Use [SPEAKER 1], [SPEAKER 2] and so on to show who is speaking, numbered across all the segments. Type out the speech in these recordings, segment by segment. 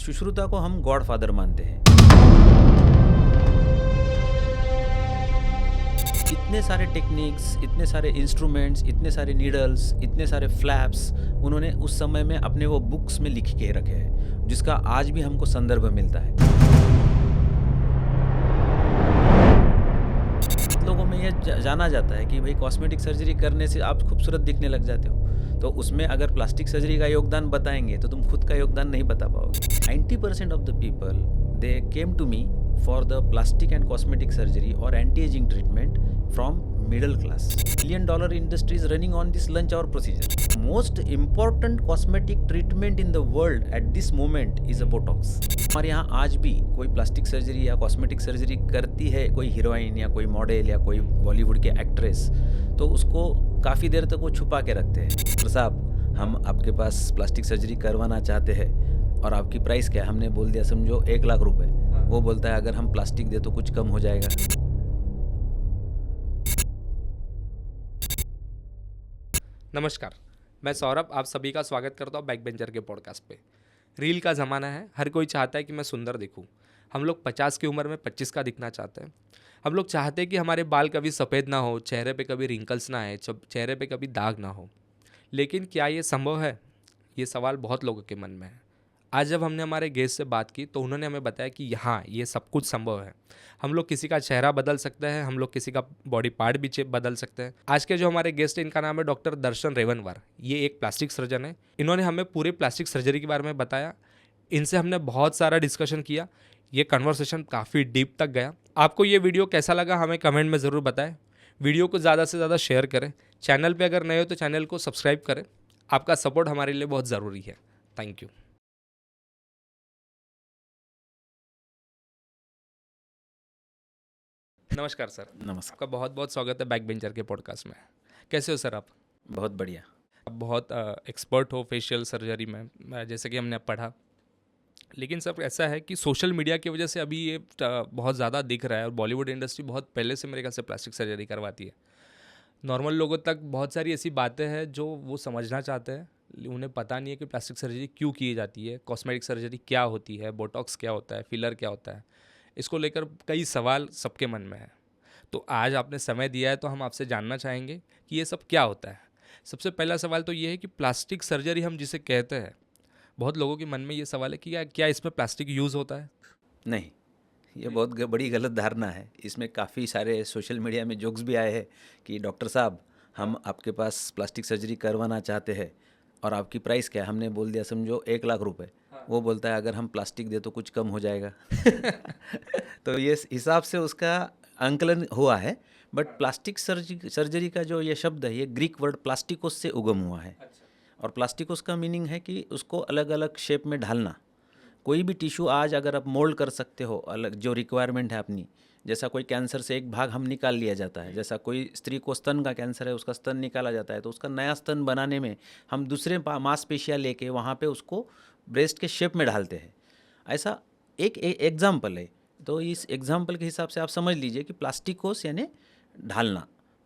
[SPEAKER 1] सुश्रुता को हम God father मानते हैं। इतने सारे टेक्निक्स, इतने सारे इंस्ट्रूमेंट्स, इतने सारे नीडल्स, इतने सारे फ्लैप्स उन्होंने उस समय में अपने वो बुक्स में लिख के रखे हैं, जिसका आज भी हमको संदर्भ मिलता है। लोगों में ये जाना जाता है कि भाई कॉस्मेटिक सर्जरी करने से आप खूबसूरत दिखने लग जाते हो, तो उसमें अगर प्लास्टिक सर्जरी का योगदान बताएंगे तो तुम खुद का योगदान नहीं बता पाओगे। 90% of the people they came to me for the plastic and cosmetic surgery or anti-aging treatment from middle class. $1 billion industry is running on this lunch hour procedure. Most important cosmetic treatment in the world at this moment is a Botox. हमारे यहाँ आज भी कोई plastic surgery या cosmetic surgery करती है कोई heroine या कोई मॉडल या कोई बॉलीवुड के एक्ट्रेस, तो उसको काफ़ी देर तक वो छुपा के रखते हैं। डॉक्टर साहब, हम आपके पास प्लास्टिक सर्जरी करवाना चाहते हैं और आपकी प्राइस क्या है? हमने बोल दिया समझो 1 लाख रुपए। वो बोलता है अगर हम प्लास्टिक दे तो कुछ कम हो जाएगा।
[SPEAKER 2] नमस्कार, मैं सौरभ आप सभी का स्वागत करता हूँ बैक बेंचर के पॉडकास्ट पे। रील का ज़माना है, हर कोई चाहता है कि मैं सुंदर दिखूँ। हम लोग 50 की उम्र में 25 का दिखना चाहते हैं। हम लोग चाहते हैं कि हमारे बाल कभी सफ़ेद ना हो, चेहरे पे कभी रिंकल्स ना आए, चेहरे पे कभी दाग ना हो। लेकिन क्या ये संभव है? ये सवाल बहुत लोगों के मन में है। आज जब हमने हमारे गेस्ट से बात की तो उन्होंने हमें बताया कि हाँ, ये सब कुछ संभव है। हम लोग किसी का चेहरा बदल सकते हैं, हम लोग किसी का बॉडी पार्ट भी बदल सकते हैं। आज के जो हमारे गेस्ट हैं, इनका नाम है डॉक्टर दर्शन रेवनवर। ये एक प्लास्टिक सर्जन है। इन्होंने हमें पूरे प्लास्टिक सर्जरी के बारे में बताया। इनसे हमने बहुत सारा डिस्कशन किया। ये कन्वर्सेशन काफ़ी डीप तक गया। आपको ये वीडियो कैसा लगा हमें कमेंट में ज़रूर बताएं। वीडियो को ज़्यादा से ज़्यादा शेयर करें। चैनल पर अगर नए हो तो चैनल को सब्सक्राइब करें। आपका सपोर्ट हमारे लिए बहुत ज़रूरी है। Thank you. नमस्कार सर।
[SPEAKER 1] नमस्कार।
[SPEAKER 2] आपका बहुत बहुत स्वागत है बैक बेंचर के पॉडकास्ट में। कैसे हो सर आप?
[SPEAKER 1] बहुत बढ़िया।
[SPEAKER 2] आप बहुत एक्सपर्ट हो फेशियल सर्जरी में, जैसे कि हमने अब पढ़ा। लेकिन सर ऐसा है कि सोशल मीडिया की वजह से अभी ये बहुत ज़्यादा दिख रहा है और बॉलीवुड इंडस्ट्री बहुत पहले से मेरे ख्याल से प्लास्टिक सर्जरी करवाती है। नॉर्मल लोगों तक बहुत सारी ऐसी बातें हैं जो वो समझना चाहते हैं, उन्हें पता नहीं है कि प्लास्टिक सर्जरी क्यों की जाती है, कॉस्मेटिक सर्जरी क्या होती है, बोटॉक्स क्या होता है, फिलर क्या होता है। इसको लेकर कई सवाल सबके मन में है। तो आज आपने समय दिया है तो हम आपसे जानना चाहेंगे कि ये सब क्या होता है। सबसे पहला सवाल तो ये है कि प्लास्टिक सर्जरी हम जिसे कहते हैं, बहुत लोगों के मन में ये सवाल है कि क्या इसमें प्लास्टिक यूज़ होता है?
[SPEAKER 1] नहीं, ये बहुत बड़ी गलत धारणा है। इसमें काफ़ी सारे सोशल मीडिया में जोक्स भी आए हैं कि डॉक्टर साहब, हम आपके पास प्लास्टिक सर्जरी करवाना चाहते हैं और आपकी प्राइस क्या है? हमने बोल दिया समझो 1 लाख रुपए। वो बोलता है अगर हम प्लास्टिक दे तो कुछ कम हो जाएगा। तो ये हिसाब से उसका आंकलन हुआ है। बट प्लास्टिक सर्जरी का जो ये शब्द है, ये ग्रीक वर्ड प्लास्टिकोस से उगम हुआ है। और प्लास्टिकोस का मीनिंग है कि उसको अलग अलग शेप में ढालना। कोई भी टिश्यू आज अगर आप मोल्ड कर सकते हो, अलग जो रिक्वायरमेंट है अपनी, जैसा कोई कैंसर से एक भाग हम निकाल लिया जाता है, जैसा कोई स्त्री को स्तन का कैंसर है, उसका स्तन निकाला जाता है, तो उसका नया स्तन बनाने में हम दूसरे मांसपेशियाँ लेके वहाँ पे उसको ब्रेस्ट के शेप में ढालते हैं। ऐसा एक एग्जाम्पल है। तो इस एग्जाम्पल के हिसाब से आप समझ लीजिए कि प्लास्टिकोस यानी ढालना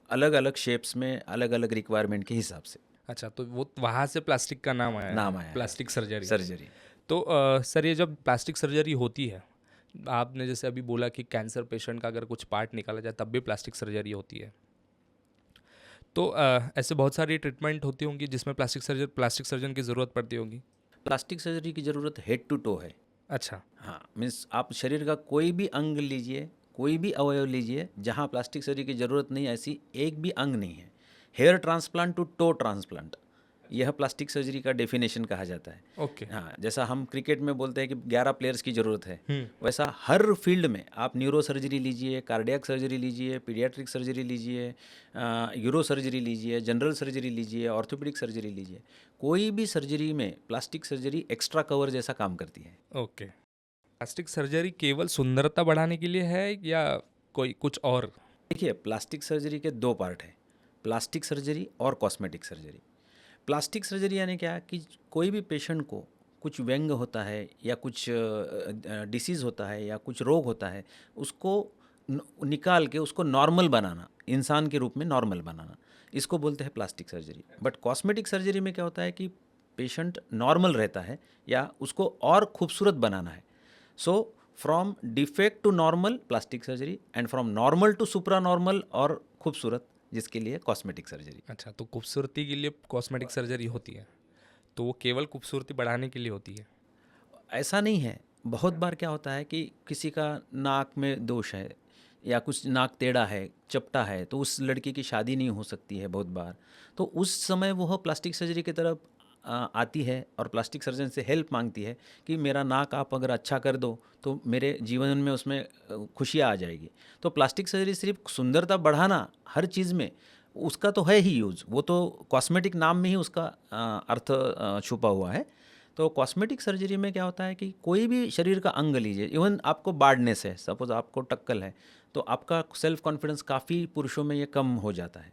[SPEAKER 1] अलग अलग शेप्स में, अलग अलग रिक्वायरमेंट के हिसाब से।
[SPEAKER 2] अच्छा, तो वो वहाँ से प्लास्टिक का नाम आया प्लास्टिक सर्जरी। तो सर, ये जब प्लास्टिक सर्जरी होती है, आपने जैसे अभी बोला कि कैंसर पेशेंट का अगर कुछ पार्ट निकाला जाए तब भी प्लास्टिक सर्जरी होती है, तो ऐसे बहुत सारी ट्रीटमेंट होती होंगी जिसमें प्लास्टिक सर्जन की ज़रूरत पड़ती होगी।
[SPEAKER 1] प्लास्टिक सर्जरी की ज़रूरत हेड टू टो है।
[SPEAKER 2] अच्छा।
[SPEAKER 1] हाँ, मीन्स आप शरीर का कोई भी अंग लीजिए, कोई भी अवयव लीजिए, जहाँ प्लास्टिक सर्जरी की ज़रूरत नहीं, ऐसी एक भी अंग नहीं है। Hair transplant to toe transplant, यह प्लास्टिक सर्जरी का डेफिनेशन कहा जाता है।
[SPEAKER 2] ओके।
[SPEAKER 1] हाँ, जैसा हम क्रिकेट में बोलते हैं कि 11 प्लेयर्स की ज़रूरत है, वैसा हर फील्ड में आप न्यूरो सर्जरी लीजिए, कार्डियक सर्जरी लीजिए, पीडियाट्रिक सर्जरी लीजिए, यूरो सर्जरी लीजिए, जनरल सर्जरी लीजिए, ऑर्थोपेडिक सर्जरी लीजिए, कोई भी सर्जरी में प्लास्टिक सर्जरी एक्स्ट्रा कवर जैसा काम करती है।
[SPEAKER 2] ओके। प्लास्टिक सर्जरी केवल सुंदरता बढ़ाने के लिए है या कोई कुछ और?
[SPEAKER 1] देखिए, प्लास्टिक सर्जरी के 2 पार्ट हैं, प्लास्टिक सर्जरी और कॉस्मेटिक सर्जरी। प्लास्टिक सर्जरी यानी क्या कि कोई भी पेशेंट को कुछ व्यंग होता है या कुछ डिसीज़ होता है या कुछ रोग होता है, उसको निकाल के उसको नॉर्मल बनाना, इंसान के रूप में नॉर्मल बनाना, इसको बोलते हैं plastic surgery. But cosmetic surgery में क्या होता है कि पेशेंट नॉर्मल रहता है या उसको और खूबसूरत बनाना है। So from defect to normal plastic surgery and from normal to supra normal और खूबसूरत, जिसके लिए कॉस्मेटिक सर्जरी।
[SPEAKER 2] अच्छा, तो खूबसूरती के लिए कॉस्मेटिक सर्जरी होती है, तो वो केवल खूबसूरती बढ़ाने के लिए होती है?
[SPEAKER 1] ऐसा नहीं है, बहुत बार क्या होता है कि किसी का नाक में दोष है या कुछ नाक टेढ़ा है, चपटा है, तो उस लड़की की शादी नहीं हो सकती है बहुत बार। तो उस समय वो प्लास्टिक सर्जरी की तरफ आती है और प्लास्टिक सर्जन से हेल्प मांगती है कि मेरा नाक आप अगर अच्छा कर दो तो मेरे जीवन में उसमें खुशियाँ आ जाएगी। तो प्लास्टिक सर्जरी सिर्फ सुंदरता बढ़ाना हर चीज़ में उसका तो है ही यूज़, वो तो कॉस्मेटिक नाम में ही उसका अर्थ छुपा हुआ है। तो कॉस्मेटिक सर्जरी में क्या होता है कि कोई भी शरीर का अंग लीजिए, इवन आपको बार्डनेस है, सपोज आपको टक्कल है, तो आपका सेल्फ कॉन्फिडेंस काफ़ी पुरुषों में ये कम हो जाता है।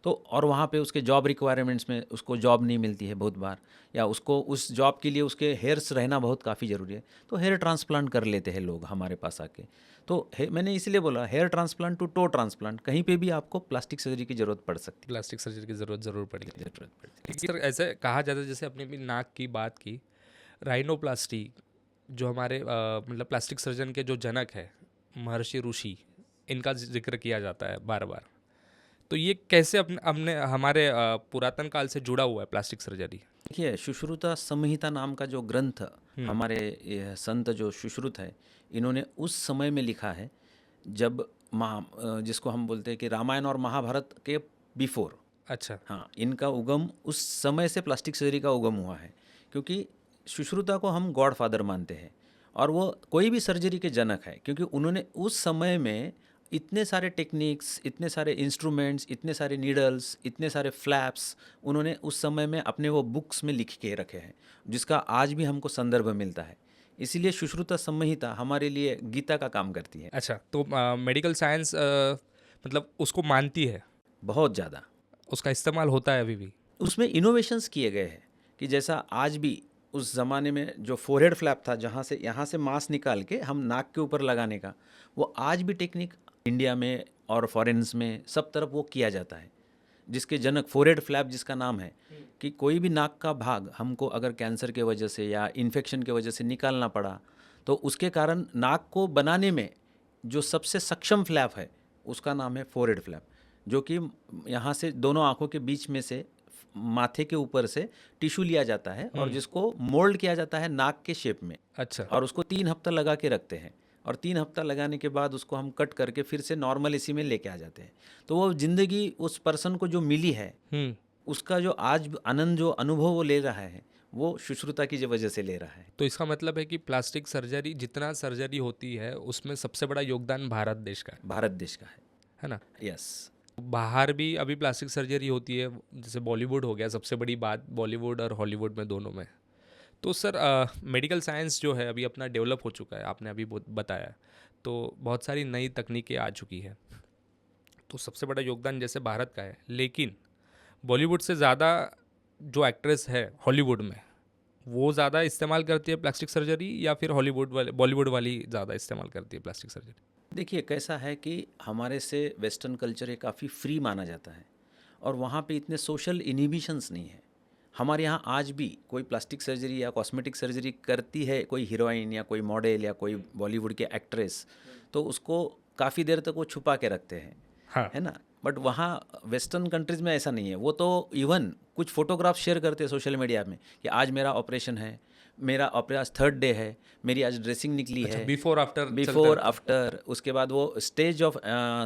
[SPEAKER 1] तो और वहाँ पे उसके जॉब रिक्वायरमेंट्स में उसको जॉब नहीं मिलती है बहुत बार, या उसको उस जॉब के लिए उसके हेयर्स रहना बहुत काफ़ी ज़रूरी है, तो हेयर ट्रांसप्लांट कर लेते हैं लोग हमारे पास आके। तो मैंने इसीलिए बोला hair transplant to toe transplant, कहीं पे भी आपको प्लास्टिक सर्जरी की ज़रूरत पड़ सकती
[SPEAKER 2] प्लास्टिक सर्जरी की ज़रूर पड़ेगी।
[SPEAKER 1] है, ज़रूरत पड़ती है।
[SPEAKER 2] सर, ऐसे कहा जाता है, जैसे अपने भी नाक की बात की, राइनोप्लास्टी, जो हमारे मतलब प्लास्टिक सर्जन के जो जनक है महर्षि ऋषि, इनका जिक्र किया जाता है बार बार। तो ये कैसे अपने अपने हमारे पुरातन काल से जुड़ा हुआ है प्लास्टिक सर्जरी?
[SPEAKER 1] देखिए, सुश्रुता संहिता नाम का जो ग्रंथ हमारे ये संत जो सुश्रुत है, इन्होंने उस समय में लिखा है जब जिसको हम बोलते हैं कि रामायण और महाभारत के बिफोर।
[SPEAKER 2] अच्छा।
[SPEAKER 1] हाँ, इनका उगम उस समय से प्लास्टिक सर्जरी का उगम हुआ है, क्योंकि सुश्रुता को हम गॉड फादर मानते हैं और वो कोई भी सर्जरी के जनक है, क्योंकि उन्होंने उस समय में इतने सारे टेक्निक्स, इतने सारे इंस्ट्रूमेंट्स, इतने सारे नीडल्स, इतने सारे फ्लैप्स उन्होंने उस समय में अपने वो बुक्स में लिख के रखे हैं, जिसका आज भी हमको संदर्भ मिलता है। इसीलिए सुश्रुता संहिता हमारे लिए गीता का काम करती है।
[SPEAKER 2] अच्छा, तो मेडिकल साइंस मतलब उसको मानती है,
[SPEAKER 1] बहुत ज़्यादा
[SPEAKER 2] उसका इस्तेमाल होता है अभी भी?
[SPEAKER 1] उसमें इनोवेशंस किए गए हैं कि जैसा आज भी उस ज़माने में जो फोरहेड फ्लैप था, जहाँ से यहाँ से मांस निकाल के हम नाक के ऊपर लगाने का, वो आज भी टेक्निक इंडिया में और फॉरेन्स में सब तरफ वो किया जाता है। जिसके जनक फोरहेड फ्लैप जिसका नाम है, कि कोई भी नाक का भाग हमको अगर कैंसर के वजह से या इन्फेक्शन के वजह से निकालना पड़ा, तो उसके कारण नाक को बनाने में जो सबसे सक्षम फ्लैप है उसका नाम है फोरहेड फ्लैप, जो कि यहाँ से दोनों आँखों के बीच में से माथे के ऊपर से टिश्यू लिया जाता है और जिसको मोल्ड किया जाता है नाक के शेप में,
[SPEAKER 2] अच्छा।
[SPEAKER 1] और उसको 3 हफ्ता लगा के रखते हैं, और 3 हफ्ता लगाने के बाद उसको हम कट करके फिर से नॉर्मल इसी में लेके आ जाते हैं। तो वो ज़िंदगी उस पर्सन को जो मिली है, उसका जो आज आनंद, जो अनुभव वो ले रहा है, वो सुश्रुता की वजह से ले रहा है।
[SPEAKER 2] तो इसका मतलब है कि प्लास्टिक सर्जरी, जितना सर्जरी होती है उसमें सबसे बड़ा योगदान भारत देश का
[SPEAKER 1] भारत देश का
[SPEAKER 2] है ना?
[SPEAKER 1] यस।
[SPEAKER 2] बाहर भी अभी प्लास्टिक सर्जरी होती है, जैसे बॉलीवुड हो गया, सबसे बड़ी बात बॉलीवुड और हॉलीवुड में, दोनों में। तो सर, मेडिकल साइंस जो है अभी अपना डेवलप हो चुका है, आपने अभी बताया, तो बहुत सारी नई तकनीकें आ चुकी है, तो सबसे बड़ा योगदान जैसे भारत का है, लेकिन बॉलीवुड से ज़्यादा जो एक्ट्रेस है हॉलीवुड में, वो ज़्यादा इस्तेमाल करती है प्लास्टिक सर्जरी, या फिर हॉलीवुड वाले बॉलीवुड वाली ज़्यादा इस्तेमाल करती है प्लास्टिक सर्जरी?
[SPEAKER 1] देखिए, कैसा है कि हमारे से वेस्टर्न कल्चर ये काफ़ी फ्री माना जाता है और वहाँ पे इतने सोशल इनिबिशंस नहीं है। हमारे यहाँ आज भी कोई प्लास्टिक सर्जरी या कॉस्मेटिक सर्जरी करती है कोई हीरोइन या कोई मॉडल या कोई बॉलीवुड के एक्ट्रेस, तो उसको काफ़ी देर तक वो छुपा के रखते हैं,
[SPEAKER 2] हाँ।
[SPEAKER 1] है ना? बट वहाँ वेस्टर्न कंट्रीज़ में ऐसा नहीं है। वो तो इवन कुछ फ़ोटोग्राफ शेयर करते हैं सोशल मीडिया में कि आज मेरा ऑपरेशन है, मेरा ऑपरेशन 3rd डे है, मेरी आज ड्रेसिंग निकली है,
[SPEAKER 2] बिफोर आफ्टर
[SPEAKER 1] बिफोर आफ्टर। उसके बाद वो स्टेज ऑफ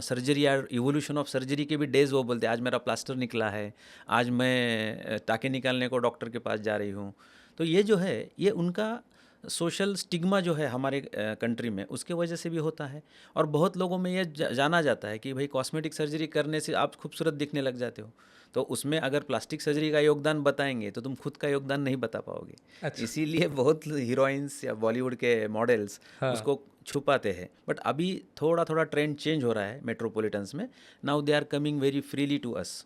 [SPEAKER 1] सर्जरी या इवोल्यूशन ऑफ सर्जरी के भी डेज वो बोलते हैं, आज मेरा प्लास्टर निकला है, आज मैं टाँके निकालने को डॉक्टर के पास जा रही हूँ। तो ये जो है, ये उनका सोशल स्टिग्मा जो है हमारे कंट्री में, उसके वजह से भी होता है। और बहुत लोगों में ये जाना जाता है कि भाई कॉस्मेटिक सर्जरी करने से आप खूबसूरत दिखने लग जाते हो, तो उसमें अगर प्लास्टिक सर्जरी का योगदान बताएंगे तो तुम खुद का योगदान नहीं बता पाओगे।
[SPEAKER 2] अच्छा।
[SPEAKER 1] इसीलिए बहुत हीरोइंस या बॉलीवुड के मॉडल्स उसको छुपाते हैं। बट अभी थोड़ा थोड़ा ट्रेंड चेंज हो रहा है मेट्रोपॉलिटन्स में। Now they are coming very freely to us.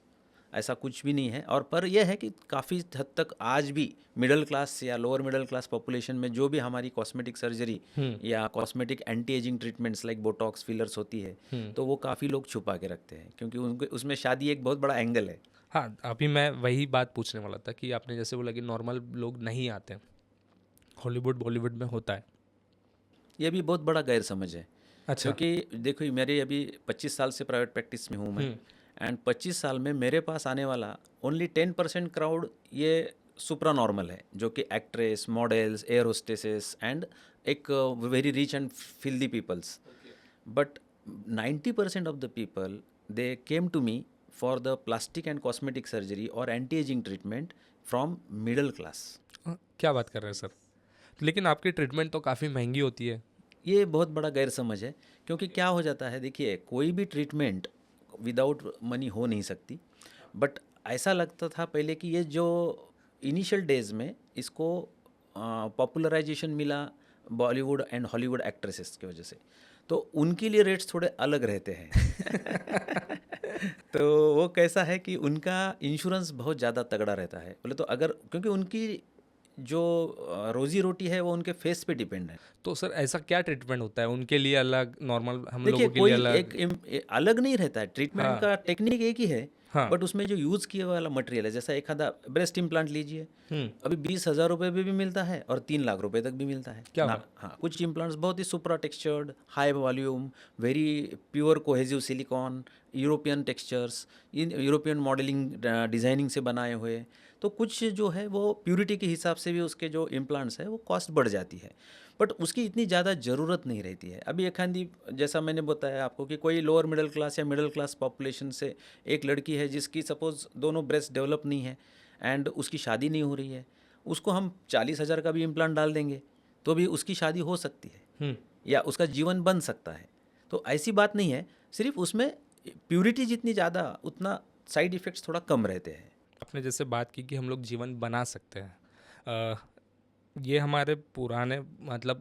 [SPEAKER 1] ऐसा कुछ भी नहीं है। और पर यह है कि काफ़ी हद तक आज भी मिडिल क्लास या लोअर मिडिल क्लास पॉपुलेशन में जो भी हमारी कॉस्मेटिक सर्जरी या cosmetic anti ageing treatments like Botox, fillers होती है, तो वो काफ़ी लोग छुपा के रखते हैं, क्योंकि उनके उसमें शादी एक बहुत बड़ा एंगल है।
[SPEAKER 2] हाँ, अभी मैं वही बात पूछने वाला था कि आपने जैसे बोला कि नॉर्मल लोग नहीं आते, हॉलीवुड बॉलीवुड में होता है।
[SPEAKER 1] ये भी बहुत बड़ा गैर समझ है,
[SPEAKER 2] अच्छा।
[SPEAKER 1] क्योंकि देखो मेरे अभी 25 साल से प्राइवेट प्रैक्टिस में हूँ मैं, एंड 25 साल में मेरे पास आने वाला ओनली 10% क्राउड ये सुप्रा नॉर्मल है, जो कि actress, models, air hostesses and एक very rich and filthy peoples. But 90% of the people, they came to me for the plastic and cosmetic surgery or anti-aging treatment from middle class.
[SPEAKER 2] क्या बात कर रहे हैं sir? लेकिन आपकी treatment तो काफ़ी महंगी होती है।
[SPEAKER 1] ये बहुत बड़ा गैर समझ है, क्योंकि क्या हो जाता है, देखिए कोई भी ट्रीटमेंट विदाउट मनी हो नहीं सकती. बट ऐसा लगता था पहले कि ये जो इनिशियल डेज में इसको पॉपुलराइजेशन मिला बॉलीवुड एंड हॉलीवुड एक्ट्रेसेस की वजह से, तो उनके लिए रेट्स थोड़े अलग रहते हैं. तो वो कैसा है कि उनका इंश्योरेंस बहुत ज़्यादा तगड़ा रहता है, बोले तो अगर, क्योंकि उनकी जो रोजी रोटी है वो उनके फेस पे डिपेंड है.
[SPEAKER 2] तो सर ऐसा क्या ट्रीटमेंट होता है उनके लिए अलग, नॉर्मल हम
[SPEAKER 1] देखिए
[SPEAKER 2] लोगों के लिए
[SPEAKER 1] कोई
[SPEAKER 2] अलग?
[SPEAKER 1] अलग नहीं रहता है, ट्रीटमेंट
[SPEAKER 2] हाँ।
[SPEAKER 1] का टेक्निक एक ही है.
[SPEAKER 2] हाँ।
[SPEAKER 1] बट उसमें जो यूज़ किया वाला मटेरियल है, जैसा एक आधा ब्रेस्ट इम्प्लांट लीजिए, अभी 20,000 रुपये में भी मिलता है और 3 लाख रुपए तक भी मिलता है.
[SPEAKER 2] क्या
[SPEAKER 1] ना,
[SPEAKER 2] बात?
[SPEAKER 1] हाँ, कुछ इम्प्लांट्स बहुत ही supra textured, high volume, very pure cohesive silicone, European textures, in European modelling designing से बनाए हुए. तो कुछ जो है वो प्यूरिटी के हिसाब से भी उसके जो इम्प्लांट्स है वो कॉस्ट बढ़ जाती है, बट उसकी इतनी ज़्यादा ज़रूरत नहीं रहती है. अभी एक आंधी, जैसा मैंने बताया आपको कि कोई लोअर मिडिल क्लास या मिडिल क्लास पॉपुलेशन से एक लड़की है जिसकी सपोज़ दोनों ब्रेस्ट डेवलप नहीं है एंड उसकी शादी नहीं हो रही है, उसको हम 40,000 का भी इम्प्लांट डाल देंगे तो भी उसकी शादी हो सकती है या उसका जीवन बन सकता है. तो ऐसी बात नहीं है, सिर्फ उसमें प्यूरिटी जितनी ज़्यादा उतना साइड इफ़ेक्ट्स थोड़ा कम रहते हैं.
[SPEAKER 2] आपने जैसे बात की कि हम लोग जीवन बना सकते हैं, ये हमारे पुराने मतलब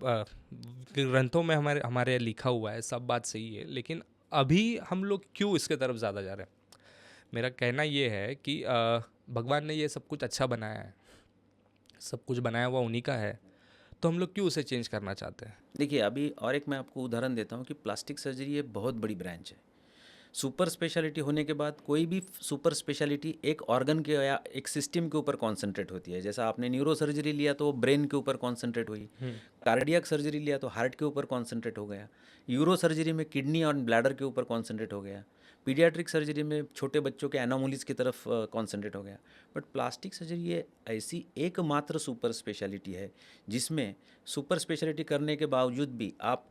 [SPEAKER 2] ग्रंथों में हमारे हमारे लिखा हुआ है, सब बात सही है, लेकिन अभी हम लोग क्यों इसके तरफ ज़्यादा जा रहे हैं? मेरा कहना ये है कि भगवान ने ये सब कुछ अच्छा बनाया है, सब कुछ बनाया हुआ उन्हीं का है, तो हम लोग क्यों उसे चेंज करना चाहते हैं?
[SPEAKER 1] देखिए अभी और एक मैं आपको उदाहरण देता हूँ कि प्लास्टिक सर्जरी ये बहुत बड़ी ब्रांच है. सुपर स्पेशलिटी होने के बाद कोई भी सुपर स्पेशलिटी एक ऑर्गन के या एक सिस्टम के ऊपर कॉन्सेंट्रेट होती है. जैसा आपने न्यूरो सर्जरी लिया तो वो ब्रेन के ऊपर कॉन्सेंट्रेट हुई, कार्डियक सर्जरी लिया तो हार्ट के ऊपर कॉन्सेंट्रेट हो गया, यूरो सर्जरी में किडनी और ब्लैडर के ऊपर कॉन्सेंट्रेट हो गया, पीडियाट्रिक सर्जरी में छोटे बच्चों के एनोमोलीज की तरफ कॉन्सेंट्रेट हो गया. बट प्लास्टिक सर्जरी ये ऐसी एकमात्र सुपर स्पेशलिटी है जिसमें सुपर स्पेशलिटी करने के बावजूद भी आप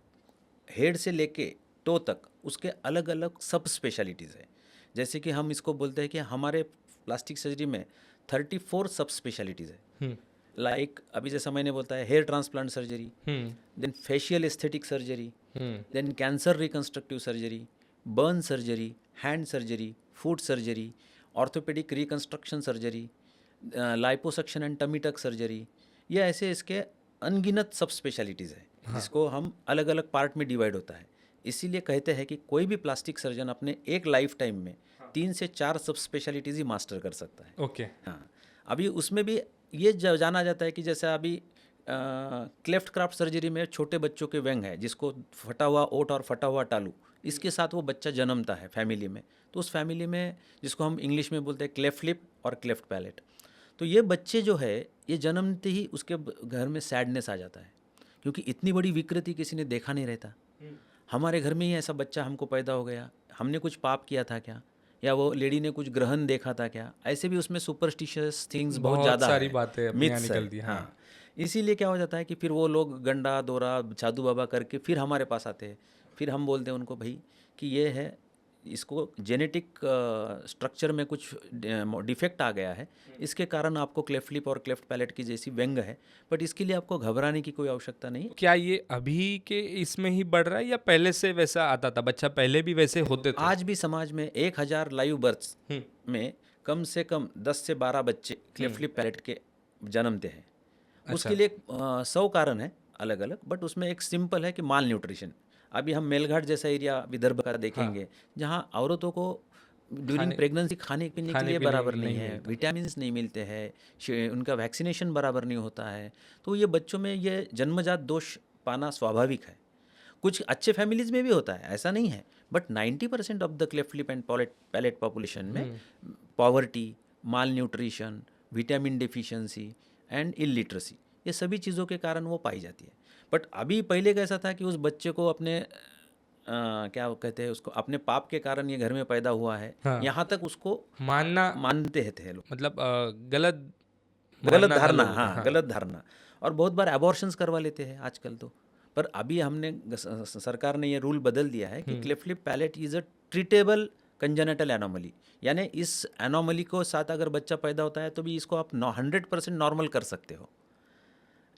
[SPEAKER 1] हेड से लेके टो तक उसके अलग अलग सब स्पेशलिटीज़ है. जैसे कि हम इसको बोलते हैं कि हमारे प्लास्टिक सर्जरी में 34 सब स्पेशलिटीज़ है. लाइक अभी जैसा मैंने बोलता है hair transplant surgery, then facial aesthetic surgery, then cancer reconstructive surgery, burn surgery, hand surgery, food surgery, orthopaedic reconstruction surgery, liposuction and tummy tuck surgery. ये ऐसे इसके अनगिनत सब स्पेशलिटीज़ है जिसको हम अलग अलग पार्ट में डिवाइड होता है. इसीलिए कहते हैं कि कोई भी प्लास्टिक सर्जन अपने एक लाइफ टाइम में 3 से 4 सब स्पेशलिटीज़ ही मास्टर कर सकता है.
[SPEAKER 2] ओके.
[SPEAKER 1] हाँ, अभी उसमें भी ये जाना जाता है कि जैसे अभी क्लेफ्ट क्राफ्ट सर्जरी में छोटे बच्चों के व्यंग है, जिसको फटा हुआ ओट और फटा हुआ टालू, इसके साथ वो बच्चा जन्मता है फैमिली में, तो उस फैमिली में जिसको हम इंग्लिश में बोलते हैं क्लेफ्ट लिप और क्लेफ्ट पैलेट, तो ये बच्चे जो है ये जन्मते ही उसके घर में सैडनेस आ जाता है, क्योंकि इतनी बड़ी विकृति किसी ने देखा नहीं रहता. हमारे घर में ही ऐसा बच्चा हमको पैदा हो गया, हमने कुछ पाप किया था क्या, या वो लेडी ने कुछ ग्रहण देखा था क्या, ऐसे भी उसमें सुपरस्टिशियस थिंग्स बहुत ज़्यादा
[SPEAKER 2] सारी
[SPEAKER 1] है,
[SPEAKER 2] बातें अपने यहाँ
[SPEAKER 1] myths
[SPEAKER 2] निकलती
[SPEAKER 1] है.
[SPEAKER 2] हैं.
[SPEAKER 1] हाँ, इसीलिए क्या हो जाता है कि फिर वो लोग गंडा दौरा जादू बाबा करके फिर हमारे पास आते हैं. फिर हम बोलते हैं उनको भाई कि ये है, इसको जेनेटिक स्ट्रक्चर में कुछ डिफेक्ट आ गया है, इसके कारण आपको क्लेफ्ट लिप और क्लेफ्ट पैलेट की जैसी व्यंग है, बट इसके लिए आपको घबराने की कोई आवश्यकता नहीं.
[SPEAKER 2] क्या ये अभी के इसमें ही बढ़ रहा है या पहले से वैसा आता था, बच्चा पहले भी वैसे होते थे?
[SPEAKER 1] आज भी समाज में 1,000 लाइव बर्थ्स में कम से कम 10 से 12 बच्चे क्लेफ्ट लिप पैलेट के जन्मते हैं. उसके लिए 100 कारण है अलग अलग, बट उसमें एक सिंपल है कि माल न्यूट्रिशन. अभी हम मेलघाट जैसा एरिया विदर्भ का देखेंगे, जहाँ औरतों को ड्यूरिंग प्रेगनेंसी खाने पीने के लिए बराबर नहीं है, विटामिन्स नहीं मिलते हैं, उनका वैक्सीनेशन बराबर नहीं होता है, तो ये बच्चों में ये जन्मजात दोष पाना स्वाभाविक है. कुछ अच्छे फैमिलीज में भी होता है, ऐसा नहीं है, but 90% of the cleft lip and palate population में poverty, malnutrition, vitamin deficiency and illiteracy, ये सभी चीज़ों के कारण वो पाई जाती है। बट अभी पहले कैसा था कि उस बच्चे को अपने क्या वो कहते हैं उसको, अपने पाप के कारण ये घर में पैदा हुआ है,
[SPEAKER 2] हाँ।
[SPEAKER 1] यहाँ तक उसको
[SPEAKER 2] मानना
[SPEAKER 1] मानते थे लोग।
[SPEAKER 2] मतलब गलत
[SPEAKER 1] गलत
[SPEAKER 2] मानना था
[SPEAKER 1] धारणा,
[SPEAKER 2] लोगों का।
[SPEAKER 1] हाँ, गलत धारणा। और बहुत बार एबॉर्शंस करवा लेते हैं आजकल तो। पर अभी हमने सरकार ने ये रूल बदल दिया है कि cleft lip palate is a treatable congenital anomaly, यानी इस एनोमली को साथ अगर बच्चा पैदा होता है तो भी इसको आप 100% नॉर्मल कर सकते हो।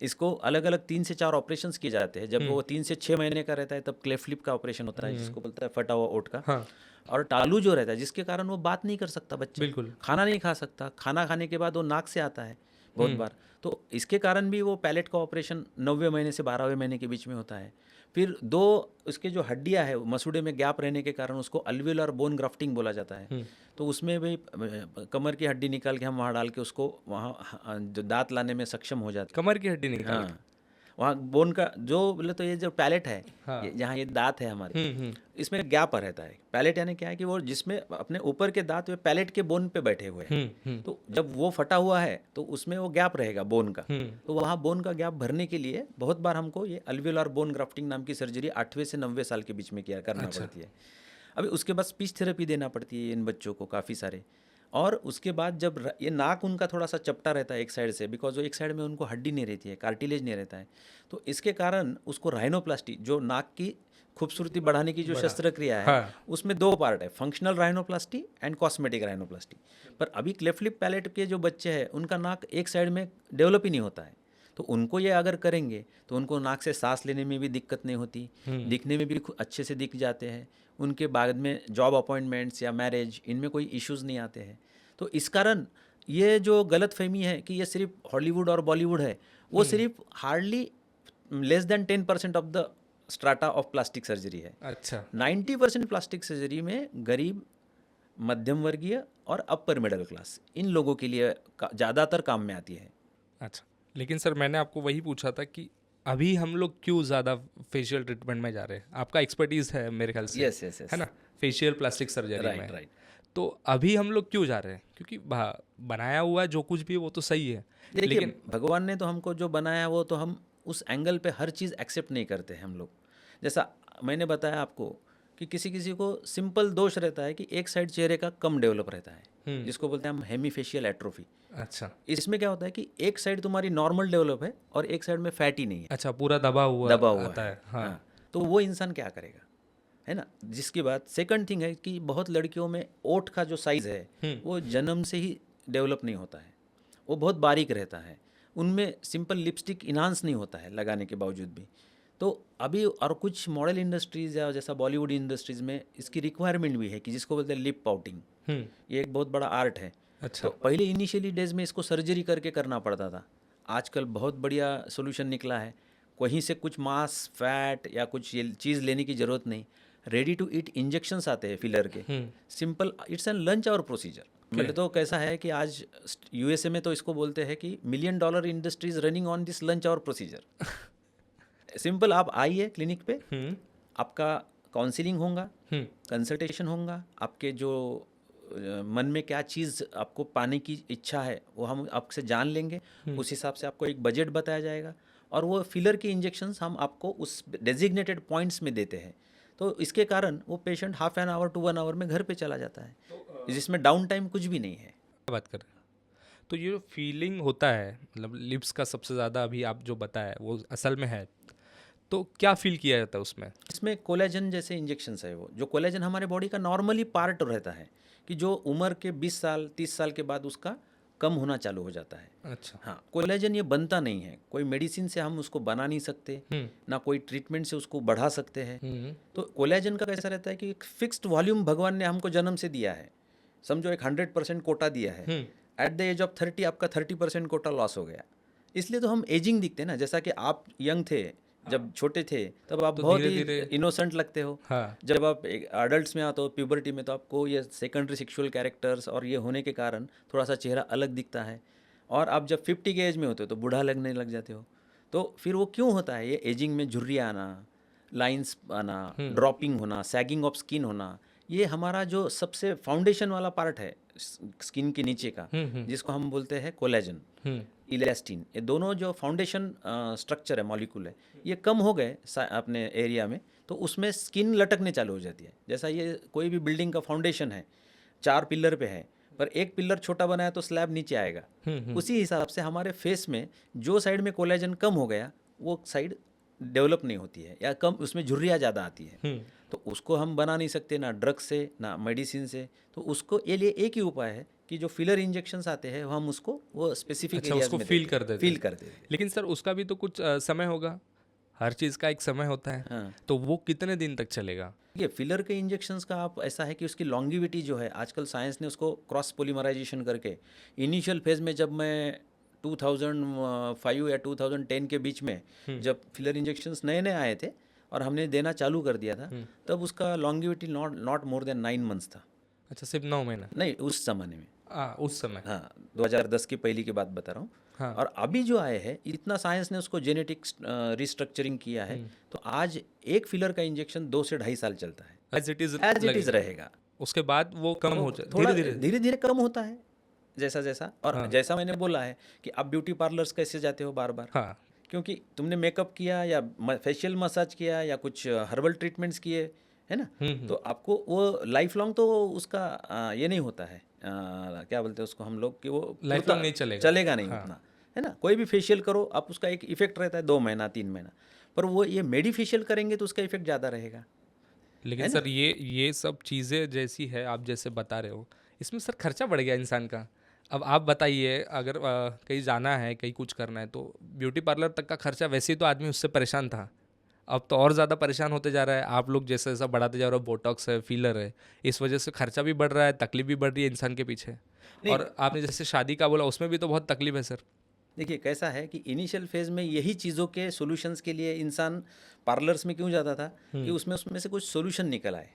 [SPEAKER 1] इसको अलग अलग 3 से 4 ऑपरेशंस किए जाते हैं। जब वो 3 से 6 महीने का रहता है तब क्लेफ्ट लिप का ऑपरेशन होता है, जिसको बोलता है फटा हुआ ओट का।
[SPEAKER 2] हाँ,
[SPEAKER 1] और टालू जो रहता है जिसके कारण वो बात नहीं कर सकता बच्चा,
[SPEAKER 2] बिल्कुल।
[SPEAKER 1] खाना नहीं खा सकता, खाना खाने के बाद वो नाक से आता है बहुत बार, तो इसके कारण भी वो पैलेट का ऑपरेशन 9वें महीने से 12वें महीने के बीच में होता है। फिर 2 उसके जो हड्डियां है मसूड़े में गैप रहने के कारण उसको अल्वियोलर बोन ग्राफ्टिंग बोला जाता है। तो उसमें भी कमर की हड्डी निकाल के हम वहाँ डाल के उसको वहाँ जो दांत लाने में सक्षम हो जाते
[SPEAKER 2] कमर की हड्डी निकाल
[SPEAKER 1] हैं। हाँ, वहाँ बोन का जो बोले तो ये जो पैलेट है,
[SPEAKER 2] हाँ।
[SPEAKER 1] जहाँ ये दांत है हमारे, इसमें गैप रहता है। पैलेट यानी क्या है कि वो जिसमें अपने ऊपर के दांत वे पैलेट के बोन पे बैठे हुए हैं, तो जब वो फटा हुआ है तो उसमें वो गैप रहेगा बोन का। तो वहाँ बोन का गैप भरने के लिए बहुत बार हमको ये अल्वियोलर बोन ग्राफ्टिंग नाम की सर्जरी 8वें से 9वें साल के बीच में करना पड़ती है। अभी उसके बाद स्पीच थेरेपी देना पड़ती है इन बच्चों को काफ़ी सारे। और उसके बाद जब ये नाक उनका थोड़ा सा चपटा रहता है एक साइड से, बिकॉज वो एक साइड में उनको हड्डी नहीं रहती है, कार्टिलेज नहीं रहता है, तो इसके कारण उसको राइनोप्लास्टी, जो नाक की खूबसूरती बढ़ाने की जो शस्त्रक्रिया है,
[SPEAKER 2] हाँ।
[SPEAKER 1] उसमें 2 पार्ट है, functional rhinoplasty and cosmetic rhinoplasty. पर अभी क्लेफ्ट लिप पैलेट के जो बच्चे हैं उनका नाक एक साइड में डेवलप ही नहीं होता है, तो उनको ये अगर करेंगे तो उनको नाक से सांस लेने में भी दिक्कत नहीं होती, दिखने में भी अच्छे से दिख जाते हैं, उनके बाद में जॉब अपॉइंटमेंट्स या मैरिज इनमें कोई इश्यूज़ नहीं आते हैं। तो इस कारण ये जो गलत फहमी है कि ये सिर्फ हॉलीवुड और बॉलीवुड है, वो सिर्फ hardly less than 10% of the strata of plastic surgery है।
[SPEAKER 2] अच्छा।
[SPEAKER 1] 90% प्लास्टिक सर्जरी में गरीब, मध्यम वर्गीय और अपर मिडिल क्लास, इन लोगों के लिए ज़्यादातर काम में आती है।
[SPEAKER 2] अच्छा, लेकिन सर मैंने आपको वही पूछा था कि अभी हम लोग क्यों ज़्यादा फेशियल ट्रीटमेंट में जा रहे हैं। आपका एक्सपर्टीज़ है मेरे ख्याल से,
[SPEAKER 1] यस यस यस,
[SPEAKER 2] है ना, फेशियल प्लास्टिक सर्जरी में।
[SPEAKER 1] Right right.
[SPEAKER 2] तो अभी हम लोग क्यों जा रहे हैं? क्योंकि बनाया हुआ जो कुछ भी वो तो सही है,
[SPEAKER 1] देखिए,
[SPEAKER 2] लेकिन
[SPEAKER 1] भगवान ने तो हमको जो बनाया वो तो हम उस एंगल पे हर चीज़ एक्सेप्ट नहीं करते हैं हम लोग। जैसा मैंने बताया आपको कि किसी किसी को सिंपल दोष रहता है कि एक साइड चेहरे का कम डेवलप रहता है, जिसको बोलते हैं हम हेमीफेशियल एट्रोफी।
[SPEAKER 2] अच्छा
[SPEAKER 1] इसमें क्या होता है कि एक साइड तुम्हारी नॉर्मल डेवलप है और एक साइड में फैटी नहीं है,
[SPEAKER 2] अच्छा, पूरा दबा हुआ आता है। हाँ,
[SPEAKER 1] हाँ, तो वो इंसान क्या करेगा, है ना। जिसके बाद सेकंड थिंग है कि बहुत लड़कियों में ओठ का जो साइज़ है वो जन्म से ही डेवलप नहीं होता है, वो बहुत बारीक रहता है, उनमें सिंपल लिपस्टिक इन्हांस नहीं होता है लगाने के बावजूद भी। तो अभी और कुछ मॉडल इंडस्ट्रीज़ या जैसा बॉलीवुड इंडस्ट्रीज़ में इसकी रिक्वायरमेंट भी है कि जिसको बोलते हैं लिप पाउटिंग। ये एक बहुत बड़ा आर्ट है।
[SPEAKER 2] अच्छा।
[SPEAKER 1] तो पहले इनिशियली डेज में इसको सर्जरी करके करना पड़ता था, आजकल बहुत बढ़िया सोल्यूशन निकला है, कहीं से कुछ मांस फैट या कुछ ये चीज़ लेने की ज़रूरत नहीं, रेडी टू ईट इंजेक्शंस आते हैं फिलर के, सिंपल, इट्स एन लंच और प्रोसीजर। मतलब तो कैसा है कि आज यूएसए में तो इसको बोलते हैं कि $1 million industries running on this lunch और प्रोसीजर। सिंपल, आप आइए क्लिनिक पे, आपका काउंसलिंग होगा, कंसल्टेशन होगा, आपके जो मन में क्या चीज़ आपको पाने की इच्छा है वो हम आपसे जान लेंगे, उस हिसाब से आपको एक बजट बताया जाएगा और वो फिलर के इंजेक्शंस हम आपको उस डेजिग्नेटेड पॉइंट्स में देते हैं। तो इसके कारण वो patient half an hour to 1 hour में घर पे चला जाता है, जिसमें डाउन टाइम कुछ भी नहीं है।
[SPEAKER 2] बात कर रहे हैं तो ये जो फीलिंग होता है, मतलब लिप्स का सबसे ज़्यादा अभी आप जो बताया वो असल में है, तो क्या फील किया जाता है उसमें?
[SPEAKER 1] इसमें कोलेजन जैसे इंजेक्शंस है, वो जो कोलेजन हमारे बॉडी का नॉर्मली पार्ट रहता है कि जो उम्र के 20 साल 30 साल के बाद उसका कम होना चालू हो जाता है।
[SPEAKER 2] अच्छा।
[SPEAKER 1] हाँ, कोलेजन ये बनता नहीं है, कोई मेडिसिन से हम उसको बना नहीं सकते, ना कोई ट्रीटमेंट से उसको बढ़ा सकते हैं। तो कोलेजन का कैसा रहता है कि एक फिक्स्ड वॉल्यूम भगवान ने हमको जन्म से दिया है, समझो एक 100% कोटा दिया है, एट द एज ऑफ 30 आपका 30% कोटा लॉस हो गया, इसलिए तो हम एजिंग दिखते हैं ना। जैसा कि आप यंग थे जब छोटे थे तब आप
[SPEAKER 2] तो
[SPEAKER 1] बहुत ही
[SPEAKER 2] धीरे-धीरे
[SPEAKER 1] इनोसेंट लगते हो।
[SPEAKER 2] हाँ।
[SPEAKER 1] जब आप अडल्ट्स में आते हो प्यूबर्टी में, तो आपको ये सेकेंडरी सेक्सुअल कैरेक्टर्स और ये होने के कारण थोड़ा सा चेहरा अलग दिखता है, और आप जब 50 के एज में होते हो तो बूढ़ा लगने लग जाते हो। तो फिर वो क्यों होता है, ये एजिंग में झुर्रियाँ आना, लाइंस आना, ड्रॉपिंग होना, सैगिंग ऑफ स्किन होना, ये हमारा जो सबसे फाउंडेशन वाला पार्ट है स्किन के नीचे का, जिसको हम बोलते हैं कोलेजन, इलास्टिन, ये दोनों जो फाउंडेशन स्ट्रक्चर है, मॉलिक्यूल है, ये कम हो गए अपने एरिया में, तो उसमें स्किन लटकने चालू हो जाती है। जैसा ये कोई भी बिल्डिंग का फाउंडेशन है, 4 पिलर पे है, पर एक पिलर छोटा बनाया तो स्लैब नीचे आएगा। उसी हिसाब से हमारे फेस में जो साइड में कोलेजन कम हो गया, वो साइड डेवलप नहीं होती है, या कम, उसमें झुर्रियाँ ज़्यादा आती है। तो उसको हम बना नहीं सकते ना ड्रग से ना मेडिसिन से। तो उसको ये लिए एक ही उपाय है कि जो फिलर इंजेक्शंस आते हैं हम उसको वो स्पेसिफिक
[SPEAKER 2] अच्छा, उसको फील कर देते
[SPEAKER 1] फील कर देते।
[SPEAKER 2] लेकिन सर उसका भी तो कुछ समय होगा, हर चीज़ का एक समय होता है।
[SPEAKER 1] हाँ,
[SPEAKER 2] तो वो कितने दिन तक चलेगा?
[SPEAKER 1] ये फिलर के इंजेक्शंस का आप ऐसा है कि उसकी लॉन्गिविटी जो है, आजकल साइंस ने उसको क्रॉस पोलीमराइजेशन करके, इनिशियल फेज में जब मैं 2005 या 2010 के बीच में जब फिलर इंजेक्शंस नए नए आए थे और हमने देना चालू कर दिया था, तब उसका longevity not more than 9 months था।
[SPEAKER 2] अच्छा, सिर्फ 9 महीना?
[SPEAKER 1] नहीं, उस ज़माने में,
[SPEAKER 2] उस समय।
[SPEAKER 1] हाँ, 2010 की पहली की बात बता रहा हूँ।
[SPEAKER 2] हाँ।
[SPEAKER 1] और अभी जो आए हैं, इतना साइंस ने उसको जेनेटिक रिस्ट्रक्चरिंग किया है, तो आज एक फिलर का इंजेक्शन 2 से 2.5 साल चलता है,
[SPEAKER 2] एज इट इज
[SPEAKER 1] रहेगा।
[SPEAKER 2] उसके बाद वो कम हो जाए
[SPEAKER 1] थोड़ा
[SPEAKER 2] धीरे धीरे।
[SPEAKER 1] धीरे धीरे कम होता है जैसा जैसा। और जैसा मैंने बोला है कि आप ब्यूटी पार्लर्स कैसे जाते हो बार बार,
[SPEAKER 2] हाँ,
[SPEAKER 1] क्योंकि तुमने मेकअप किया या फेशियल मसाज किया या कुछ हर्बल ट्रीटमेंट्स किए, है ना, तो आपको वो लाइफ लॉन्ग तो उसका ये नहीं होता है, क्या बोलते हैं उसको हम लोग, कि वो
[SPEAKER 2] लाइफ लॉन्ग नहीं
[SPEAKER 1] चलेगा नहीं उतना, है ना। कोई भी फेशियल करो आप, उसका एक इफेक्ट रहता है 2 महीना 3 महीना, पर वो ये मेडिफेशियल करेंगे तो उसका इफेक्ट ज़्यादा रहेगा।
[SPEAKER 2] लेकिन सर ये सब चीज़ें जैसी है आप जैसे बता रहे हो, इसमें सर खर्चा बढ़ गया इंसान का। अब आप बताइए, अगर कहीं जाना है, कहीं कुछ करना है, तो ब्यूटी पार्लर तक का खर्चा, वैसे ही तो आदमी उससे परेशान था, अब तो और ज़्यादा परेशान होते जा रहा है। आप लोग जैसे जैसा बढ़ाते जा रहे हो, बोटॉक्स है, फिलर है, इस वजह से खर्चा भी बढ़ रहा है, तकलीफ भी बढ़ रही है इंसान के पीछे। और आपने जैसे शादी का बोला, उसमें भी तो बहुत तकलीफ है सर।
[SPEAKER 1] देखिए कैसा है कि इनिशियल फेज में यही चीज़ों के सॉल्यूशंस के लिए इंसान पार्लर्स में क्यों जाता था, कि उसमें से कुछ सॉल्यूशन निकल आए।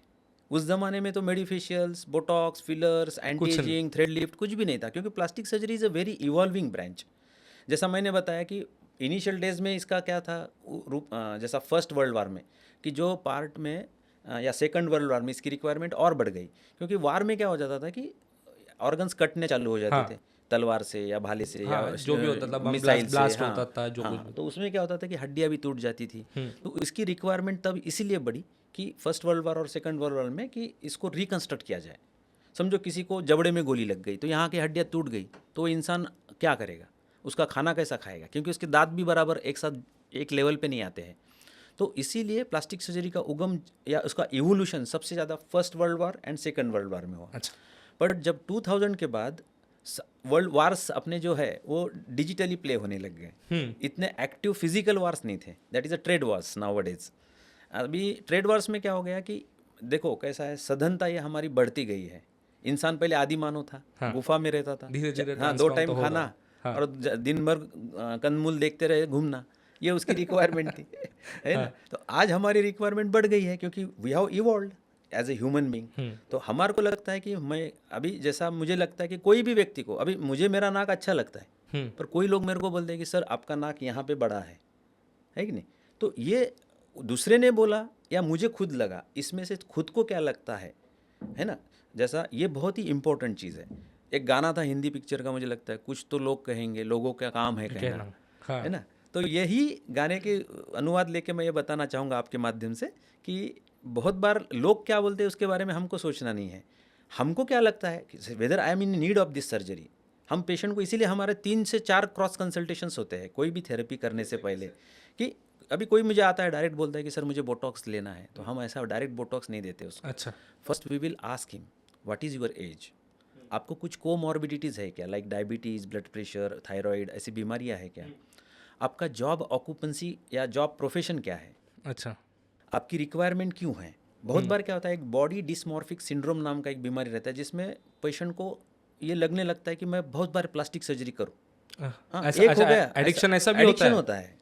[SPEAKER 1] उस ज़माने में तो medifacials, botox, fillers, anti ageing, thread lift कुछ भी नहीं था, क्योंकि plastic surgery is a very evolving branch. जैसा मैंने बताया कि इनिशियल डेज में इसका क्या था रूप, जैसा फर्स्ट वर्ल्ड वार में, कि जो पार्ट में या सेकंड वर्ल्ड वार में इसकी रिक्वायरमेंट और बढ़ गई, क्योंकि वार में क्या हो जाता था कि ऑर्गन्स कटने चालू हो जाते थे, तलवार से या भाले से, या
[SPEAKER 2] जो भी होता था,
[SPEAKER 1] मिसाइल
[SPEAKER 2] ब्लास्ट
[SPEAKER 1] से,
[SPEAKER 2] होता था, जो
[SPEAKER 1] हाँ, तो उसमें क्या होता था कि हड्डियाँ भी टूट जाती थी। तो इसकी रिक्वायरमेंट तब इसीलिए बढ़ी कि फर्स्ट वर्ल्ड वार और सेकंड वर्ल्ड वार में, कि इसको रिकन्स्ट्रक्ट किया जाए। समझो किसी को जबड़े में गोली लग गई, तो यहाँ की हड्डियाँ टूट गई, तो इंसान क्या करेगा, उसका खाना कैसा खाएगा, क्योंकि उसके दांत भी बराबर एक साथ एक लेवल पे नहीं आते हैं। तो इसीलिए प्लास्टिक सर्जरी का उगम या उसका इवोल्यूशन सबसे ज़्यादा first world war and second world war में हुआ।
[SPEAKER 2] अच्छा।
[SPEAKER 1] पर जब 2000 के बाद वर्ल्ड वार्स अपने जो है वो डिजिटली प्ले होने लग गए, इतने एक्टिव फिजिकल वार्स नहीं थे, that is a trade wars nowadays. अभी ट्रेड वार्स में क्या हो गया कि देखो कैसा है, सघनता ये हमारी बढ़ती गई है। इंसान पहले आदि मानव था, गुफा में रहता था,
[SPEAKER 2] धीरे-धीरे
[SPEAKER 1] हाँ, 2 टाइम खाना और दिन भर कंदमूल देखते रहे, घूमना, ये उसकी रिक्वायरमेंट थी, है ना। तो आज हमारी रिक्वायरमेंट बढ़ गई है, क्योंकि we have evolved as a human being. तो हमारे को लगता है कि मैं अभी, जैसा मुझे लगता है कि कोई भी व्यक्ति को, अभी मुझे मेरा नाक अच्छा लगता है, पर कोई लोग मेरे को बोलते हैं कि सर आपका नाक यहाँ पे बड़ा है कि नहीं। तो ये दूसरे ने बोला या मुझे खुद लगा, इसमें से खुद को क्या लगता है ना। जैसा ये बहुत ही इम्पोर्टेंट चीज़ है। एक गाना था हिंदी पिक्चर का, मुझे लगता है, कुछ तो लोग कहेंगे, लोगों का काम है कहना, है ना। तो यही गाने के अनुवाद लेके मैं ये बताना चाहूँगा आपके माध्यम से कि बहुत बार लोग क्या बोलते हैं उसके बारे में हमको सोचना नहीं है। हमको क्या लगता है कि whether I am in need of this surgery. हम पेशेंट को, इसीलिए हमारे 3 से 4 क्रॉस कंसल्टेशंस होते हैं कोई भी थेरेपी करने से पहले। कि अभी कोई मुझे आता है डायरेक्ट बोलता है कि सर मुझे बोटॉक्स लेना है, तो हम ऐसा डायरेक्ट बोटॉक्स नहीं देते उसको।
[SPEAKER 2] अच्छा।
[SPEAKER 1] First we will ask him what is your age, आपको कुछ कोमॉर्बिडिटीज़ है क्या, like diabetes, blood pressure, thyroid, ऐसी बीमारियाँ है क्या, आपका जॉब ऑक्यूपेंसी या जॉब प्रोफेशन क्या है,
[SPEAKER 2] अच्छा,
[SPEAKER 1] आपकी रिक्वायरमेंट क्यों है। बहुत बार क्या होता है, एक बॉडी डिस्मॉर्फिक सिंड्रोम नाम का एक बीमारी रहता है, जिसमें पेशेंट को ये लगने लगता है कि मैं बहुत बार प्लास्टिक सर्जरी करूँ। एक हो गया
[SPEAKER 2] एडिक्शन, ऐसा भी
[SPEAKER 1] एडिक्शन होता है।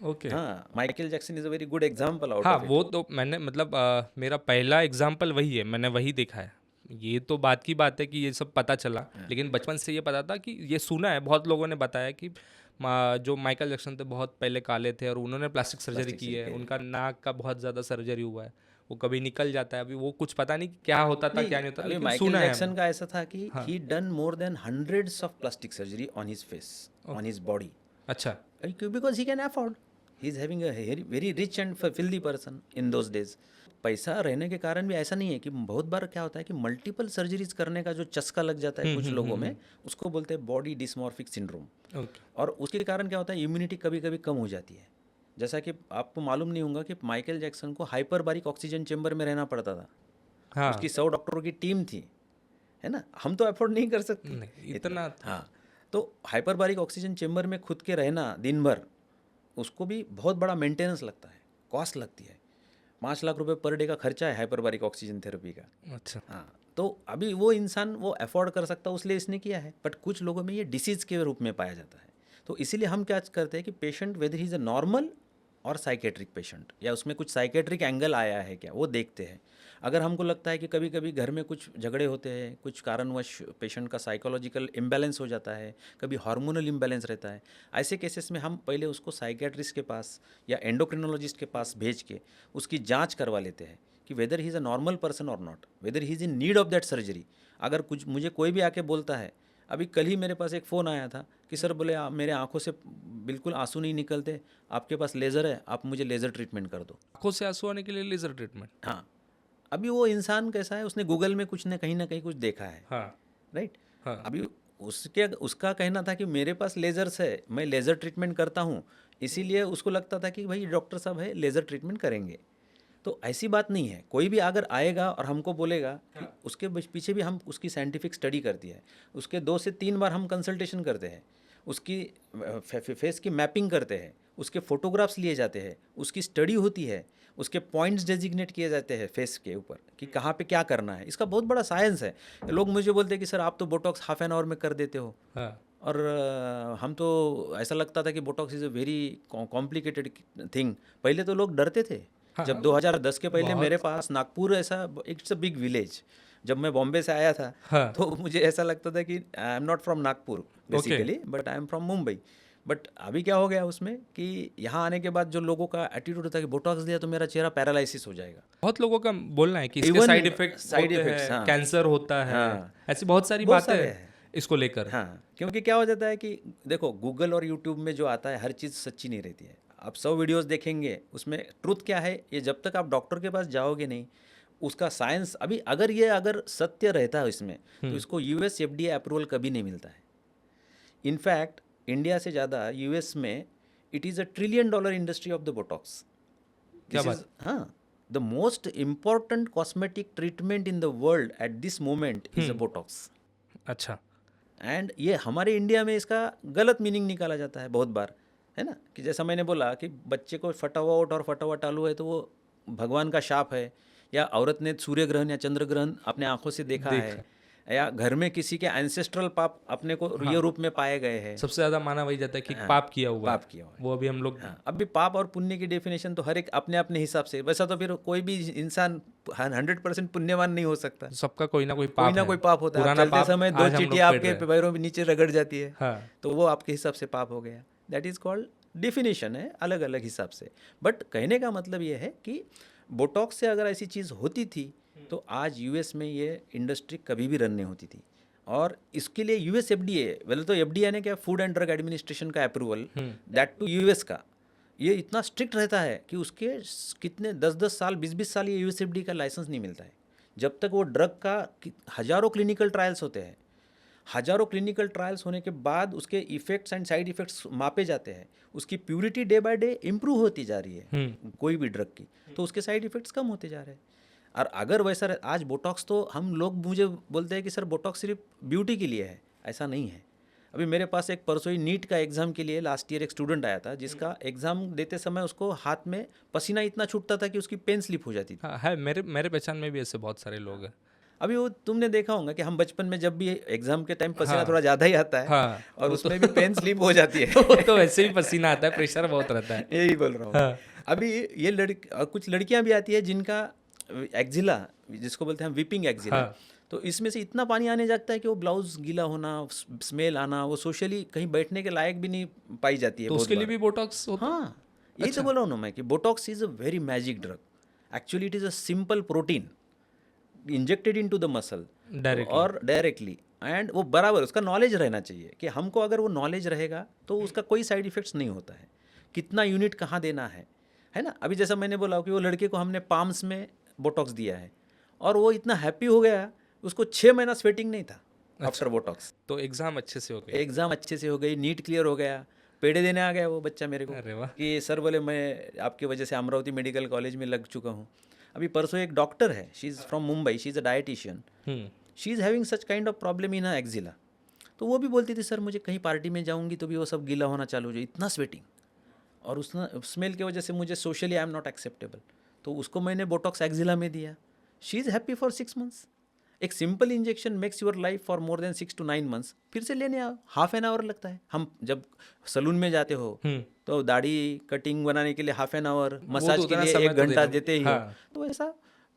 [SPEAKER 2] ओके।
[SPEAKER 1] हाँ, Michael Jackson is a very good example out
[SPEAKER 2] हाँ,
[SPEAKER 1] ऑफ इट।
[SPEAKER 2] वो तो मैंने मतलब मेरा पहला एग्जाम्पल वही है, मैंने वही देखा है। ये तो बात की बात है कि ये सब पता चला, लेकिन बचपन से ये पता था कि ये सुना है, बहुत लोगों ने बताया कि जो माइकल जैक्सन थे बहुत पहले काले थे और उन्होंने प्लास्टिक सर्जरी
[SPEAKER 1] प्लास्टिक
[SPEAKER 2] की है,
[SPEAKER 1] सर्जरी।
[SPEAKER 2] उनका नाक का बहुत ज़्यादा सर्जरी हुआ है, वो कभी निकल जाता है, अभी वो कुछ पता नहीं क्या होता था
[SPEAKER 1] नहीं,
[SPEAKER 2] क्या नहीं होता,
[SPEAKER 1] अभी
[SPEAKER 2] लेकिन
[SPEAKER 1] माइकल
[SPEAKER 2] सुना है
[SPEAKER 1] जैक्सन
[SPEAKER 2] हमने।
[SPEAKER 1] का ऐसा था कि
[SPEAKER 2] हाँ।
[SPEAKER 1] He done more than hundreds of plastic surgery on his face, on his body,
[SPEAKER 2] अच्छा।
[SPEAKER 1] Because he can afford, he is having a very rich and filthy person in those days. पैसा रहने के कारण भी ऐसा नहीं है कि बहुत बार क्या होता है कि मल्टीपल सर्जरीज करने का जो चस्का लग जाता है कुछ लोगों में, उसको बोलते हैं बॉडी डिस्मॉर्फिक सिंड्रोम।
[SPEAKER 2] ओके।
[SPEAKER 1] और उसके कारण क्या होता है, इम्यूनिटी कभी कभी कम हो जाती है। जैसा कि आपको मालूम नहीं होगा कि माइकल जैक्सन को हाइपरबारिक ऑक्सीजन चेंबर में रहना पड़ता था।
[SPEAKER 2] हाँ।
[SPEAKER 1] उसकी 100 डॉक्टरों की टीम थी, है ना, हम तो अफोर्ड नहीं कर सकते
[SPEAKER 2] नहीं, इतना
[SPEAKER 1] हाँ, तो हाइपरबारिक ऑक्सीजन चेंबर में खुद के रहना दिन भर, उसको भी बहुत बड़ा मेंटेनेंस लगता है, कॉस्ट लगती है। 5 लाख रुपए पर डे का खर्चा है हाइपरबारिक ऑक्सीजन थेरेपी का।
[SPEAKER 2] अच्छा।
[SPEAKER 1] हाँ, तो अभी वो इंसान वो अफोर्ड कर सकता है, इसलिए इसने किया है। बट कुछ लोगों में ये डिसीज़ के रूप में पाया जाता है, तो इसीलिए हम क्या करते हैं कि patient weather he is a normal और साइकेट्रिक पेशेंट, या उसमें कुछ साइकेट्रिक एंगल आया है क्या, वो देखते हैं। अगर हमको लगता है कि कभी कभी घर में कुछ झगड़े होते हैं, कुछ कारणवश पेशेंट का साइकोलॉजिकल इम्बैलेंस हो जाता है, कभी हार्मोनल इम्बैलेंस रहता है, ऐसे केसेस में हम पहले उसको साइकेट्रिस्ट के पास या एंडोक्रिनोलॉजिस्ट के पास भेज के उसकी जांच करवा लेते हैं कि whether he is a normal person और not, whether he is in need of that surgery. अगर कुछ मुझे कोई भी आके बोलता है, अभी कल ही मेरे पास एक फ़ोन आया था कि सर बोले मेरे आंखों से बिल्कुल आंसू नहीं निकलते, आपके पास लेज़र है, आप मुझे लेज़र ट्रीटमेंट कर दो।
[SPEAKER 2] आंखों से आंसू आने के लिए लेजर ट्रीटमेंट।
[SPEAKER 1] हाँ, अभी वो इंसान कैसा है, उसने गूगल में कुछ न कहीं कुछ देखा है,
[SPEAKER 2] हाँ।
[SPEAKER 1] राइट।
[SPEAKER 2] हाँ।
[SPEAKER 1] अभी उसका कहना था कि मेरे पास लेज़र्स है, मैं लेज़र ट्रीटमेंट करता हूँ, इसीलिए उसको लगता था कि भाई डॉक्टर साहब है, लेज़र ट्रीटमेंट करेंगे। तो ऐसी बात नहीं है, कोई भी अगर आएगा और हमको बोलेगा कि उसके पीछे भी हम उसकी साइंटिफिक स्टडी करती है, उसके 2 से 3 बार हम कंसल्टेशन करते हैं, उसकी फेस की मैपिंग करते हैं, उसके फोटोग्राफ्स लिए जाते हैं, उसकी स्टडी होती है, उसके पॉइंट्स डेजिग्नेट किए जाते हैं फेस के ऊपर कि कहाँ पे क्या करना है। इसका बहुत बड़ा साइंस है। लोग मुझे बोलते हैं कि सर आप तो बोटॉक्स हाफ एन आवर में कर देते हो,
[SPEAKER 2] हाँ।
[SPEAKER 1] और हम तो ऐसा लगता था कि Botox is a very complicated thing. पहले तो लोग डरते थे।
[SPEAKER 2] हाँ,
[SPEAKER 1] जब 2010 के पहले
[SPEAKER 2] बहुत।
[SPEAKER 1] मेरे पास नागपुर ऐसा, इट्स अ बिग विलेज, जब मैं बॉम्बे से आया था
[SPEAKER 2] हाँ।
[SPEAKER 1] तो मुझे ऐसा लगता था कि आई am not from Nagpur basically, but I am from Mumbai. But अभी क्या हो गया उसमें कि यहाँ आने के बाद जो लोगों का एटीट्यूड होता है कि बोटॉक्स दिया तो मेरा चेहरा पैरालिसिस हो जाएगा।
[SPEAKER 2] बहुत लोगों का बोलना है कि इसके
[SPEAKER 1] Even
[SPEAKER 2] साइड इफेक्ट
[SPEAKER 1] side
[SPEAKER 2] होते
[SPEAKER 1] effects,
[SPEAKER 2] हैं,
[SPEAKER 1] हाँ।
[SPEAKER 2] कैंसर होता है,
[SPEAKER 1] हाँ।
[SPEAKER 2] ऐसी बहुत सारी
[SPEAKER 1] बहुत
[SPEAKER 2] बातें
[SPEAKER 1] सारे
[SPEAKER 2] हैं
[SPEAKER 1] हैं।
[SPEAKER 2] इसको लेकर।
[SPEAKER 1] हाँ, क्योंकि क्या हो जाता है कि देखो गूगल और यूट्यूब में जो आता है हर चीज़ सच्ची नहीं रहती है। आप 100 वीडियोस देखेंगे, उसमें ट्रुथ क्या है ये जब तक आप डॉक्टर के पास जाओगे नहीं, उसका साइंस अभी अगर सत्य रहता है इसमें, तो इसको यूएस एफडीए अप्रूवल कभी नहीं मिलता है। इनफैक्ट इंडिया से ज़्यादा यूएस में it is a $1 trillion industry of the Botox.
[SPEAKER 2] क्या
[SPEAKER 1] This is, हाँ, the most important cosmetic treatment in the world at this moment is a Botox.
[SPEAKER 2] अच्छा।
[SPEAKER 1] एंड ये हमारे इंडिया में इसका गलत मीनिंग निकाला जाता है बहुत बार, है ना, कि जैसा मैंने बोला कि बच्चे को फटा हुआ ओठ और फटा हुआ टालू है तो वो भगवान का शाप है, या औरत ने सूर्य ग्रहण या चंद्र ग्रहण अपने आंखों से देखा है, या घर में किसी के एंसेस्ट्रल पाप अपने को ये रूप में पाए गए हैं।
[SPEAKER 2] सबसे ज्यादा माना वही जाता है कि
[SPEAKER 1] हाँ,
[SPEAKER 2] पाप किया हुआ है।
[SPEAKER 1] पाप किया हुआ है।
[SPEAKER 2] वो अभी हम लोग
[SPEAKER 1] हाँ, अब भी पाप और पुण्य की डेफिनेशन तो हर एक अपने अपने हिसाब से, वैसा तो फिर कोई भी इंसान 100% पुण्यवान नहीं हो सकता।
[SPEAKER 2] सबका कोई ना कोई
[SPEAKER 1] कोई
[SPEAKER 2] पाप
[SPEAKER 1] ना
[SPEAKER 2] है।
[SPEAKER 1] कोई पाप होता है।
[SPEAKER 2] पुराना
[SPEAKER 1] चलते
[SPEAKER 2] पाप
[SPEAKER 1] समय 2
[SPEAKER 2] आज हम लोग
[SPEAKER 1] चींटियां
[SPEAKER 2] पेड़
[SPEAKER 1] आपके
[SPEAKER 2] रहे हैं।
[SPEAKER 1] पैरों में नीचे रगड़ जाती है,
[SPEAKER 2] हाँ।
[SPEAKER 1] तो वो आपके हिसाब से पाप हो गया। दैट इज कॉल्ड डेफिनेशन है, अलग अलग हिसाब से। बट कहने का मतलब ये है कि बोटॉक्स से अगर ऐसी चीज़ होती थी तो आज यूएस में ये इंडस्ट्री कभी भी रन नहीं होती थी। और इसके लिए यूएस एफडीए, वेल तो एफडीए ने क्या, फूड एंड ड्रग एडमिनिस्ट्रेशन का अप्रूवल, दैट टू यूएस का, ये इतना स्ट्रिक्ट रहता है कि उसके कितने 10-10 साल 20-20 साल ये यूएस एफडीए का लाइसेंस नहीं मिलता है, जब तक वो ड्रग का हज़ारों क्लिनिकल ट्रायल्स होते हैं। हज़ारों क्लिनिकल ट्रायल्स होने के बाद उसके इफेक्ट्स एंड साइड इफेक्ट्स मापे जाते हैं, उसकी purity day by day improve होती जा रही है कोई भी ड्रग की, तो उसके साइड इफेक्ट्स कम होते जा रहे हैं। और अगर वैसा आज बोटॉक्स, तो हम लोग मुझे बोलते हैं कि सर बोटॉक्स सिर्फ ब्यूटी के लिए है, ऐसा नहीं है। अभी मेरे पास एक परसों ही नीट का एग्ज़ाम के लिए लास्ट ईयर एक स्टूडेंट आया था, जिसका एग्ज़ाम देते समय उसको हाथ में पसीना इतना छूटता था कि उसकी पेन स्लिप हो जाती थी।
[SPEAKER 2] हाँ है, मेरे पहचान में भी ऐसे बहुत सारे लोग हैं।
[SPEAKER 1] अभी वो तुमने देखा होगा कि हम बचपन में जब भी एग्जाम के टाइम पसीना थोड़ा ज़्यादा ही आता है,
[SPEAKER 2] हाँ,
[SPEAKER 1] और उसमें भी पेन स्लिप हो जाती है।
[SPEAKER 2] वो तो वैसे भी पसीना आता है, प्रेशर बहुत रहता है।
[SPEAKER 1] यही बोल रहा हूँ।
[SPEAKER 2] हाँ।
[SPEAKER 1] अभी ये कुछ लड़कियां भी आती है जिनका एक्जिला, जिसको बोलते हैं विपिंग एक्जिला,
[SPEAKER 2] हाँ।
[SPEAKER 1] तो इसमें से इतना पानी आने जाता है कि वो ब्लाउज गीला होना, स्मेल आना, वो सोशली कहीं बैठने के लायक भी नहीं पाई जाती है
[SPEAKER 2] तो
[SPEAKER 1] बहुत
[SPEAKER 2] उसके लिए
[SPEAKER 1] बार।
[SPEAKER 2] भी बोटॉक्स होता है?
[SPEAKER 1] हाँ, यही तो बोल रहा हूँ ना मैं कि Botox is a very magic drug. Actually it is a simple protein injected into the muscle
[SPEAKER 2] directly?
[SPEAKER 1] और डायरेक्टली, एंड वो बराबर उसका नॉलेज रहना चाहिए कि हमको अगर वो नॉलेज रहेगा तो उसका कोई साइड इफेक्ट्स नहीं होता है। कितना यूनिट कहाँ देना है ना। अभी जैसा मैंने बोला कि वो लड़के को हमने पाम्स में बोटॉक्स दिया है और वो इतना हैप्पी हो गया, उसको 6 महीना स्वेटिंग नहीं था आफ्टर बोटॉक्स।
[SPEAKER 2] तो एग्ज़ाम अच्छे से हो गए?
[SPEAKER 1] एग्ज़ाम अच्छे से हो गई, नीट क्लियर हो गया, पेड़े देने आ गया वो बच्चा मेरे को
[SPEAKER 2] अरे वाह!
[SPEAKER 1] कि सर बोले मैं आपकी वजह से अमरावती मेडिकल कॉलेज में लग चुका हूँ। अभी परसों एक डॉक्टर है, she is from Mumbai, she is a dietitian, she is having such kind of problem in axilla. तो वो भी बोलती थी सर मुझे कहीं पार्टी में जाऊँगी तो भी वो सब गीला होना चालू हो जाए, इतना स्वेटिंग, और उस स्मेल की वजह से मुझे socially I am not acceptable. तो उसको मैंने बोटॉक्स एक्जिला में दिया, she is happy for 6 months. एक simple injection makes your life for more than 6 to 9 months। फिर से लेने आओ, हाफ एन आवर लगता है। हम जब सलून में जाते हो तो दाढ़ी कटिंग बनाने के लिए हाफ एन आवर,
[SPEAKER 2] वो
[SPEAKER 1] मसाज
[SPEAKER 2] तो
[SPEAKER 1] के
[SPEAKER 2] उतना
[SPEAKER 1] लिए
[SPEAKER 2] समय
[SPEAKER 1] 1
[SPEAKER 2] तो
[SPEAKER 1] घंटा
[SPEAKER 2] देना,
[SPEAKER 1] देते ही हो।
[SPEAKER 2] हाँ।
[SPEAKER 1] तो ऐसा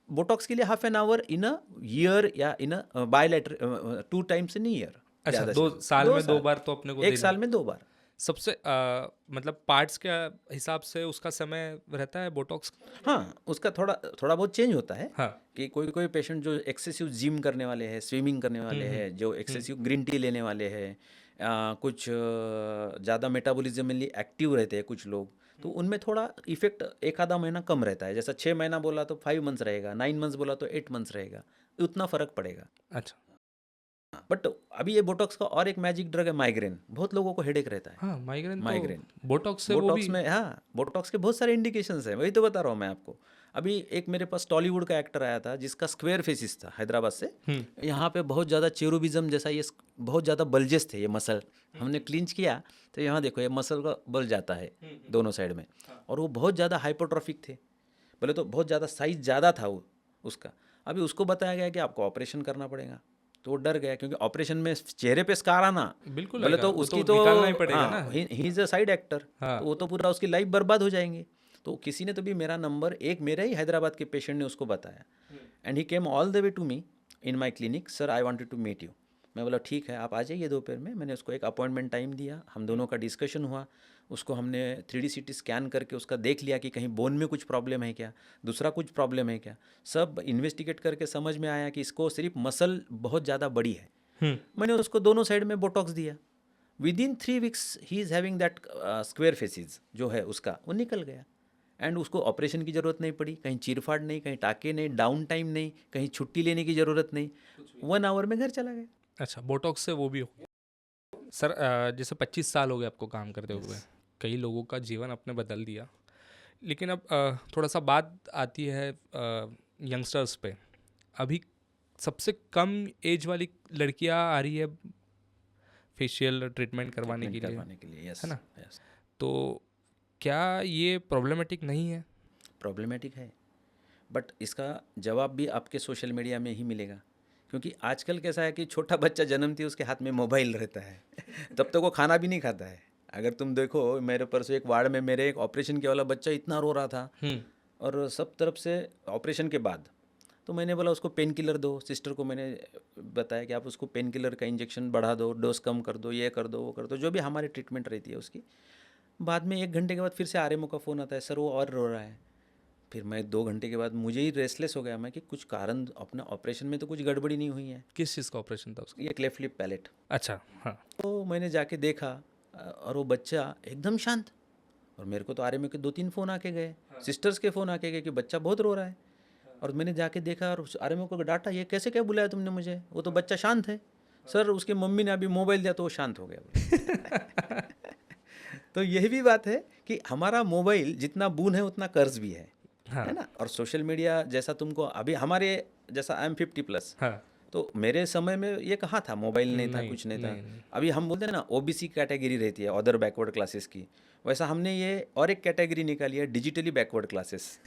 [SPEAKER 1] बोटॉक्स के लिए half an our in a year या इन अ बायलैटर 2 times इन ईयर।
[SPEAKER 2] अच्छा, 2 साल में 2 बार तो अपने को
[SPEAKER 1] एक
[SPEAKER 2] देना
[SPEAKER 1] साल
[SPEAKER 2] है।
[SPEAKER 1] में 2 बार।
[SPEAKER 2] सबसे मतलब पार्ट्स के हिसाब से उसका समय रहता है बोटॉक्स?
[SPEAKER 1] हाँ, उसका थोड़ा थोड़ा बहुत चेंज होता है
[SPEAKER 2] हाँ।
[SPEAKER 1] कि कोई कोई पेशेंट जो एक्सेसिव जिम करने वाले हैं, स्विमिंग करने वाले हैं, जो एक्सेसिव ग्रीन टी लेने वाले हैं, कुछ ज़्यादा मेटाबॉलिज्मली एक्टिव रहते हैं कुछ लोग, तो उनमें थोड़ा इफेक्ट एक आधा महीना कम रहता है। जैसा 6 महीना बोला तो 5 months रहेगा, 9 months बोला तो 8 months रहेगा, उतना फ़र्क पड़ेगा।
[SPEAKER 2] अच्छा।
[SPEAKER 1] बट अभी ये बोटॉक्स का और एक मैजिक ड्रग है माइग्रेन। बहुत लोगों को हेडेक रहता है
[SPEAKER 2] हाँ, माइग्रेन तो
[SPEAKER 1] माइग्रेन।
[SPEAKER 2] बोटॉक्स से वो
[SPEAKER 1] बोटॉक्स
[SPEAKER 2] भी।
[SPEAKER 1] में, हाँ, बोटॉक्स के बहुत सारे इंडिकेशंस हैं, वही तो बता रहा हूँ मैं आपको। अभी एक मेरे पास टॉलीवुड का एक्टर आया था जिसका स्क्वायर फेसिस था, हैदराबाद से। यहाँ पे बहुत ज़्यादा चेरुबिज्म जैसा ये बहुत ज़्यादा बल्जेस थे, ये मसल हमने क्लिंच किया तो यहाँ देखो ये मसल का बल जाता है दोनों साइड में, और वो बहुत ज़्यादा हाइपोट्रोफिक थे, बोले तो बहुत ज़्यादा साइज ज़्यादा था वो उसका। अभी उसको बताया गया कि आपको ऑपरेशन करना पड़ेगा, तो वो डर गया क्योंकि ऑपरेशन में चेहरे पे स्कार आना,
[SPEAKER 2] बिल्कुल
[SPEAKER 1] बोले
[SPEAKER 2] आएगा,
[SPEAKER 1] तो
[SPEAKER 2] वो
[SPEAKER 1] उसकी
[SPEAKER 2] तो निकालना ही पड़ेगा
[SPEAKER 1] हाँ,
[SPEAKER 2] ना।
[SPEAKER 1] ही इज़ अ साइड एक्टर,
[SPEAKER 2] हाँ।
[SPEAKER 1] तो वो तो पूरा उसकी लाइफ बर्बाद हो जाएंगे। तो किसी ने तो भी मेरा नंबर, एक मेरा ही हैदराबाद के पेशेंट ने उसको बताया, and he came all the way to me in my clinic, sir I wanted to meet you. मैं बोला ठीक है आप आ जाइए दोपहर में। मैंने उसको एक अपॉइंटमेंट टाइम दिया, हम दोनों का डिस्कशन हुआ, उसको हमने 3D CT स्कैन करके उसका देख लिया कि कहीं बोन में कुछ प्रॉब्लम है क्या, दूसरा कुछ प्रॉब्लम है क्या, सब इन्वेस्टिगेट करके समझ में आया कि इसको सिर्फ मसल बहुत ज़्यादा बड़ी है। मैंने उसको दोनों साइड में बोटॉक्स दिया, with in 3 weeks he is having that square faces जो है उसका वो निकल गया, एंड उसको ऑपरेशन की ज़रूरत नहीं पड़ी, कहीं चीरफाड़ नहीं, कहीं टाके नहीं, डाउन टाइम नहीं, कहीं छुट्टी लेने की ज़रूरत नहीं, 1 hour में घर चला गया।
[SPEAKER 2] अच्छा, बोटॉक्स से वो भी हो गया। सर जैसे 25 साल हो गए आपको काम करते हुए, कई लोगों का जीवन आपने बदल दिया, लेकिन अब थोड़ा सा बात आती है यंगस्टर्स पे। अभी सबसे कम एज वाली लड़कियां आ रही है फेशियल ट्रीटमेंट करवाने के लिए,
[SPEAKER 1] यस
[SPEAKER 2] है ना?
[SPEAKER 1] यस,
[SPEAKER 2] तो क्या ये प्रॉब्लमेटिक नहीं है?
[SPEAKER 1] प्रॉब्लमेटिक है, बट इसका जवाब भी आपके सोशल मीडिया में ही मिलेगा, क्योंकि आजकल कैसा है कि छोटा बच्चा जन्मती है उसके हाथ में मोबाइल रहता है तब तक वो खाना भी नहीं खाता है। अगर तुम देखो मेरे परसों एक वार्ड में मेरे एक ऑपरेशन के वाला बच्चा इतना रो रहा था, और सब तरफ से ऑपरेशन के बाद, तो मैंने बोला उसको पेन किलर दो। सिस्टर को मैंने बताया कि आप उसको पेन किलर का इंजेक्शन बढ़ा दो, डोज कम कर दो, ये कर दो वो कर दो, जो भी हमारी ट्रीटमेंट रहती है उसकी। बाद में 1 घंटे के बाद फिर से RMO का फ़ोन आता है, सर वो और रो रहा है। फिर मैं 2 घंटे के बाद मुझे ही रेस्टलेस हो गया मैं कि कुछ कारण अपना ऑपरेशन में तो कुछ गड़बड़ी नहीं हुई है।
[SPEAKER 2] किस चीज़ का ऑपरेशन था उसका?
[SPEAKER 1] ये क्लेफ्ट लिप पैलेट।
[SPEAKER 2] अच्छा, हाँ।
[SPEAKER 1] तो मैंने जाके देखा, और वो बच्चा एकदम शांत, और मेरे को तो RMO के 2-3 फ़ोन आके गए, सिस्टर्स के फ़ोन आके गए कि बच्चा बहुत रो रहा है, और मैंने जाके देखा और RMO को डांटा, ये कैसे क्या बुलाया तुमने मुझे, वो तो बच्चा शांत है। सर उसके मम्मी ने अभी मोबाइल दिया तो वो शांत हो गया तो यही भी बात है कि हमारा मोबाइल जितना बून है उतना कर्ज भी है,
[SPEAKER 2] हाँ।
[SPEAKER 1] है ना। और सोशल मीडिया जैसा तुमको अभी हमारे जैसा आई एम 50+,
[SPEAKER 2] हाँ।
[SPEAKER 1] तो मेरे समय में ये कहाँ था, मोबाइल नहीं था,
[SPEAKER 2] नहीं,
[SPEAKER 1] कुछ नहीं था।
[SPEAKER 2] नहीं।
[SPEAKER 1] अभी हम बोलते हैं ना OBC कैटेगरी रहती है, अदर बैकवर्ड क्लासेस की, वैसा हमने ये और एक कैटेगरी निकाली है, डिजिटली बैकवर्ड क्लासेस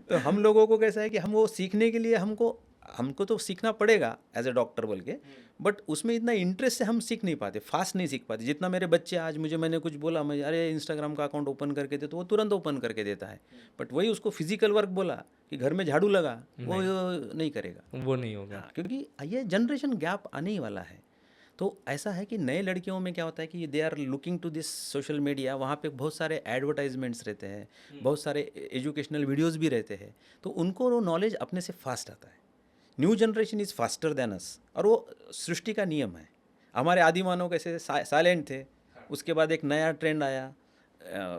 [SPEAKER 1] तो हम लोगों को कैसा है कि हम वो सीखने के लिए हमको हमको तो सीखना पड़ेगा एज ए डॉक्टर बोल के, बट उसमें इतना इंटरेस्ट से हम सीख नहीं पाते, फास्ट नहीं सीख पाते। जितना मेरे बच्चे आज मैंने कुछ बोला, मैं अरे इंस्टाग्राम का अकाउंट ओपन करके दे, तो वो तुरंत ओपन करके देता है। बट वही उसको फिजिकल वर्क बोला कि घर में झाड़ू लगा, वो नहीं करेगा।
[SPEAKER 2] वो नहीं होगा।
[SPEAKER 1] हाँ, क्योंकि ये जनरेशन गैप आने ही वाला है। तो ऐसा है कि नए लड़कियों में क्या होता है कि they are looking to this social media, वहाँ पे बहुत सारे एडवर्टाइजमेंट्स रहते हैं, बहुत सारे एजुकेशनल वीडियोस भी रहते हैं, तो उनको वो नॉलेज अपने से फास्ट आता है। New generation is faster than us, और वो सृष्टि का नियम है। हमारे आदि मानव कैसे साइलेंट थे, उसके बाद एक नया ट्रेंड आया,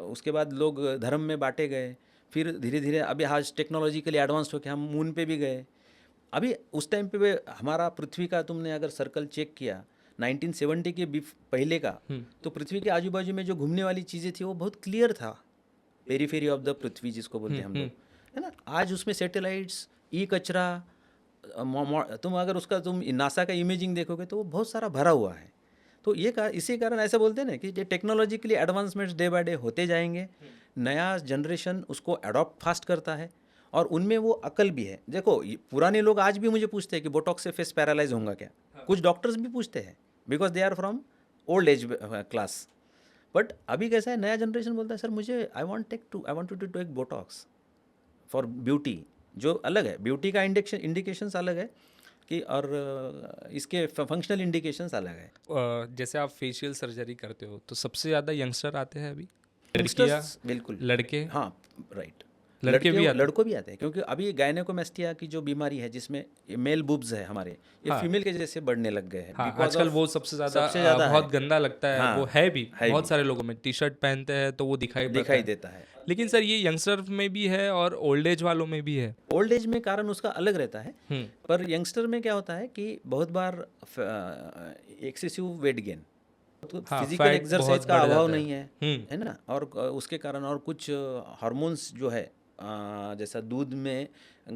[SPEAKER 1] उसके बाद लोग धर्म में बांटे गए, फिर धीरे धीरे अभी आज टेक्नोलॉजिकली एडवांस होकर हम मून पे भी गए। अभी उस टाइम पे हमारा पृथ्वी का तुमने अगर सर्कल चेक किया 1970 के पहले का, तो पृथ्वी के आजू बाजू में जो घूमने वाली चीज़ें थी वो बहुत क्लियर था, पेरीफेरी ऑफ द पृथ्वी जिसको बोलते हैं हम लोग, है ना। आज उसमें सैटेलाइट्स, ई कचरा, तुम अगर उसका तुम नासा का इमेजिंग देखोगे तो वो बहुत सारा भरा हुआ है। तो ये इसी कारण ऐसा बोलते हैं ना कि ये technologically advancements day by day होते जाएंगे, नया जनरेशन उसको अडॉप्ट फास्ट करता है, और उनमें वो अकल भी है। देखो पुराने लोग आज भी मुझे पूछते हैं कि बोटॉक्स से फेस पैरालाइज होगा क्या, कुछ डॉक्टर्स भी पूछते हैं, because they are from old age class. But अभी कैसा है, नया जनरेशन बोलता है सर मुझे I want to take botox for beauty, जो अलग है, ब्यूटी का इंडिकेशंस अलग है कि, और इसके फंक्शनल इंडिकेशंस अलग है।
[SPEAKER 2] जैसे आप फेशियल सर्जरी करते हो तो सबसे ज़्यादा यंगस्टर आते हैं अभी,
[SPEAKER 1] यंगस्टर्स बिल्कुल,
[SPEAKER 2] लड़के,
[SPEAKER 1] हाँ राइट,
[SPEAKER 2] लड़के भी आते हैं।
[SPEAKER 1] लड़कों भी आते हैं, क्योंकि अभी गायनेकोमेस्टिया की जो बीमारी है जिसमें मेल बुब्स है हमारे, ये फीमेल के जैसे बढ़ने लग गए हैं।
[SPEAKER 2] हाँ,
[SPEAKER 1] because
[SPEAKER 2] आजकल
[SPEAKER 1] of-
[SPEAKER 2] वो सबसे ज़्यादा बहुत गंदा लगता है।
[SPEAKER 1] हाँ,
[SPEAKER 2] वो है भी
[SPEAKER 1] है
[SPEAKER 2] बहुत
[SPEAKER 1] भी।
[SPEAKER 2] सारे लोगों में टी शर्ट पहनते हैं तो वो दिखाई पड़ता है।
[SPEAKER 1] देता है।
[SPEAKER 2] लेकिन सर ये यंगस्टर में भी है और ओल्ड एज वालों में भी है।
[SPEAKER 1] ओल्ड एज में कारण उसका अलग रहता है, पर यंगस्टर में क्या होता है कि बहुत बार एक्सेसिव वेट गेन, तो फिजिकल
[SPEAKER 2] fat
[SPEAKER 1] एक्सरसाइज
[SPEAKER 2] बहुत
[SPEAKER 1] का
[SPEAKER 2] बढ़
[SPEAKER 1] अभाव
[SPEAKER 2] जाता है।
[SPEAKER 1] नहीं है ना, और उसके कारण और कुछ हार्मोन्स जो है, जैसा दूध में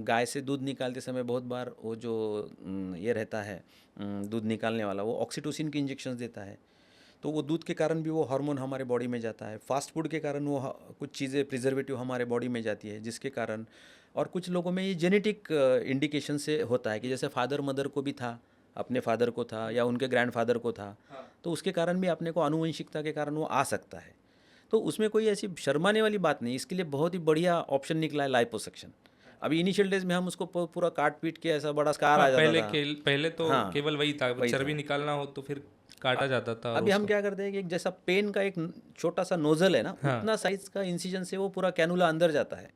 [SPEAKER 1] गाय से दूध निकालते समय बहुत बार वो जो ये रहता है दूध निकालने वाला, वो ऑक्सीटोसिन के इंजेक्शन देता है, तो वो दूध के कारण भी वो हार्मोन हमारे बॉडी में जाता है। फास्ट फूड के कारण वो कुछ चीज़ें प्रिजर्वेटिव हमारे बॉडी में जाती है, जिसके कारण, और कुछ लोगों में ये जेनेटिक इंडिकेशन से होता है कि जैसे फादर मदर को भी था, अपने फादर को था या उनके ग्रैंडफादर को था, तो उसके कारण भी अपने को आनुवंशिकता के कारण वो आ सकता है। तो उसमें कोई ऐसी शर्माने वाली बात नहीं, इसके लिए बहुत ही बढ़िया ऑप्शन निकला है लाइपोसक्शन। अभी इनिशियल डेज में हम उसको पूरा काट पीट के ऐसा बड़ा स्कार आ जाता था।
[SPEAKER 2] पहले तो
[SPEAKER 1] हाँ,
[SPEAKER 2] केवल वही था, चर्बी निकालना हो तो फिर काटा जाता था।
[SPEAKER 1] अभी हम क्या करते हैं कि एक जैसा पेन का एक छोटा सा नोजल है ना, उतना साइज का इंसिजन से वो पूरा कैनुला अंदर जाता है,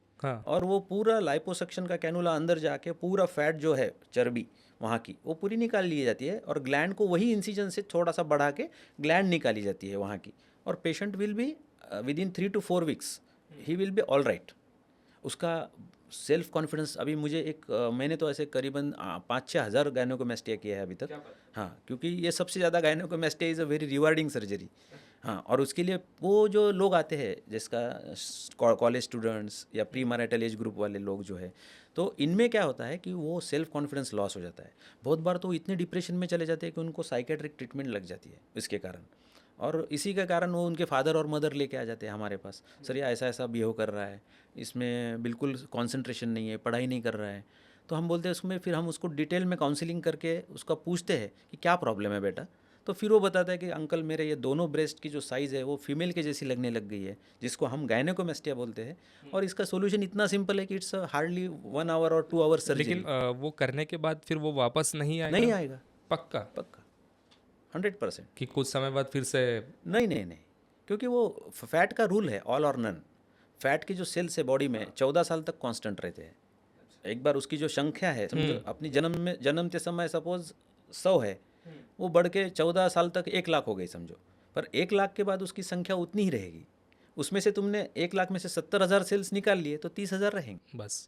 [SPEAKER 1] और वो पूरा लाइपोसक्शन का कैनुला अंदर जाके पूरा फैट जो है, चर्बी वहाँ की, वो पूरी निकाल ली जाती है, और ग्लैंड को वही इंसिजन से थोड़ा सा बढ़ा के ग्लैंड निकाली जाती है वहाँ की, और patient will be with in 3 to 4 weeks he will be all right. उसका सेल्फ कॉन्फिडेंस, अभी मुझे मैंने तो ऐसे करीबन 5-6 हज़ार गायनेकोमेस्टिया किया है अभी तक। हाँ, क्योंकि ये सबसे ज़्यादा gynaecomastia is a very rewarding surgery. हाँ, और उसके लिए वो जो लोग आते हैं, जिसका कॉलेज स्टूडेंट्स या प्री मैरिटल एज ग्रुप वाले लोग जो है, तो इनमें क्या होता है कि वो सेल्फ कॉन्फिडेंस लॉस हो जाता है। बहुत बार तो इतने डिप्रेशन में चले जाते हैं कि उनको साइकेट्रिक ट्रीटमेंट लग जाती है इसके कारण, और इसी के कारण वो उनके फादर और मदर लेके आ जाते हैं हमारे पास, सर ये ऐसा ऐसा बिहेव कर रहा है, इसमें बिल्कुल कंसंट्रेशन नहीं है, पढ़ाई नहीं कर रहा है। तो हम बोलते हैं उसमें, फिर हम उसको डिटेल में काउंसलिंग करके उसका पूछते हैं कि क्या प्रॉब्लम है बेटा, तो फिर वो बताता है कि अंकल मेरे ये दोनों ब्रेस्ट की जो साइज़ है वो फीमेल के जैसी लगने लग गई है, जिसको हम गायनेकोमेस्टिया बोलते हैं, और इसका सोल्यूशन इतना सिंपल है कि इट्स हार्डली 1 hour और 2 hour सर्जरी।
[SPEAKER 2] लेकिन वो करने के बाद फिर वो वापस नहीं आएगा? पक्का
[SPEAKER 1] 100%
[SPEAKER 2] कि कुछ समय बाद फिर से?
[SPEAKER 1] नहीं, क्योंकि वो फैट का रूल है, ऑल और नन। फैट की जो सेल्स है बॉडी में 14 साल तक कांस्टेंट रहते हैं। एक बार उसकी जो संख्या है, समझो अपनी जन्मते समय सपोज 100 है, वो बढ़ के 14 साल तक 1 लाख हो गई समझो, पर 1 लाख के बाद उसकी संख्या उतनी ही रहेगी। उसमें से तुमने 1 लाख में से 70,000 सेल्स निकाल लिए तो 30,000 रहेंगे
[SPEAKER 2] बस।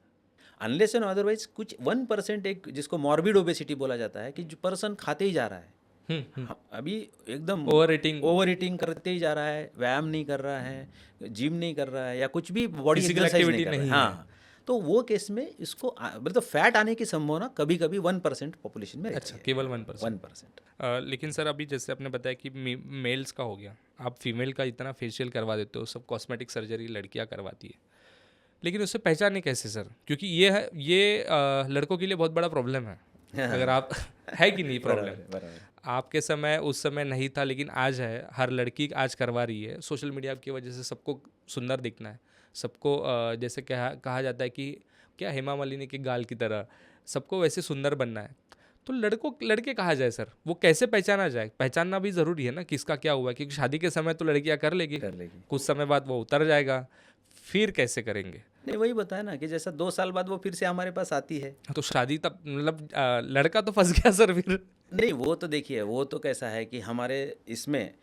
[SPEAKER 1] अनलेस एंड अदरवाइज कुछ 1% एक जिसको मॉर्बिड ओबेसिटी बोला जाता है, कि जो पर्सन खाते ही जा रहा है, अभी एकदम ओवर ईटिंग करते ही जा रहा है, व्यायाम नहीं कर रहा है, जिम नहीं कर रहा है, या कुछ भी बॉडी एक्सरसाइज नहीं कर रहा है, हाँ, तो वो केस में इसको मतलब फैट आने की संभावना कभी कभी 1% पॉपुलेशन में रहती है।
[SPEAKER 2] केवल 1%।
[SPEAKER 1] 1%।
[SPEAKER 2] लेकिन सर अभी जैसे आपने बताया कि मेल्स का हो गया, आप फीमेल का इतना फेशियल करवा देते हो, सब कॉस्मेटिक सर्जरी लड़कियां करवाती है, लेकिन उससे पहचाने कैसे सर? क्योंकि लड़कों के लिए बहुत बड़ा प्रॉब्लम है। अगर आप है कि नहीं प्रॉब्लम?
[SPEAKER 1] बराबर।
[SPEAKER 2] आपके समय उस समय नहीं था, लेकिन आज है। हर लड़की आज करवा रही है। सोशल मीडिया की वजह से सबको सुंदर दिखना है, सबको जैसे कहा जाता है कि क्या हेमा मालिनी के गाल की तरह सबको वैसे सुंदर बनना है। तो लड़के कहा जाए सर, वो कैसे पहचाना जाए? पहचानना भी ज़रूरी है ना किसका क्या हुआ है, क्योंकि शादी के समय तो लड़कियां कर लेगी,
[SPEAKER 1] कर लेगी।
[SPEAKER 2] कुछ समय बाद वो उतर जाएगा, फिर कैसे करेंगे?
[SPEAKER 1] नहीं, वही बताया ना कि जैसा 2 साल बाद वो फिर से हमारे पास आती है।
[SPEAKER 2] तो शादी तब मतलब लड़का तो फंस गया सर फिर।
[SPEAKER 1] नहीं, वो तो देखिए, वो तो कैसा है कि हमारे इसमें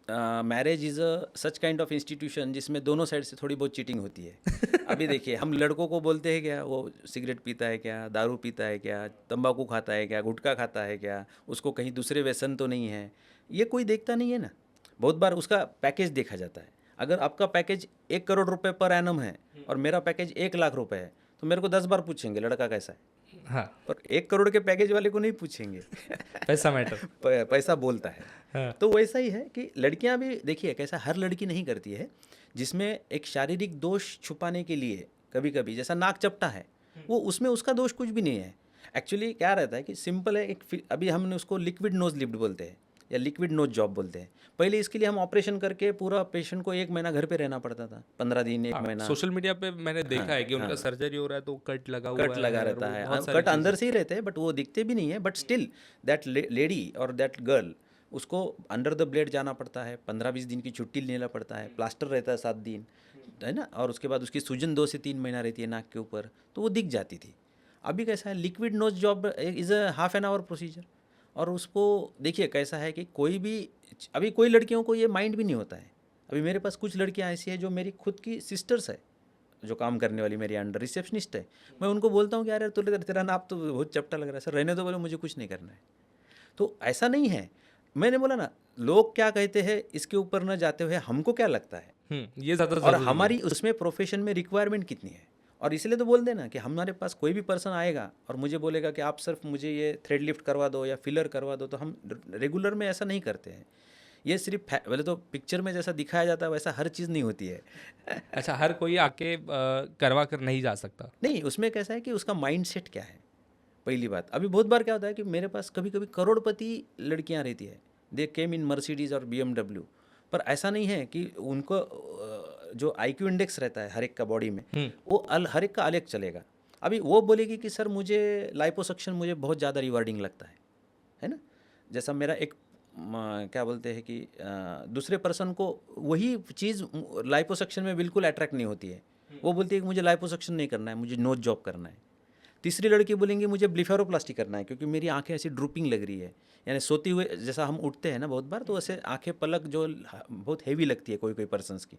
[SPEAKER 1] marriage is a such kind of institution जिसमें दोनों साइड से थोड़ी बहुत चीटिंग होती है। अभी देखिए, हम लड़कों को बोलते हैं क्या, वो सिगरेट पीता है क्या, दारू पीता है क्या, तंबाकू खाता है क्या, गुटखा खाता है क्या, उसको कहीं दूसरे व्यसन तो नहीं है, ये कोई देखता नहीं है ना। बहुत बार उसका पैकेज देखा जाता है। अगर आपका पैकेज 1 करोड़ रुपए पर एनम है और मेरा पैकेज 1 लाख रुपए है, तो मेरे को 10 बार पूछेंगे लड़का कैसा है,
[SPEAKER 2] हाँ,
[SPEAKER 1] पर 1 करोड़ के पैकेज वाले को नहीं पूछेंगे।
[SPEAKER 2] पैसा मैटर।
[SPEAKER 1] पैसा बोलता है।
[SPEAKER 2] हाँ,
[SPEAKER 1] तो वैसा ही है कि लड़कियां भी देखिए, कैसा हर लड़की नहीं करती है, जिसमें एक शारीरिक दोष छुपाने के लिए कभी कभी जैसा नाक चपटा है, वो उसमें उसका दोष कुछ भी नहीं है। एक्चुअली क्या रहता है कि सिंपल है, अभी हमने उसको लिक्विड नोज लिफ्ट बोलते हैं या लिक्विड नोज जॉब बोलते हैं। पहले इसके लिए हम ऑपरेशन करके पूरा पेशेंट को 1 महीना घर पे रहना पड़ता था, 15 दिन 1 महीना।
[SPEAKER 2] सोशल मीडिया पे मैंने देखा है कि उनका सर्जरी हो रहा है तो कट लगा हुआ
[SPEAKER 1] कट लगा
[SPEAKER 2] है,
[SPEAKER 1] रहता
[SPEAKER 2] और वो
[SPEAKER 1] है,
[SPEAKER 2] बहुत सारी
[SPEAKER 1] कट अंदर
[SPEAKER 2] चीज़ें।
[SPEAKER 1] से ही रहते हैं, बट वो दिखते भी नहीं है। बट स्टिल दैट लेडी और दैट गर्ल, उसको अंडर द ब्लेड जाना पड़ता है, 15-20 दिन की छुट्टी लेना पड़ता है, प्लास्टर रहता है 7 दिन, है ना, और उसके बाद उसकी सूजन 2 से 3 महीना रहती है नाक के ऊपर, तो वो दिख जाती थी। अभी कैसा है, liquid nose job is a half an our procedure. और उसको देखिए कैसा है कि कोई भी, अभी कोई लड़कियों को ये माइंड भी नहीं होता है। अभी मेरे पास कुछ लड़कियां ऐसी हैं जो मेरी खुद की सिस्टर्स है, जो काम करने वाली मेरी अंडर रिसेप्शनिस्ट है। मैं उनको बोलता हूँ कि यार तेरा नाप तो बहुत चपटा लग रहा है सर, रहने दो, बोले मुझे कुछ नहीं करना है। तो ऐसा नहीं है। मैंने बोला ना, लोग क्या कहते हैं इसके ऊपर न जाते हुए हमको क्या लगता है
[SPEAKER 2] ये ज़्यादा
[SPEAKER 1] और
[SPEAKER 2] ज़रूरी है।
[SPEAKER 1] हमारी उसमें प्रोफेशन में रिक्वायरमेंट कितनी है। और इसलिए तो बोल देना कि हमारे पास कोई भी पर्सन आएगा और मुझे बोलेगा कि आप सिर्फ मुझे ये थ्रेड लिफ्ट करवा दो या फिलर करवा दो, तो हम रेगुलर में ऐसा नहीं करते हैं। ये सिर्फ पहले तो पिक्चर में जैसा दिखाया जाता है वैसा हर चीज़ नहीं होती है।
[SPEAKER 2] अच्छा, हर कोई आके करवा कर नहीं जा सकता।
[SPEAKER 1] नहीं, उसमें कैसा है कि उसका माइंड सेट क्या है, पहली बात। अभी बहुत बार क्या होता है कि मेरे पास कभी कभी करोड़पति लड़कियां रहती है, दे केम इन मर्सिडीज़ और BMW, पर ऐसा नहीं है कि उनको जो IQ इंडेक्स रहता है हर एक का बॉडी में, वो हर एक का अलग चलेगा। अभी वो बोलेगी कि सर मुझे लाइपोसक्शन मुझे बहुत ज़्यादा रिवार्डिंग लगता है ना। जैसा मेरा एक क्या बोलते हैं कि दूसरे पर्सन को वही चीज़ लाइपोसक्शन में बिल्कुल अट्रैक्ट नहीं होती है। वो बोलती है कि मुझे लाइपोसक्शन नहीं करना है, मुझे नोज जॉब करना है। तीसरी लड़की बोलेंगी मुझे ब्लिफेरोप्लास्टी करना है क्योंकि मेरी आंखें ऐसी ड्रूपिंग लग रही है, यानी सोती हुए जैसा हम उठते हैं ना बहुत बार, तो ऐसे आंखें पलक जो बहुत हेवी लगती है कोई कोई पर्सन्स की,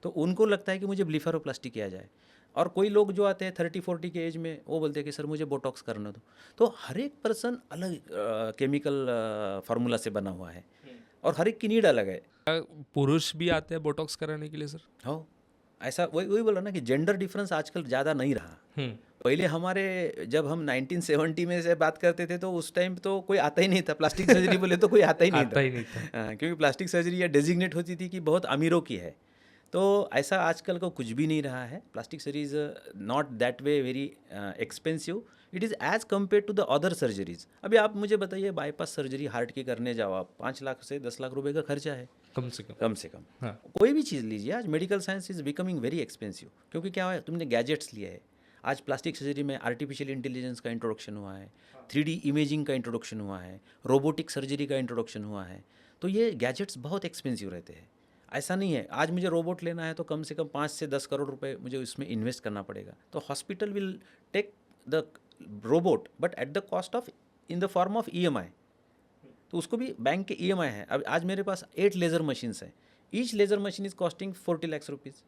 [SPEAKER 1] तो उनको लगता है कि मुझे ब्लिफेरोप्लास्टी किया जाए। और कोई लोग जो आते हैं 30-40 के एज में, वो बोलते हैं कि सर मुझे बोटॉक्स करना दो। तो हर एक पर्सन अलग केमिकल फार्मूला से बना हुआ है और हर एक की नीड अलग है।
[SPEAKER 2] पुरुष भी आते हैं बोटॉक्स कराने के लिए सर?
[SPEAKER 1] हो, ऐसा वही वही बोला ना कि जेंडर डिफरेंस आजकल ज़्यादा नहीं रहा। पहले हमारे जब हम 1970 में से बात करते थे तो उस टाइम तो कोई आता ही नहीं था, प्लास्टिक सर्जरी बोले तो कोई आता ही नहीं
[SPEAKER 2] आता ही नहीं था।
[SPEAKER 1] हाँ, क्योंकि प्लास्टिक सर्जरी या डेजिग्नेट होती थी कि बहुत अमीरों की है। तो ऐसा आजकल को कुछ भी नहीं रहा है। Plastic surgery is not that way very expensive, it is as compare to the other surgeries. अभी आप मुझे बताइए, बाईपास सर्जरी हार्ट की करने जाओ आप, 5 लाख से 10 लाख रुपए का खर्चा है
[SPEAKER 2] कम से कम।
[SPEAKER 1] कम से कम।
[SPEAKER 2] हाँ।
[SPEAKER 1] कोई भी चीज़ लीजिए, आज medical science is becoming very expensive, क्योंकि क्या है, तुमने गैजेट्स लिए है। आज प्लास्टिक सर्जरी में आर्टिफिशियल इंटेलिजेंस का इंट्रोडक्शन हुआ है, 3D इमेजिंग का इंट्रोडक्शन हुआ है, रोबोटिक सर्जरी का इंट्रोडक्शन हुआ है। तो ये गैजेट्स बहुत एक्सपेंसिव रहते हैं। ऐसा नहीं है आज मुझे रोबोट लेना है तो कम से कम 5 से 10 करोड़ रुपए मुझे उसमें इन्वेस्ट करना पड़ेगा। तो hospital will take the robot but at the cost of in the form of EMI। तो उसको भी बैंक के EMI है। अब आज मेरे पास 8 लेज़र मशीन्स हैं, each laser machine is costing 40 lakh rupees.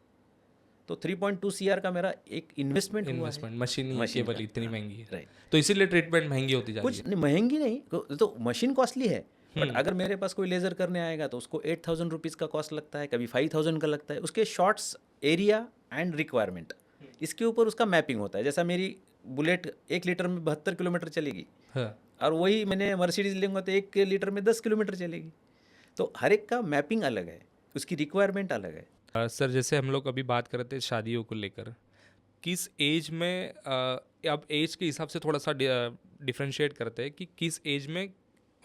[SPEAKER 1] तो 3.2 CR का मेरा एक इन्वेस्टमेंट हुआ है।
[SPEAKER 2] इन्वेस्टमेंट मशीन ही
[SPEAKER 1] मशीन
[SPEAKER 2] केवल
[SPEAKER 1] का,
[SPEAKER 2] इतनी
[SPEAKER 1] हाँ,
[SPEAKER 2] महंगी है,
[SPEAKER 1] राइट।
[SPEAKER 2] तो इसीलिए ट्रीटमेंट महंगी होती जा रही
[SPEAKER 1] कुछ नहीं, महंगी नहीं, तो मशीन कॉस्टली है, बट अगर मेरे पास कोई लेज़र करने आएगा तो उसको 8,000 रुपीज़ का कॉस्ट लगता है, कभी 5,000 का लगता है। उसके शॉट्स, एरिया एंड रिक्वायरमेंट, इसके ऊपर उसका मैपिंग होता है। जैसा मेरी बुलेट 1 लीटर में 72 किलोमीटर चलेगी,
[SPEAKER 2] हाँ।
[SPEAKER 1] और वही मैंने मर्सिडीज लूँगा तो 1 लीटर में 10 किलोमीटर चलेगी। तो हर एक का मैपिंग अलग है, उसकी रिक्वायरमेंट अलग है।
[SPEAKER 2] सर जैसे हम लोग अभी बात कर रहे थे शादियों को लेकर, किस एज में अब एज के हिसाब से थोड़ा सा डिफरेंशिएट करते हैं कि किस एज में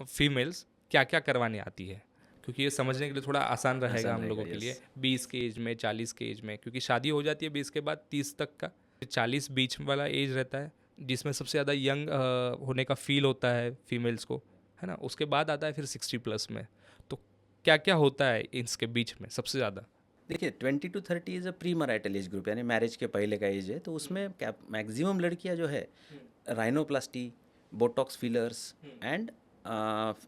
[SPEAKER 2] फीमेल्स क्या क्या करवाने आती है, क्योंकि ये समझने के लिए थोड़ा आसान रहेगा
[SPEAKER 1] आसान
[SPEAKER 2] हम लोगों
[SPEAKER 1] रहेगा,
[SPEAKER 2] के लिए।
[SPEAKER 1] yes.
[SPEAKER 2] 20 के एज में, 40 के एज में, क्योंकि शादी हो जाती है 20 के बाद 30 तक का, 40 बीच वाला एज रहता है जिसमें सबसे ज़्यादा यंग होने का फील होता है फीमेल्स को, है ना। उसके बाद आता है फिर 60 प्लस में। तो क्या क्या होता है इसके बीच में सबसे ज़्यादा?
[SPEAKER 1] देखिए 20 to 30 is a pre marital age group, यानी मैरिज के पहले का एज है। तो उसमें क्या मैक्सिमम लड़कियां जो है राइनोप्लास्टी, बोटॉक्स फिलर्स एंड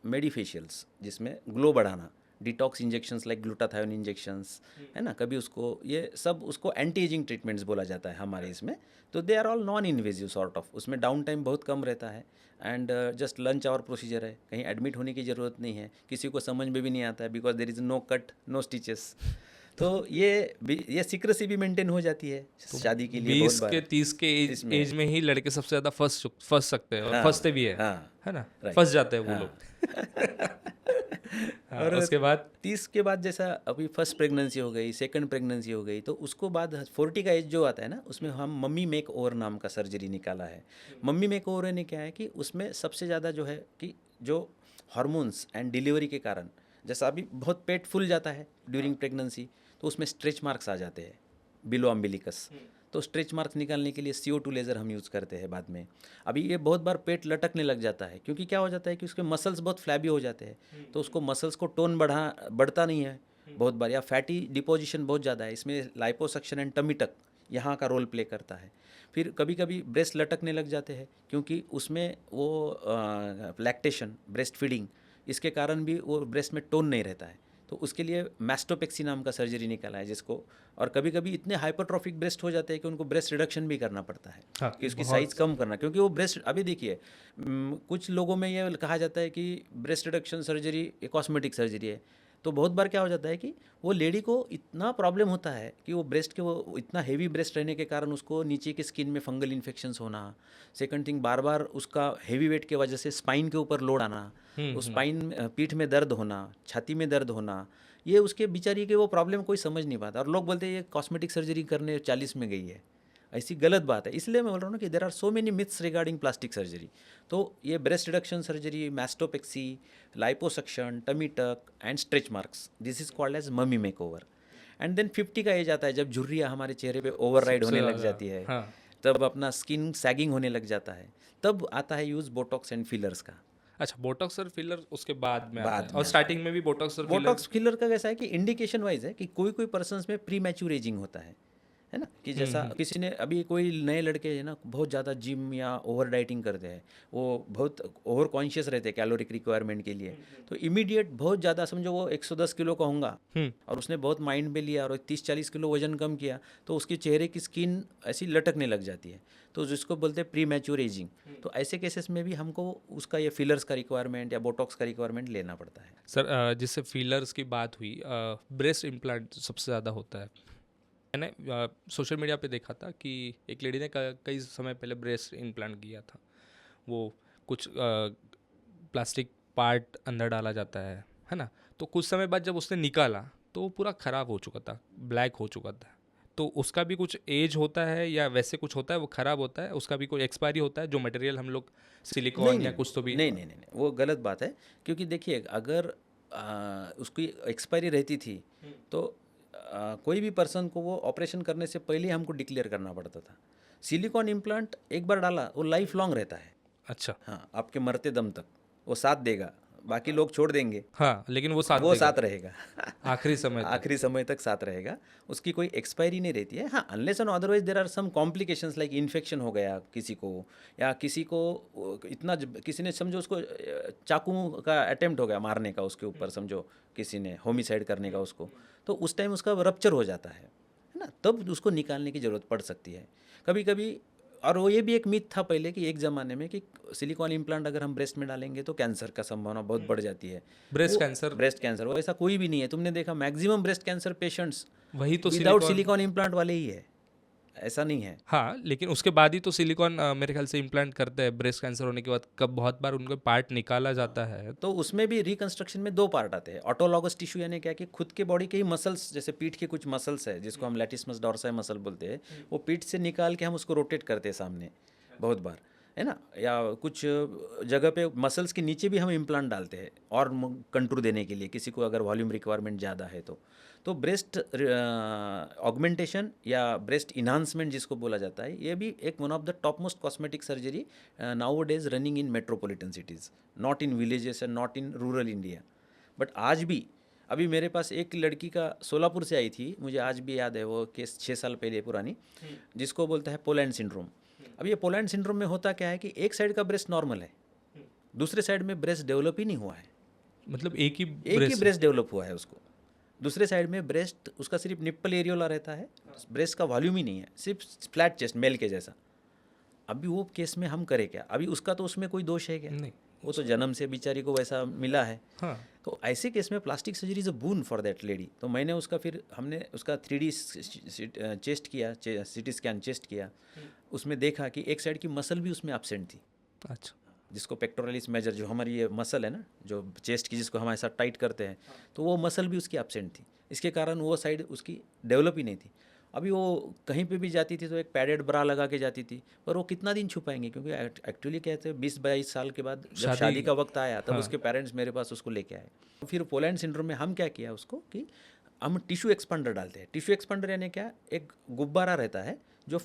[SPEAKER 1] मेडिफेशियल्स, जिसमें ग्लो बढ़ाना, detox injections like glutathione injections, है ना, कभी उसको ये सब उसको एंटी एजिंग ट्रीटमेंट्स बोला जाता है हमारे इसमें। तो they are all non invasive sort of, उसमें डाउन टाइम बहुत कम रहता है and just lunch hour procedure है, कहीं एडमिट होने की ज़रूरत नहीं है, किसी को समझ में भी नहीं आता है because there is no cut no stitches. तो ये सीक्रेसी भी मेंटेन हो जाती है शादी के लिए बहुत
[SPEAKER 2] 20
[SPEAKER 1] बार
[SPEAKER 2] के 30 के
[SPEAKER 1] इसमें।
[SPEAKER 2] एज में ही लड़के सबसे ज़्यादा फंस सकते हैं, और
[SPEAKER 1] हाँ,
[SPEAKER 2] फंसते भी
[SPEAKER 1] हाँ,
[SPEAKER 2] है ना,
[SPEAKER 1] right,
[SPEAKER 2] फंस जाते हैं वो
[SPEAKER 1] हाँ।
[SPEAKER 2] लोग। हाँ,
[SPEAKER 1] और
[SPEAKER 2] उसके बाद
[SPEAKER 1] 30 के बाद जैसा अभी फर्स्ट प्रेगनेंसी हो गई, सेकंड प्रेगनेंसी हो गई, तो उसको बाद 40 का एज जो आता है ना, उसमें हम मम्मी मेक ओवर नाम का सर्जरी निकाला है। मम्मी मेक ओवर ने क्या है कि उसमें सबसे ज़्यादा जो है कि जो हार्मोन्स एंड डिलीवरी के कारण, जैसा अभी बहुत पेट फूल जाता है ड्यूरिंग प्रेगनेंसी, तो उसमें स्ट्रेच मार्क्स आ जाते हैं बिलो अम्बिलिकस। तो स्ट्रेच मार्क्स निकालने के लिए CO2 लेज़र हम यूज़ करते हैं बाद में। अभी ये बहुत बार पेट लटकने लग जाता है, क्योंकि क्या हो जाता है कि उसके मसल्स बहुत फ्लैबी हो जाते हैं, तो उसको मसल्स को टोन बढ़ता नहीं है बहुत बार, या फैटी डिपोजिशन बहुत ज़्यादा है, इसमें लाइपोसक्शन एंड टमी टक यहाँ का रोल प्ले करता है। फिर कभी कभी ब्रेस्ट लटकने लग जाते हैं, क्योंकि उसमें वो लैक्टेशन, ब्रेस्ट फीडिंग, इसके कारण भी वो ब्रेस्ट में टोन नहीं रहता है। तो उसके लिए मैस्टोपेक्सी नाम का सर्जरी निकाला है जिसको, और कभी कभी इतने हाइपरट्रॉफिक ब्रेस्ट हो जाते हैं कि उनको ब्रेस्ट रिडक्शन भी करना पड़ता है,
[SPEAKER 2] हाँ,
[SPEAKER 1] कि उसकी
[SPEAKER 2] बहुत
[SPEAKER 1] साइज़ कम करना, क्योंकि वो ब्रेस्ट अभी देखिए कुछ लोगों में ये कहा जाता है कि ब्रेस्ट रिडक्शन सर्जरी एक कॉस्मेटिक सर्जरी है। तो बहुत बार क्या हो जाता है कि वो लेडी को इतना प्रॉब्लम होता है कि वो ब्रेस्ट के वो इतना हेवी ब्रेस्ट रहने के कारण उसको नीचे की स्किन में फंगल इन्फेक्शंस होना, सेकंड थिंग बार बार उसका हेवी वेट की वजह से स्पाइन के ऊपर लोड आना, उस स्पाइन पीठ में दर्द होना, छाती में दर्द होना, ये उसके बेचारी के वो प्रॉब्लम कोई समझ नहीं पाता, और लोग बोलते हैं ये कॉस्मेटिक सर्जरी करने 40 में गई है। ऐसी गलत बात है। इसलिए मैं बोल रहा हूँ ना कि there are so many myths regarding plastic surgery. तो ये breast reduction surgery, mastopexy, liposuction, tummy tuck and stretch marks, this is called as mummy make over. And then 50 का एज आता है जब झुर्रियाँ हमारे चेहरे पे ओवरराइड होने लग जाती है,
[SPEAKER 2] हाँ।
[SPEAKER 1] तब अपना स्किन सैगिंग होने लग जाता है, तब आता है यूज़ बोटॉक्स एंड फिलर्स का।
[SPEAKER 2] अच्छा, बोटॉक्स और फिलर उसके बाद में आता
[SPEAKER 1] बाद
[SPEAKER 2] है,
[SPEAKER 1] में
[SPEAKER 2] और
[SPEAKER 1] आता
[SPEAKER 2] स्टार्टिंग में भी बोटॉक्स और फिलर।
[SPEAKER 1] बोटॉक्स फिलर का कैसा है कि इंडिकेशन वाइज है कि कोई कोई पर्सन्स में प्री मैच्योर एजिंग होता है ना, कि जैसा किसी ने अभी कोई नए लड़के है ना बहुत ज़्यादा जिम या ओवर डाइटिंग करते हैं, वो बहुत ओवर कॉन्शियस रहते हैं कैलोरिक रिक्वायरमेंट के लिए, तो इमीडिएट बहुत ज़्यादा, समझो वो 110 किलो का होगा और उसने बहुत माइंड में लिया और 30-40 किलो वजन कम किया, तो उसके चेहरे की स्किन ऐसी लटकने लग जाती है, तो जिसको बोलते हैं प्री मैच्योर एजिंग। तो ऐसे केसेस में भी हमको उसका ये फिलर्स का रिक्वायरमेंट या बोटॉक्स का रिक्वायरमेंट लेना पड़ता है।
[SPEAKER 2] सर, जिससे फिलर्स की बात हुई, ब्रेस्ट इम्प्लांट सबसे ज़्यादा होता है। मैंने सोशल मीडिया पे देखा था कि एक लेडी ने कई समय पहले ब्रेस्ट इम्प्लांट किया था। वो कुछ प्लास्टिक पार्ट अंदर डाला जाता है ना। तो कुछ समय बाद जब उसने निकाला तो वो पूरा ख़राब हो चुका था, ब्लैक हो चुका था। तो उसका भी कुछ एज होता है या वैसे कुछ होता है, वो ख़राब होता है, उसका भी कोई एक्सपायरी होता है, जो मटेरियल हम लोग सिलिकॉन या कुछ तो भी।
[SPEAKER 1] नहीं, वो गलत बात है, क्योंकि देखिए अगर उसकी एक्सपायरी रहती थी तो कोई भी पर्सन को वो ऑपरेशन करने से पहले हमको डिक्लेयर करना पड़ता था। सिलिकॉन इम्प्लांट एक बार डाला वो लाइफ लॉन्ग रहता है।
[SPEAKER 2] अच्छा।
[SPEAKER 1] हाँ, आपके मरते दम तक वो साथ देगा, बाकी लोग छोड़ देंगे,
[SPEAKER 2] हाँ, लेकिन वो साथ
[SPEAKER 1] वो
[SPEAKER 2] देगा
[SPEAKER 1] साथ रहेगा
[SPEAKER 2] आखिरी समय तक।
[SPEAKER 1] आखिरी समय तक साथ रहेगा, उसकी कोई एक्सपायरी नहीं रहती है। हाँ, unless and otherwise there are some complications like infection हो गया किसी को, या किसी को किसी ने समझो उसको चाकू का अटेम्प्ट हो गया मारने का उसके ऊपर, समझो किसी ने होमिसाइड करने का उसको, तो उस टाइम उसका रप्चर हो जाता है ना, तब उसको निकालने की ज़रूरत पड़ सकती है कभी कभी। और वो ये भी एक मिथ था पहले कि एक ज़माने में कि सिलिकॉन इम्प्लांट अगर हम ब्रेस्ट में डालेंगे तो कैंसर का संभावना बहुत बढ़ जाती है।
[SPEAKER 2] ब्रेस्ट कैंसर,
[SPEAKER 1] ब्रेस्ट कैंसर वो ऐसा कोई भी नहीं है। तुमने देखा मैक्सिमम ब्रेस्ट कैंसर पेशेंट्स
[SPEAKER 2] वही तो
[SPEAKER 1] विदाउट सिलिकॉन इम्प्लांट वाले ही है, ऐसा नहीं है।
[SPEAKER 2] हाँ, लेकिन उसके बाद ही तो सिलिकॉन मेरे ख्याल से इम्प्लांट करते हैं ब्रेस्ट कैंसर होने के बाद, कब बहुत बार उनका पार्ट निकाला जाता है।
[SPEAKER 1] तो उसमें भी रिकंस्ट्रक्शन में दो पार्ट आते हैं। ऑटोलॉगस टिश्यू यानी क्या कि खुद के बॉडी के ही मसल्स, जैसे पीठ के कुछ मसल्स है जिसको हम लैटिसमस डॉर्साई मसल बोलते हैं, वो पीठ से निकाल के हम उसको रोटेट करते हैं सामने बहुत बार, है ना। या कुछ जगह पे मसल्स के नीचे भी हम इम्प्लांट डालते हैं और कंटूर देने के लिए, किसी को अगर वॉल्यूम रिक्वायरमेंट ज़्यादा है तो ब्रेस्ट ऑगमेंटेशन या ब्रेस्ट इन्हांसमेंट जिसको बोला जाता है, ये भी एक one of the top most cosmetic surgery now days running in metropolitan cities, not in villages and not in rural India. But आज भी, अभी मेरे पास एक लड़की का सोलापुर से आई थी, मुझे आज भी याद है वो केस, 6 साल पहले पुरानी, जिसको बोलता है पोलैंड सिंड्रोम। अब ये पोलैंड सिंड्रोम में होता क्या है कि एक साइड का ब्रेस्ट नॉर्मल है, दूसरे साइड में ब्रेस्ट डेवलप ही नहीं हुआ है।
[SPEAKER 2] मतलब एक ही
[SPEAKER 1] ब्रेस्ट डेवलप हुआ है उसको, दूसरे साइड में ब्रेस्ट उसका सिर्फ निप्पल एरियोला रहता है, ब्रेस्ट का वॉल्यूम ही नहीं है, सिर्फ फ्लैट चेस्ट मेल के जैसा। अभी वो केस में हम करें क्या? अभी उसका तो उसमें कोई दोष है क्या?
[SPEAKER 2] नहीं,
[SPEAKER 1] वो तो जन्म से बेचारी को वैसा मिला है।
[SPEAKER 2] हाँ,
[SPEAKER 1] तो ऐसे केस में plastic surgery is a boon for that lady. तो मैंने उसका, फिर हमने उसका 3D चेस्ट किया, CT स्कैन चेस्ट किया, उसमें देखा कि एक साइड की मसल भी उसमें एब्सेंट थी,
[SPEAKER 2] अच्छा,
[SPEAKER 1] जिसको पेक्टोरलिस मेजर, जो हमारी ये मसल है ना जो चेस्ट की, जिसको हम ऐसा टाइट करते हैं, तो वो मसल भी उसकी एब्सेंट थी। इसके कारण वो साइड उसकी डेवलप ही नहीं थी। अभी वो कहीं पे भी जाती थी तो एक पैडेड ब्रा लगा के जाती थी, पर वो कितना दिन छुपाएंगे, क्योंकि एक्चुअली कहते हैं 20-22 साल के बाद जब शादी का वक्त आया तब उसके पेरेंट्स मेरे पास उसको लेके आए। फिर पोलैंड सिंड्रोम में हम क्या किया उसको कि हम टिश्यू एक्सपांडर डालते हैं। टिश्यू एक्सपांडर यानी क्या, एक गुब्बारा रहता है जो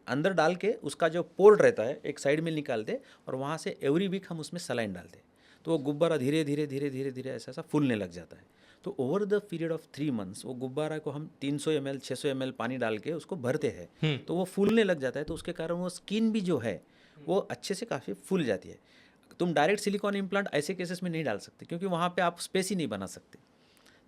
[SPEAKER 1] अंदर डाल के उसका जो पोर्ट रहता है एक साइड में निकालते, और वहाँ से एवरी वीक हम उसमें सलाइन डालते, तो वो गुब्बारा धीरे धीरे धीरे धीरे धीरे ऐसा ऐसा फूलने लग जाता है। तो over the period of 3 months वो गुब्बारा को हम 300 ml 600 ml पानी डाल के उसको भरते हैं, तो वो फूलने लग जाता है। तो उसके कारण वो स्किन भी जो है वो अच्छे से काफ़ी फूल जाती है। तुम डायरेक्ट सिलिकॉन इम्प्लांट ऐसे केसेस में नहीं डाल सकते, क्योंकि वहाँ पे आप स्पेस ही नहीं बना सकते।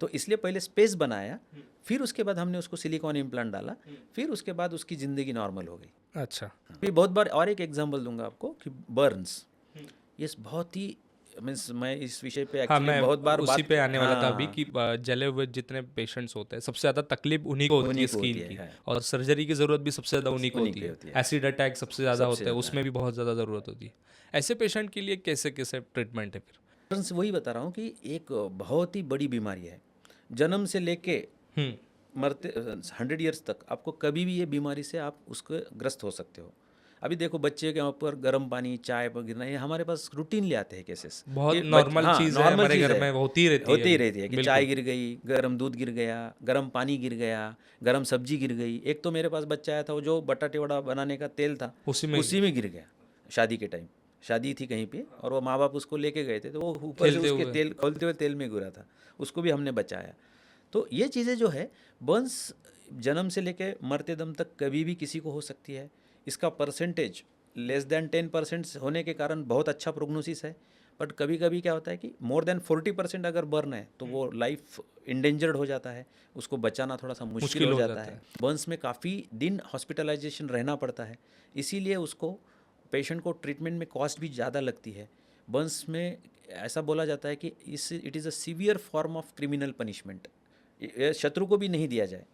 [SPEAKER 1] तो इसलिए पहले स्पेस बनाया, फिर उसके बाद हमने उसको सिलिकॉन इम्प्लांट डाला, फिर उसके बाद उसकी ज़िंदगी नॉर्मल हो गई।
[SPEAKER 2] अच्छा,
[SPEAKER 1] अभी बहुत बार और एक एग्जांपल दूंगा आपको कि बर्न्स, ये बहुत ही मीन्स, मैं इस विषय पे
[SPEAKER 2] हाँ,
[SPEAKER 1] एक्चुअली
[SPEAKER 2] मैं
[SPEAKER 1] बहुत बार
[SPEAKER 2] उसी पे आने वाला था अभी
[SPEAKER 1] हाँ,
[SPEAKER 2] कि जले हुए जितने पेशेंट्स होते हैं सबसे ज़्यादा तकलीफ उन्हीं को होती है स्किन की,
[SPEAKER 1] है।
[SPEAKER 2] और सर्जरी की ज़रूरत भी सबसे ज़्यादा उन्हीं को
[SPEAKER 1] उन्हीं
[SPEAKER 2] होती
[SPEAKER 1] की
[SPEAKER 2] है।
[SPEAKER 1] होती है।
[SPEAKER 2] एसिड अटैक सबसे ज़्यादा
[SPEAKER 1] सबसे
[SPEAKER 2] होता है,
[SPEAKER 1] ज़्यादा
[SPEAKER 2] उसमें भी बहुत ज़्यादा ज़रूरत होती है। ऐसे पेशेंट के लिए कैसे कैसे ट्रीटमेंट है फिर?
[SPEAKER 1] बर्न्स वही बता रहा हूँ कि एक बहुत ही बड़ी बीमारी है, जन्म से लेके मरते 100 ईयर्स तक आपको कभी भी ये बीमारी से आप उसको ग्रस्त हो सकते हो। अभी देखो बच्चे के ऊपर गर्म पानी चाय पर गिरना, ये हमारे पास रूटीन ले आते हैं केसेस।
[SPEAKER 2] बहुत
[SPEAKER 1] ये
[SPEAKER 2] नॉर्मल
[SPEAKER 1] हाँ,
[SPEAKER 2] चीज़ है,
[SPEAKER 1] नॉर्मल
[SPEAKER 2] हमारे
[SPEAKER 1] चीज़
[SPEAKER 2] घर
[SPEAKER 1] है,
[SPEAKER 2] में होती ही रहती
[SPEAKER 1] होती ही
[SPEAKER 2] है।
[SPEAKER 1] रहती है कि चाय गिर गई, गर्म दूध गिर गया, गर्म पानी गिर गया, गर्म सब्जी गिर गई। एक तो मेरे पास बच्चा आया था, वो जो बटाटे वड़ा बनाने का तेल था
[SPEAKER 2] उसी में
[SPEAKER 1] गिर गया। शादी के टाइम शादी थी कहीं पे, और वो माँ बाप उसको लेके गए थे, तो वो ऊपर से
[SPEAKER 2] खेलते
[SPEAKER 1] उसके
[SPEAKER 2] हुए।
[SPEAKER 1] तेल खोलते हुए तेल में गिरा था, उसको भी हमने बचाया। तो ये चीज़ें जो है, बर्न्स जन्म से लेके मरते दम तक कभी भी किसी को हो सकती है। इसका परसेंटेज लेस देन 10% होने के कारण बहुत अच्छा प्रोग्नोसिस है। बट कभी कभी क्या होता है कि मोर देन 40% अगर बर्न है तो वो लाइफ इंडेंजर्ड हो जाता है, उसको बचाना थोड़ा सा मुश्किल हो जाता है। बर्न्स में काफ़ी दिन हॉस्पिटलाइजेशन रहना पड़ता है, इसीलिए उसको पेशेंट को ट्रीटमेंट में कॉस्ट भी ज़्यादा लगती है। बर्न्स में ऐसा बोला जाता है कि it is a severe form of criminal punishment, शत्रु को भी नहीं दिया जाए,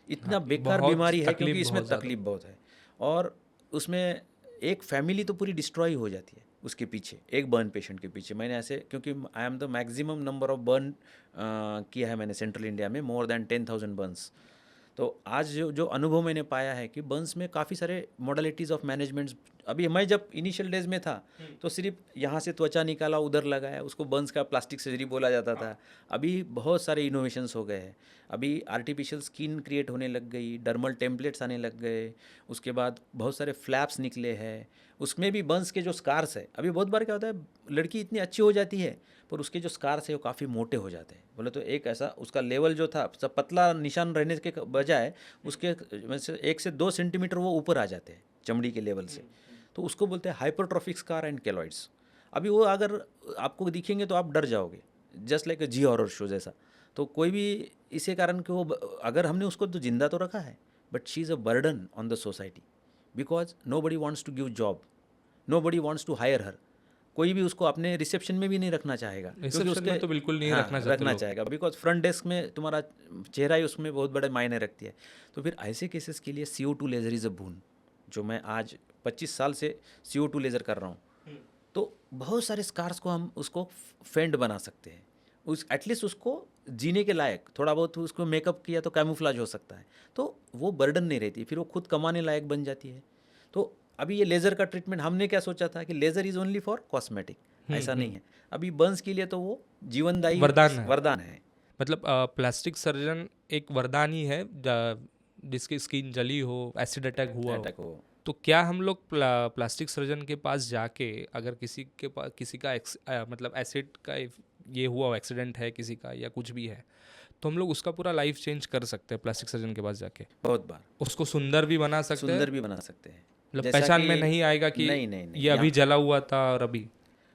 [SPEAKER 1] इतना बेकार बीमारी है, क्योंकि इसमें तकलीफ बहुत है। और उसमें एक फैमिली तो पूरी डिस्ट्रॉय हो जाती है उसके पीछे, एक बर्न पेशेंट के पीछे। मैंने ऐसे, क्योंकि I am the maximum number of burn किया है मैंने सेंट्रल इंडिया में, मोर देन 10,000 बर्न्स। तो आज जो अनुभव मैंने पाया है कि बर्न्स में काफ़ी सारे मॉडलिटीज़ ऑफ मैनेजमेंट्स। अभी मैं जब इनिशियल डेज में था तो सिर्फ यहाँ से त्वचा निकाला, उधर लगाया, उसको बर्न्स का प्लास्टिक सर्जरी बोला जाता था। अभी बहुत सारे इनोवेशंस हो गए हैं। अभी आर्टिफिशियल स्किन क्रिएट होने लग गई, डर्मल टेम्पलेट्स आने लग गए, उसके बाद बहुत सारे फ्लैप्स निकले हैं, उसमें भी बर्न्स के जो स्कार्स है। अभी बहुत बार क्या होता है, लड़की इतनी अच्छी हो जाती है पर उसके जो स्कार्स है वो काफ़ी मोटे हो जाते हैं। बोले तो एक ऐसा उसका लेवल जो था सब पतला निशान रहने के बजाय उसके 1 से 2 सेंटीमीटर वो ऊपर आ जाते हैं चमड़ी के लेवल से। तो उसको बोलते हैं हाइपरट्रॉफिक स्कार एंड केलॉइड्स। अभी वो अगर आपको दिखेंगे तो आप डर जाओगे, जस्ट लाइक अ जी हॉरर शो जैसा। तो कोई भी इसी कारण कि वो अगर हमने उसको तो जिंदा तो रखा है, but she is a burden on the society, because nobody wants to give job, nobody wants to hire her. कोई भी उसको अपने रिसेप्शन में भी नहीं रखना चाहेगा,
[SPEAKER 2] रिसेप्शन में तो बिल्कुल नहीं
[SPEAKER 1] हाँ,
[SPEAKER 2] रखना चाहते
[SPEAKER 1] रखना
[SPEAKER 2] लोग।
[SPEAKER 1] चाहेगा, बिकॉज फ्रंट डेस्क में तुम्हारा चेहरा ही उसमें बहुत बड़े मायने रखती है। तो फिर ऐसे केसेस के लिए CO2 लेज़र इज़ अ बून, जो मैं आज 25 साल से CO2 लेज़र कर रहा हूँ। तो बहुत सारे स्कार्स को हम उसको फेंड बना सकते हैं, उस एटलीस्ट उसको जीने के लायक, थोड़ा बहुत उसको मेकअप किया तो कैमोफ्लेज हो सकता है, तो वो बर्डन नहीं रहती, फिर वो खुद कमाने लायक बन जाती है। तो अभी ये लेज़र का ट्रीटमेंट हमने क्या सोचा था कि laser is only for cosmetic, ऐसा नहीं है। अभी बर्न्स के लिए तो वो जीवनदायी वरदान है।
[SPEAKER 2] मतलब प्लास्टिक सर्जन एक वरदान ही है, जिसकी स्किन जली हो, एसिड अटैक हुआ हो।
[SPEAKER 1] अटैक हो,
[SPEAKER 2] तो क्या हम लोग प्लास्टिक सर्जन के पास जाके, अगर किसी का मतलब एसिड का ये हुआ हो, एक्सीडेंट है किसी का या कुछ भी है, तो हम लोग उसका पूरा लाइफ चेंज कर सकते हैं प्लास्टिक सर्जन के पास जाके?
[SPEAKER 1] बहुत बार
[SPEAKER 2] उसको सुंदर भी बना सकते हैं,
[SPEAKER 1] सुंदर भी बना सकते हैं।
[SPEAKER 2] मतलब
[SPEAKER 1] जैसा
[SPEAKER 2] पहचान
[SPEAKER 1] कि
[SPEAKER 2] में नहीं आएगा कि
[SPEAKER 1] नहीं नहीं नहीं
[SPEAKER 2] ये अभी
[SPEAKER 1] यहाँ
[SPEAKER 2] जला हुआ था और अभी।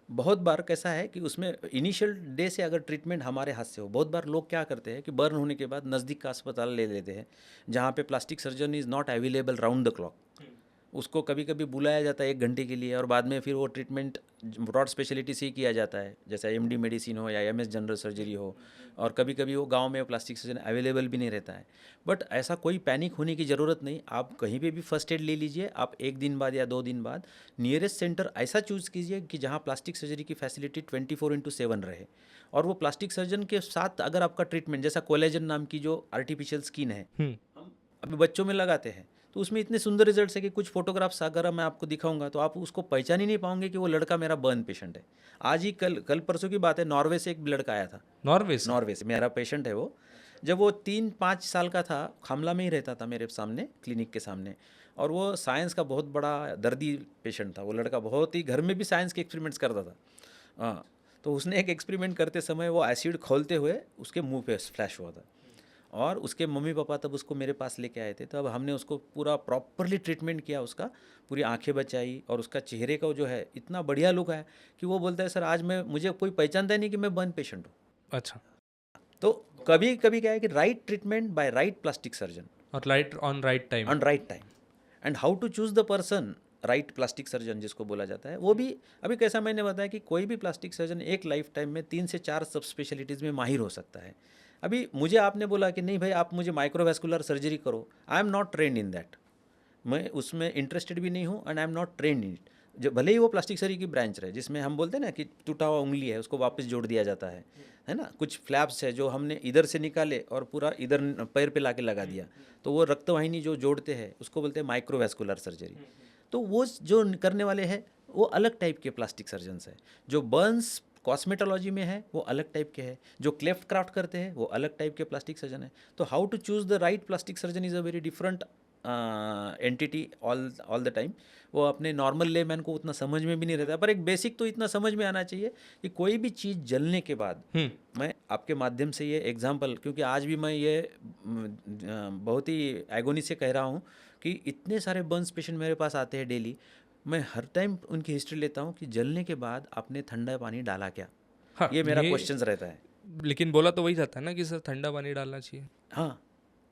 [SPEAKER 1] बहुत बार कैसा है कि उसमें इनिशियल डे से अगर ट्रीटमेंट हमारे हाथ से हो, बहुत बार लोग क्या करते हैं कि बर्न होने के बाद नज़दीक का अस्पताल ले लेते हैं, जहाँ पे plastic surgeon is not available round the clock. उसको कभी कभी बुलाया जाता है 1 घंटे के लिए, और बाद में फिर वो ट्रीटमेंट ब्रॉड स्पेशलिटी से ही किया जाता है, जैसे MD मेडिसिन हो या MS जनरल सर्जरी हो, और कभी कभी वो गांव में प्लास्टिक सर्जन अवेलेबल भी नहीं रहता है। बट ऐसा कोई पैनिक होने की ज़रूरत नहीं, आप कहीं पे भी फर्स्ट एड ले लीजिए। आप 1 दिन बाद या 2 दिन बाद नियरेस्ट सेंटर ऐसा चूज़ कीजिए कि जहाँ प्लास्टिक सर्जरी की फैसिलिटी 24/7 रहे, और वो प्लास्टिक सर्जन के साथ अगर आपका ट्रीटमेंट, जैसा कोलेजन नाम की जो आर्टिफिशियल स्किन है, हम अभी बच्चों में लगाते हैं, तो उसमें इतने सुंदर रिजल्ट्स है कि कुछ फोटोग्राफ्स अगर मैं आपको दिखाऊंगा तो आप उसको पहचान ही नहीं पाओगे कि वो लड़का मेरा बर्न पेशेंट है। आज ही कल परसों की बात है, नॉर्वे से एक लड़का आया था। नॉर्वे से मेरा पेशेंट है वो। जब वो 3-5 साल का था, खामला में ही रहता था मेरे सामने, क्लिनिक के सामने, और वो साइंस का बहुत बड़ा दर्दी पेशेंट था। वो लड़का बहुत ही, घर में भी साइंस के एक्सपेरिमेंट्स करता था। हाँ, तो उसने एक एक्सपेरिमेंट करते समय वो एसिड खोलते हुए उसके मुंह पे फ्लैश हुआ था, और उसके मम्मी पापा तब उसको मेरे पास लेके आए थे। तब हमने उसको पूरा प्रॉपरली ट्रीटमेंट किया, उसका पूरी आंखें बचाई, और उसका चेहरे का जो है इतना बढ़िया लुक है कि वो बोलता है सर आज मुझे कोई पहचानता ही नहीं कि मैं बर्न पेशेंट हूँ।
[SPEAKER 2] अच्छा।
[SPEAKER 1] तो कभी कभी क्या है कि right treatment by right plastic surgeon
[SPEAKER 2] और right on right time.
[SPEAKER 1] And how to choose the person, right plastic surgeon जिसको बोला जाता है, वो भी अभी कैसा मैंने बताया कि कोई भी प्लास्टिक सर्जन एक लाइफ टाइम में 3 से 4 सब स्पेशलिटीज़ में माहिर हो सकता है। अभी मुझे आपने बोला कि नहीं भाई आप मुझे माइक्रोवैस्कुलर सर्जरी करो, आई am not trend in that, मैं उसमें इंटरेस्टेड भी नहीं हूँ, and I am not trend in it. जो भले ही वो प्लास्टिक सर्जरी की ब्रांच रहे, जिसमें हम बोलते हैं ना कि टूटा हुआ उंगली है उसको वापस जोड़ दिया जाता है ना, कुछ फ्लैप्स है जो हमने इधर से निकाले और पूरा इधर पैर पे लाके लगा दिया, तो वो रक्तवाहिनी जो जोड़ते हैं उसको बोलते हैं माइक्रोवैस्कुलर सर्जरी। तो वो जो करने वाले हैं वो अलग टाइप के प्लास्टिक सर्जन्स है। जो बर्न्स कॉस्मेटोलॉजी में है वो अलग टाइप के हैं, जो क्लेफ्ट क्राफ्ट करते हैं वो अलग टाइप के प्लास्टिक सर्जन है। तो how to choose the right plastic surgeon is a very different entity all the time. वो अपने नॉर्मल लेमैन को उतना समझ में भी नहीं रहता, पर एक बेसिक तो इतना समझ में आना चाहिए कि कोई भी चीज़ जलने के बाद, मैं आपके माध्यम से ये एग्जांपल, क्योंकि आज भी मैं ये बहुत ही एगोनी से कह रहा हूँ कि इतने सारे बर्न्स पेशेंट मेरे पास आते हैं डेली, मैं हर टाइम उनकी हिस्ट्री लेता हूँ कि जलने के बाद आपने ठंडा पानी डाला क्या।
[SPEAKER 2] हाँ,
[SPEAKER 1] ये मेरा क्वेश्चन रहता है।
[SPEAKER 2] लेकिन बोला तो वही जाता है ना कि सर ठंडा पानी डालना चाहिए।
[SPEAKER 1] हाँ,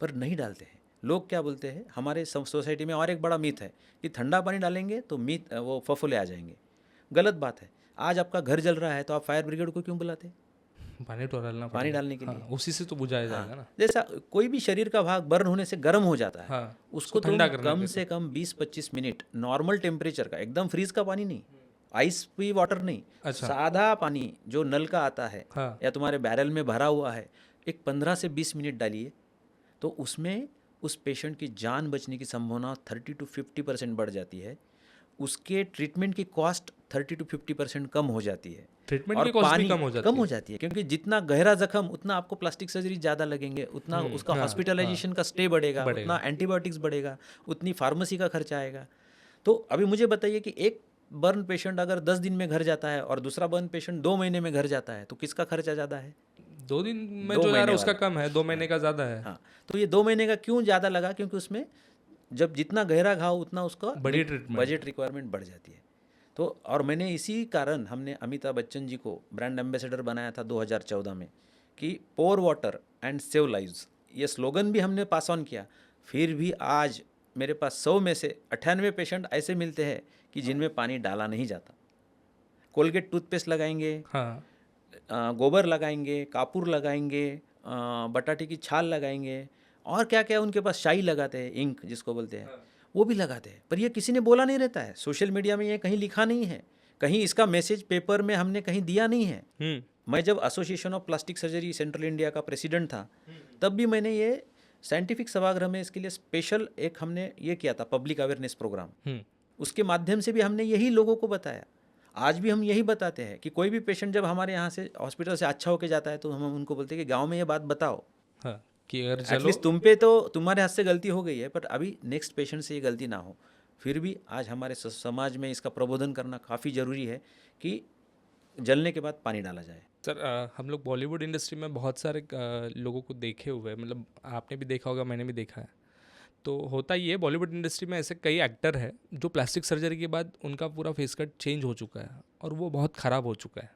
[SPEAKER 1] पर नहीं डालते हैं लोग। क्या बोलते हैं हमारे सोसाइटी में, और एक बड़ा मिथ है कि ठंडा पानी डालेंगे तो वो फफोले आ जाएंगे। गलत बात है। आज आपका घर जल रहा है तो आप फायर ब्रिगेड को क्यों बुलाते हैं?
[SPEAKER 2] पानी तो डालना
[SPEAKER 1] पानी
[SPEAKER 2] पड़ेगा।
[SPEAKER 1] डालने के लिए।
[SPEAKER 2] हाँ, उसी से तो बुझाया जाएगा ना।
[SPEAKER 1] जैसा कोई भी शरीर का भाग बर्न होने से गर्म हो जाता है,
[SPEAKER 2] हाँ,
[SPEAKER 1] उसको
[SPEAKER 2] ठंडा
[SPEAKER 1] तुम
[SPEAKER 2] करने
[SPEAKER 1] कम
[SPEAKER 2] के
[SPEAKER 1] से कम 20-25 मिनट नॉर्मल टेम्परेचर का, एकदम फ्रीज का पानी नहीं, आइस भी वाटर नहीं,
[SPEAKER 2] अच्छा।
[SPEAKER 1] सादा पानी जो नल का आता है,
[SPEAKER 2] हाँ।
[SPEAKER 1] या तुम्हारे बैरल में भरा हुआ है, एक 15 से 20 मिनट डालिए, तो उसमें उस पेशेंट की जान बचने की संभावना 30 to 50% बढ़ जाती है। उसके ट्रीटमेंट की कॉस्ट 30 to 50% कम हो जाती है।
[SPEAKER 2] ट्रीटमेंट
[SPEAKER 1] और
[SPEAKER 2] की कॉस्ट भी
[SPEAKER 1] पानी
[SPEAKER 2] कम हो जाती है।
[SPEAKER 1] क्योंकि जितना गहरा जख्म उतना आपको प्लास्टिक सर्जरी ज़्यादा लगेंगे, उतना उसका
[SPEAKER 2] हाँ,
[SPEAKER 1] हॉस्पिटलाइजेशन का स्टे बढ़ेगा, उतना एंटीबायोटिक्स बढ़ेगा, उतनी फार्मेसी का खर्चा आएगा। तो अभी मुझे बताइए कि एक बर्न पेशेंट अगर 10 दिन में घर जाता है और दूसरा बर्न पेशेंट 2 महीने में घर जाता है, तो किसका खर्चा ज़्यादा है?
[SPEAKER 2] 2 दिन में जो जा रहा है उसका कम है, 2 महीने का ज़्यादा है।
[SPEAKER 1] हाँ, तो ये 2 महीने का क्यों ज़्यादा लगा? क्योंकि उसमें जब जितना गहरा घाव उतना उसका
[SPEAKER 2] बड़ी ट्रीटमेंट,
[SPEAKER 1] बजट रिक्वायरमेंट बढ़ जाती है। तो और मैंने इसी कारण हमने अमिताभ बच्चन जी को ब्रांड एम्बेसडर बनाया था 2014 में, कि पोर वाटर एंड सेव लाइव्स, ये स्लोगन भी हमने पास ऑन किया। फिर भी आज मेरे पास 100 में से 98 पेशेंट ऐसे मिलते हैं कि जिनमें पानी डाला नहीं जाता। कोलगेट टूथपेस्ट लगाएंगे,
[SPEAKER 2] हाँ
[SPEAKER 1] गोबर लगाएंगे, कापूर लगाएंगे, बटाटे की छाल लगाएंगे, और क्या क्या उनके पास शाई लगाते हैं, इंक जिसको बोलते हैं, वो भी लगाते हैं। पर ये किसी ने बोला नहीं रहता है, सोशल मीडिया में ये कहीं लिखा नहीं है, कहीं इसका मैसेज पेपर में हमने कहीं दिया नहीं है। मैं जब association of plastic surgery central India का प्रेसिडेंट था, तब भी मैंने ये साइंटिफिक सभागृह में इसके लिए स्पेशल एक हमने ये किया था पब्लिक अवेयरनेस प्रोग्राम। उसके माध्यम से भी हमने यही लोगों को बताया। आज भी हम यही बताते हैं कि कोई भी पेशेंट जब हमारे यहाँ से हॉस्पिटल से अच्छा होके जाता है तो हम उनको बोलते हैं कि गांव में ये बात बताओ,
[SPEAKER 2] हाँ कि अगर चलो
[SPEAKER 1] एटलीस्ट तुम पे तो तुम्हारे हाथ से गलती हो गई है, पर अभी नेक्स्ट पेशेंट से ये गलती ना हो। फिर भी आज हमारे समाज में इसका प्रबोधन करना काफ़ी ज़रूरी है कि जलने के बाद पानी डाला जाए।
[SPEAKER 2] सर हम लोग बॉलीवुड इंडस्ट्री में बहुत सारे लोगों को देखे हुए हैं, मतलब आपने भी देखा होगा, मैंने भी देखा है। तो होता ये है, बॉलीवुड इंडस्ट्री में ऐसे कई एक्टर हैं जो प्लास्टिक सर्जरी के बाद उनका पूरा फेस कट चेंज हो चुका है और वो बहुत ख़राब हो चुका है।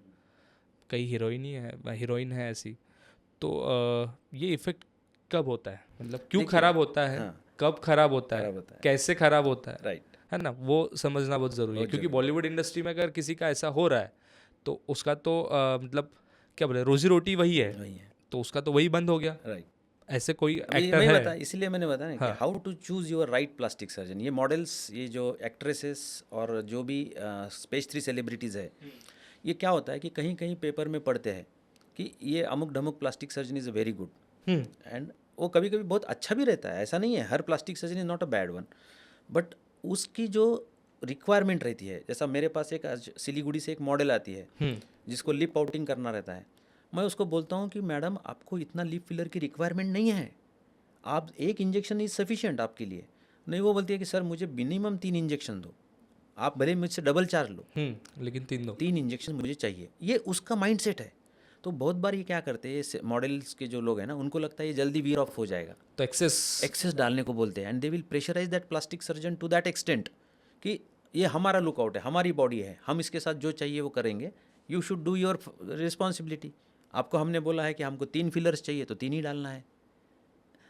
[SPEAKER 2] कई हीरोइन है ऐसी। तो ये इफ़ेक्ट कब होता है, मतलब क्यों ख़राब होता है, कब ख़राब होता है, कैसे ख़राब होता है,
[SPEAKER 1] राइट,
[SPEAKER 2] है ना, वो समझना बहुत ज़रूरी है। क्योंकि बॉलीवुड इंडस्ट्री में अगर किसी का ऐसा हो रहा है तो उसका तो मतलब क्या बोले, रोजी रोटी वही है, तो उसका तो वही बंद हो गया।
[SPEAKER 1] राइट,
[SPEAKER 2] ऐसे कोई
[SPEAKER 1] एक्टर है बता, इसलिए मैंने बताया ना कि how to choose your right plastic surgeon. ये मॉडल्स, ये जो एक्ट्रेसेस और जो भी स्पेस 3 सेलिब्रिटीज़ है, ये क्या होता है कि कहीं कहीं पेपर में पढ़ते हैं कि ये अमुक ढमुक plastic surgeon is very good, and वो कभी कभी बहुत अच्छा भी रहता है। ऐसा नहीं है, हर plastic surgeon is not a bad one, but उसकी जो रिक्वायरमेंट रहती है, जैसा मेरे पास एक सिलीगुड़ी से एक मॉडल आती है जिसको लिप पाउटिंग करना रहता है। मैं उसको बोलता हूँ कि मैडम आपको इतना लिप फिलर की रिक्वायरमेंट नहीं है, आप एक इंजेक्शन इज सफिशिएंट आपके लिए। नहीं, वो बोलती है कि सर मुझे मिनिमम 3 इंजेक्शन दो, आप भले मुझसे डबल चार्ज लो,
[SPEAKER 2] लेकिन 3 दो,
[SPEAKER 1] 3 इंजेक्शन मुझे चाहिए। ये उसका माइंडसेट है। तो बहुत बार ये क्या करते हैं मॉडल्स के जो लोग हैं ना, उनको लगता है ये जल्दी वीर ऑफ हो जाएगा,
[SPEAKER 2] तो एक्सेस
[SPEAKER 1] डालने को बोलते हैं, and they will pressurise that plastic surgeon to that extent कि ये हमारा लुकआउट है, हमारी बॉडी है, हम इसके साथ जो चाहिए वो करेंगे, you should do your responsibility. आपको हमने बोला है कि हमको 3 फिलर्स चाहिए तो 3 ही डालना है।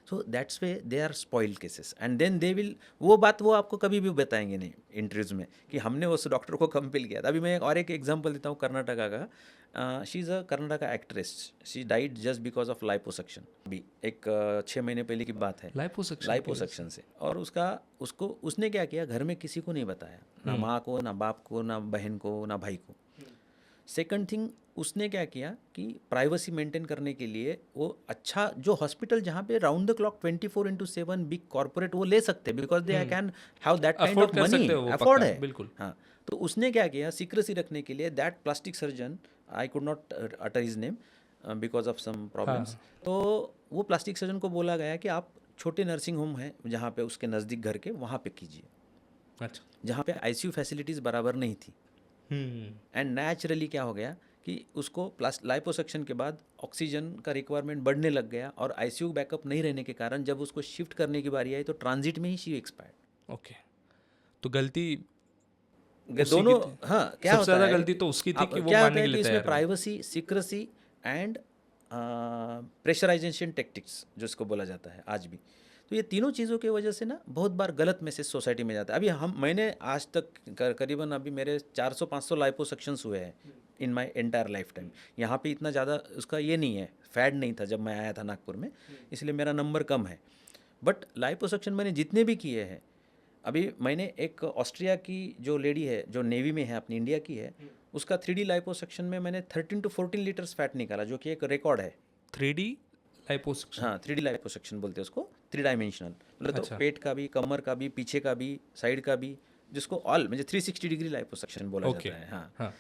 [SPEAKER 1] So that's way they are spoiled cases, and then they will, वो बात वो आपको कभी भी बताएंगे नहीं इंटरव्यूज में कि हमने उस डॉक्टर को कंपेल किया था। अभी मैं और एक एग्जांपल देता हूँ कर्नाटका का। She is a Karnataka actress, she died just because of liposuction. अभी एक 6 महीने पहले की बात है, लाइपोसक्शन से। और उसको उसने क्या किया, घर में किसी को नहीं बताया, ना माँ को, ना बाप को, ना बहन को, ना भाई को। सेकंड थिंग, उसने क्या किया कि प्राइवेसी मेंटेन करने के लिए वो अच्छा जो हॉस्पिटल जहाँ पे round the clock 24/7 big corporate वो ले सकते हैं, because they can have that kind of money, afford है बिल्कुल। हाँ, तो उसने क्या किया, सीक्रेसी रखने के लिए that plastic surgeon, I could not utter his name because of some problems, तो वो प्लास्टिक सर्जन को बोला गया कि आप छोटे नर्सिंग होम है जहाँ पे उसके नज़दीक घर के, वहाँ पे कीजिए। अच्छा, जहाँ पे आईसीयू फैसिलिटीज़ बराबर नहीं थी। एंड नेचुरली क्या हो गया कि उसको लाइपोसक्शन के बाद ऑक्सीजन का रिक्वायरमेंट बढ़ने लग गया, और आईसीयू बैकअप नहीं रहने के कारण जब उसको शिफ्ट करने की बारी आई तो ट्रांजिट में ही शी एक्सपायर्ड।
[SPEAKER 2] ओके, तो गल्ती
[SPEAKER 1] दोनों, हाँ, क्या
[SPEAKER 2] सबसे ज़्यादा गलती तो उसकी थी कि वो मानने के लिए तैयार
[SPEAKER 1] इसमें privacy, secrecy and pressurisation tactics जो इसको बोला जाता है आज भी। तो ये तीनों चीज़ों की वजह से ना बहुत बार गलत मैसेज सोसाइटी में जाता है। अभी मैंने आज तक करीबन अभी मेरे 400-500 लाइपोसक्शंस हुए हैं in my entire life time. यहाँ पे इतना ज़्यादा उसका ये नहीं है, फैड नहीं था जब मैं आया था नागपुर में, इसलिए मेरा नंबर कम है। बट लाइपोसक्शन मैंने जितने भी किए हैं, अभी मैंने एक ऑस्ट्रिया की जो लेडी है जो नेवी में है, अपनी इंडिया की है, उसका 3D लाइपोसक्शन में मैंने 13 to 14 लीटर्स फैट निकाला, जो कि एक रिकॉर्ड है।
[SPEAKER 2] 3D लाइपोसक्शन,
[SPEAKER 1] हाँ, 3D लाइपोसक्शन बोलते हैं उसको, 3 डायमेंशनल, मतलब तो पेट का भी, कमर का भी, पीछे का भी, साइड का भी, जिसको ऑल मतलब 360 डिग्री लाइपोसक्शन बोला जाता है। हाँ,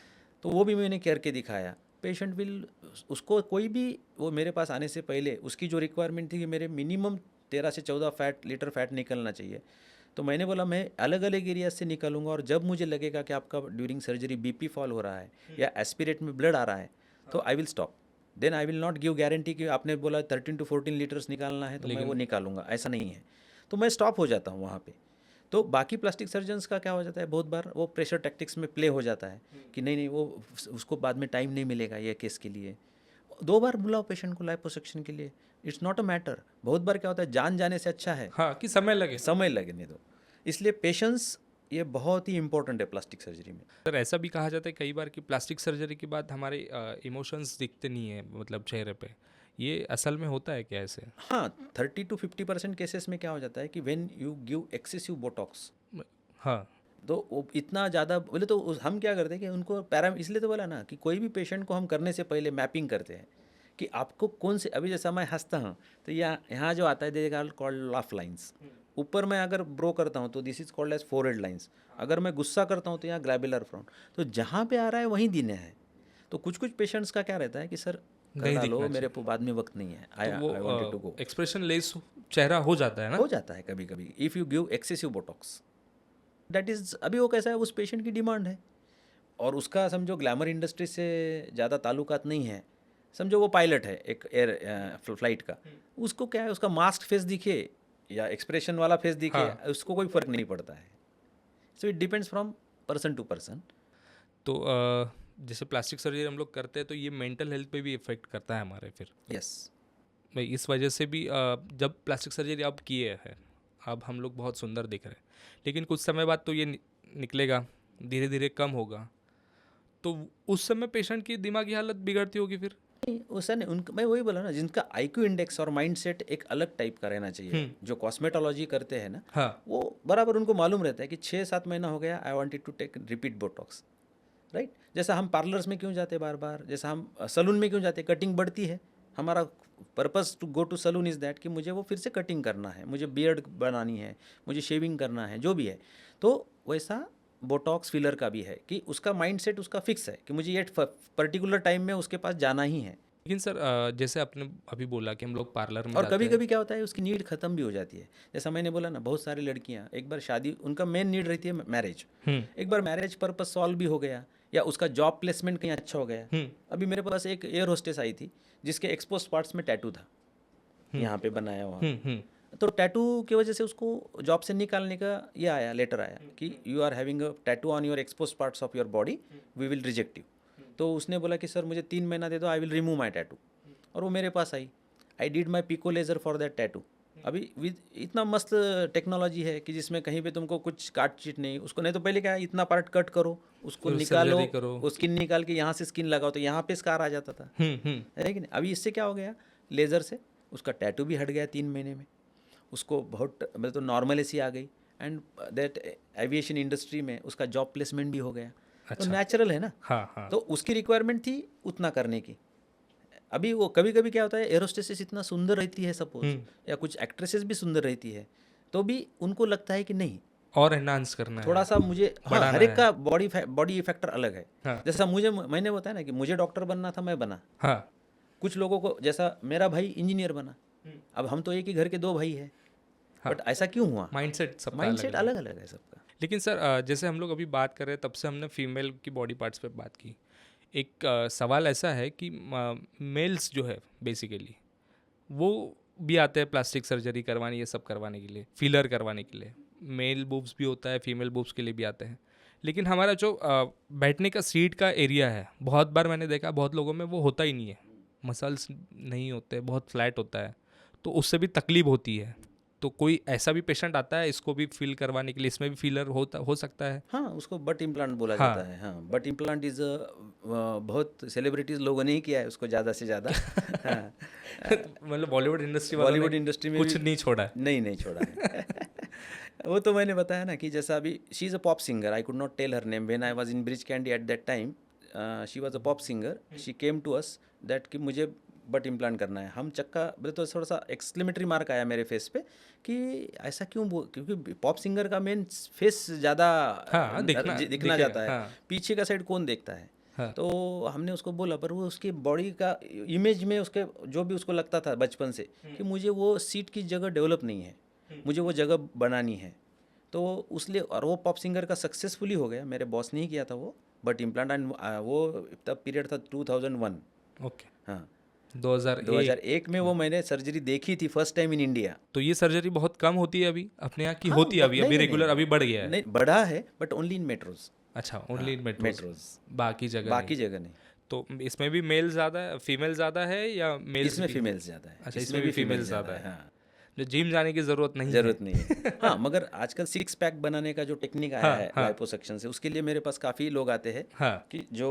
[SPEAKER 1] तो वो भी मैंने करके दिखाया। पेशेंट विल, उसको कोई भी, वो मेरे पास आने से पहले उसकी जो रिक्वायरमेंट थी कि मेरे मिनिमम 13 से 14 लीटर फैट निकलना चाहिए, तो मैंने बोला मैं अलग अलग एरिया से निकालूंगा, और जब मुझे लगेगा कि आपका ड्यूरिंग सर्जरी बीपी फॉल हो रहा है या एस्पिरेट में ब्लड आ रहा है तो I will stop. Then I will not give guarantee कि आपने बोला 13 to 14 लीटर्स निकालना है तो मैं वो निकालूंगा, ऐसा नहीं है। तो मैं स्टॉप हो जाता हूँ वहाँ पे। तो बाकी प्लास्टिक सर्जन्स का क्या हो जाता है, बहुत बार वो प्रेशर टैक्टिक्स में प्ले हो जाता है कि नहीं वो उसको बाद में टाइम नहीं मिलेगा ये केस के लिए, 2 बार बुलाओ पेशेंट को लाइपोसक्शन के लिए, इट्स नॉट अ मैटर। बहुत बार क्या होता है, जान जाने से अच्छा है
[SPEAKER 2] हाँ कि समय लगे
[SPEAKER 1] नहीं तो, इसलिए पेशेंस ये बहुत ही इम्पोर्टेंट है प्लास्टिक सर्जरी में।
[SPEAKER 2] सर ऐसा भी कहा जाता है कई बार कि प्लास्टिक सर्जरी के बाद हमारे इमोशंस दिखते नहीं है मतलब चेहरे पे, ये असल में होता है क्या ऐसे?
[SPEAKER 1] हाँ, 30 to 50% केसेस में क्या हो जाता है कि when you give excessive Botox,
[SPEAKER 2] हाँ।
[SPEAKER 1] तो वो इतना ज़्यादा बोले तो हम क्या करते हैं कि उनको इसलिए तो बोला ना कि कोई भी पेशेंट को हम करने से पहले मैपिंग करते हैं कि आपको कौन से, अभी जैसा मैं हंसता हूँ तो यहाँ जो आता है they are called laugh lines. ऊपर मैं अगर ब्रो करता हूँ तो this is called as forehead lines. अगर मैं गुस्सा करता हूँ तो यहाँ ग्लैबुलर फ्रॉन। तो जहाँ पे आ रहा है वहीं देने है। तो कुछ कुछ पेशेंट्स का क्या रहता है कि सर कर
[SPEAKER 2] नहीं
[SPEAKER 1] डालो,
[SPEAKER 2] दिखना
[SPEAKER 1] मेरे को बाद में वक्त नहीं है, आई
[SPEAKER 2] तो
[SPEAKER 1] वांटेड टू गो।
[SPEAKER 2] वो एक्सप्रेशन लेस चेहरा हो जाता है ना?
[SPEAKER 1] हो जाता है कभी कभी if you give excessive Botox, that is, अभी वो कैसा है, उस पेशेंट की डिमांड है और उसका समझो ग्लैमर इंडस्ट्री से ज़्यादा ताल्लुकात नहीं है। समझो वो पायलट है एक एयर फ्लाइट का, उसको क्या है, उसका मास्क फेस दिखे या एक्सप्रेशन वाला फेस दिखे,
[SPEAKER 2] हाँ।
[SPEAKER 1] उसको कोई फ़र्क नहीं पड़ता है। So it depends from person to person.
[SPEAKER 2] तो जैसे प्लास्टिक सर्जरी हम लोग करते हैं तो ये मेंटल हेल्थ पे भी इफेक्ट करता है हमारे फिर।
[SPEAKER 1] यस।
[SPEAKER 2] भाई इस वजह से भी जब प्लास्टिक सर्जरी आप किए हैं, अब हम लोग बहुत सुंदर दिख रहे हैं, लेकिन कुछ समय बाद तो ये निकलेगा, धीरे धीरे कम होगा, तो उस समय पेशेंट की दिमागी हालत बिगड़ती होगी फिर।
[SPEAKER 1] नहीं, वैसा नहीं, उनका मैं वही बोला ना, जिनका आईक्यू इंडेक्स और माइंडसेट एक अलग टाइप का रहना चाहिए। जो कॉस्मेटोलॉजी करते हैं ना,
[SPEAKER 2] हाँ।
[SPEAKER 1] वो बराबर उनको मालूम रहता है कि 6-7 महीना हो गया, I wanted to take repeat botox, right. जैसा हम पार्लर्स में क्यों जाते बार बार, जैसा हम सलून में क्यों जाते, कटिंग बढ़ती है, हमारा purpose to go to salon is that कि मुझे वो फिर से कटिंग करना है, मुझे बियर्ड बनानी है, मुझे शेविंग करना है, जो भी है। तो वैसा बोटॉक्स फिलर का भी है कि उसका माइंडसेट उसका फिक्स है कि मुझे ये पर्टिकुलर टाइम में उसके पास जाना ही है।
[SPEAKER 2] लेकिन सर जैसे आपने अभी बोला कि हम लोग पार्लर में
[SPEAKER 1] और
[SPEAKER 2] जाते
[SPEAKER 1] कभी
[SPEAKER 2] हैं।
[SPEAKER 1] कभी क्या होता है, उसकी नीड ख़त्म भी हो जाती है। जैसा मैंने बोला ना, बहुत सारी लड़कियां एक बार शादी, उनका मेन नीड रहती है मैरिज, एक बार मैरिज पर्पस सॉल्व भी हो गया या उसका जॉब प्लेसमेंट कहीं अच्छा हो गया। अभी मेरे पास एक एयर होस्टेस आई थी जिसके एक्सपोज पार्ट्स में टैटू था, यहाँ पे बनाया हुआ। तो टैटू की वजह से उसको जॉब से निकालने का ये आया, लेटर आया कि you are having a tattoo on your expose parts of your body, we will reject you. तो उसने बोला कि सर मुझे 3 महीना दे दो, I will remove my tattoo. और वो मेरे पास आई, I did my pico laser for that tattoo. अभी विद इतना मस्त टेक्नोलॉजी है कि जिसमें कहीं पे तुमको कुछ काट चीट नहीं, उसको नहीं तो पहले क्या है, इतना पार्ट कट करो, उसको
[SPEAKER 2] फिर
[SPEAKER 1] निकालो,
[SPEAKER 2] सर्जरी करो।
[SPEAKER 1] वो स्किन निकाल के यहाँ से स्किन लगाओ तो यहाँ पे स्कार आ जाता था, है कि नहीं। अभी इससे क्या हो गया, लेज़र से उसका टैटू भी हट गया 3 महीने में, उसको बहुत मतलब तो नॉर्मल ऐसी आ गई, एंड दैट एविएशन इंडस्ट्री में उसका जॉब प्लेसमेंट भी हो गया। तो नेचुरल है ना।
[SPEAKER 2] हाँ हाँ।
[SPEAKER 1] तो उसकी रिक्वायरमेंट थी उतना करने की। अभी वो कभी कभी क्या होता है, एरोस्टेसिस इतना सुंदर रहती है सपोज, या कुछ एक्ट्रेसेस भी सुंदर रहती है, तो भी उनको लगता है कि नहीं
[SPEAKER 2] और एनहांस करना है,
[SPEAKER 1] थोड़ा सा मुझे, हाँ,
[SPEAKER 2] बढ़ाना
[SPEAKER 1] हर एक
[SPEAKER 2] है।
[SPEAKER 1] का बॉडी इफेक्टर अलग है।
[SPEAKER 2] हाँ।
[SPEAKER 1] जैसा मैंने बताया ना कि मुझे डॉक्टर बनना था, मैं बना।
[SPEAKER 2] हाँ।
[SPEAKER 1] कुछ लोगों को, जैसा मेरा भाई इंजीनियर बना, अब हम तो एक ही घर के 2 भाई हैं, बट ऐसा क्यों हुआ,
[SPEAKER 2] माइंडसेट सबका
[SPEAKER 1] माइंडसेट
[SPEAKER 2] अलग
[SPEAKER 1] अलग अलग है सबका।
[SPEAKER 2] लेकिन सर जैसे हम लोग अभी बात कर रहे हैं तब से हमने फीमेल की बॉडी पार्ट्स पे बात की। एक सवाल ऐसा है कि मेल्स जो है बेसिकली वो भी आते हैं प्लास्टिक सर्जरी करवाने, ये सब करवाने के लिए, फिलर करवाने के लिए। मेल बूब्स भी होता है, फीमेल बूब्स के लिए भी आते हैं। लेकिन हमारा जो बैठने का सीट का एरिया है, बहुत बार मैंने देखा बहुत लोगों में वो होता ही नहीं है, मसल्स नहीं होते, बहुत फ्लैट होता है, तो उससे भी तकलीफ होती है। तो कोई ऐसा भी पेशेंट आता है इसको भी फिल करवाने के लिए, इसमें भी फिलर हो सकता है?
[SPEAKER 1] हाँ, उसको बट इम्प्लांट बोला
[SPEAKER 2] हाँ।
[SPEAKER 1] जाता है। हाँ, बट इम्प्लांट इज़ बहुत सेलिब्रिटीज़ लोगों ने ही किया है उसको ज़्यादा से ज़्यादा। हाँ,
[SPEAKER 2] मतलब बॉलीवुड इंडस्ट्री वालों
[SPEAKER 1] बॉलीवुड
[SPEAKER 2] ने
[SPEAKER 1] इंडस्ट्री में
[SPEAKER 2] कुछ
[SPEAKER 1] भी
[SPEAKER 2] नहीं छोड़ा है।
[SPEAKER 1] नहीं छोड़ा है। वो तो मैंने बताया ना कि जैसा अभी she is a pop singer, I could not tell her name when I was in Breach Candy at that time. She was a pop singer, she came to us that कि मुझे बट इम्प्लांट करना है। हम चक्का बोले तो थोड़ा सा एक्सक्लेमेटरी मार्क आया मेरे फेस पे कि ऐसा क्यों क्योंकि पॉप सिंगर का मेन फेस ज़्यादा
[SPEAKER 2] हाँ, दिखना
[SPEAKER 1] दिखना जाता है।
[SPEAKER 2] हाँ।
[SPEAKER 1] पीछे का साइड कौन देखता है।
[SPEAKER 2] हाँ।
[SPEAKER 1] तो हमने उसको बोला, पर वो उसकी बॉडी का इमेज में उसके जो भी उसको लगता था बचपन से कि मुझे वो सीट की जगह डेवलप नहीं है, मुझे वो जगह बनानी है। तो उसलिए, और वो पॉप सिंगर का सक्सेसफुली हो गया, मेरे बॉस ने ही किया था वो बट इम्प्लांट, एंड वो तब पीरियड था 2001।
[SPEAKER 2] ओके।
[SPEAKER 1] हाँ,
[SPEAKER 2] 2001।
[SPEAKER 1] 2001 में वो मैंने सर्जरी देखी थी फर्स्ट टाइम इन इंडिया।
[SPEAKER 2] तो ये सर्जरी बहुत कम होती है अभी अपने यहाँ की?
[SPEAKER 1] हाँ,
[SPEAKER 2] होती है अभी?
[SPEAKER 1] नहीं,
[SPEAKER 2] अभी
[SPEAKER 1] नहीं,
[SPEAKER 2] रेगुलर
[SPEAKER 1] नहीं,
[SPEAKER 2] अभी बढ़ गया है?
[SPEAKER 1] नहीं, बढ़ा है बट ओनली इन मेट्रोज।
[SPEAKER 2] अच्छा, ओनली इन
[SPEAKER 1] मेट्रोज,
[SPEAKER 2] बाकी जगह
[SPEAKER 1] बाकी
[SPEAKER 2] नहीं।
[SPEAKER 1] जगह नहीं।
[SPEAKER 2] तो इसमें भी मेल ज़्यादा है, फीमेल ज़्यादा है, या मेल्स
[SPEAKER 1] इसमें
[SPEAKER 2] भी?
[SPEAKER 1] फीमेल्स ज़्यादा है।
[SPEAKER 2] अच्छा, इसमें भी फीमेल ज़्यादा है।
[SPEAKER 1] हाँ।
[SPEAKER 2] जो जिम जाने की ज़रूरत नहीं है।
[SPEAKER 1] जरूरत नहीं है। हाँ, मगर आजकल सिक्स पैक बनाने का जो टेक्निक आया
[SPEAKER 2] हाँ,
[SPEAKER 1] है
[SPEAKER 2] हाँ।
[SPEAKER 1] लाइपोसक्शन से, उसके लिए मेरे पास काफ़ी लोग आते हैं
[SPEAKER 2] हाँ,
[SPEAKER 1] कि जो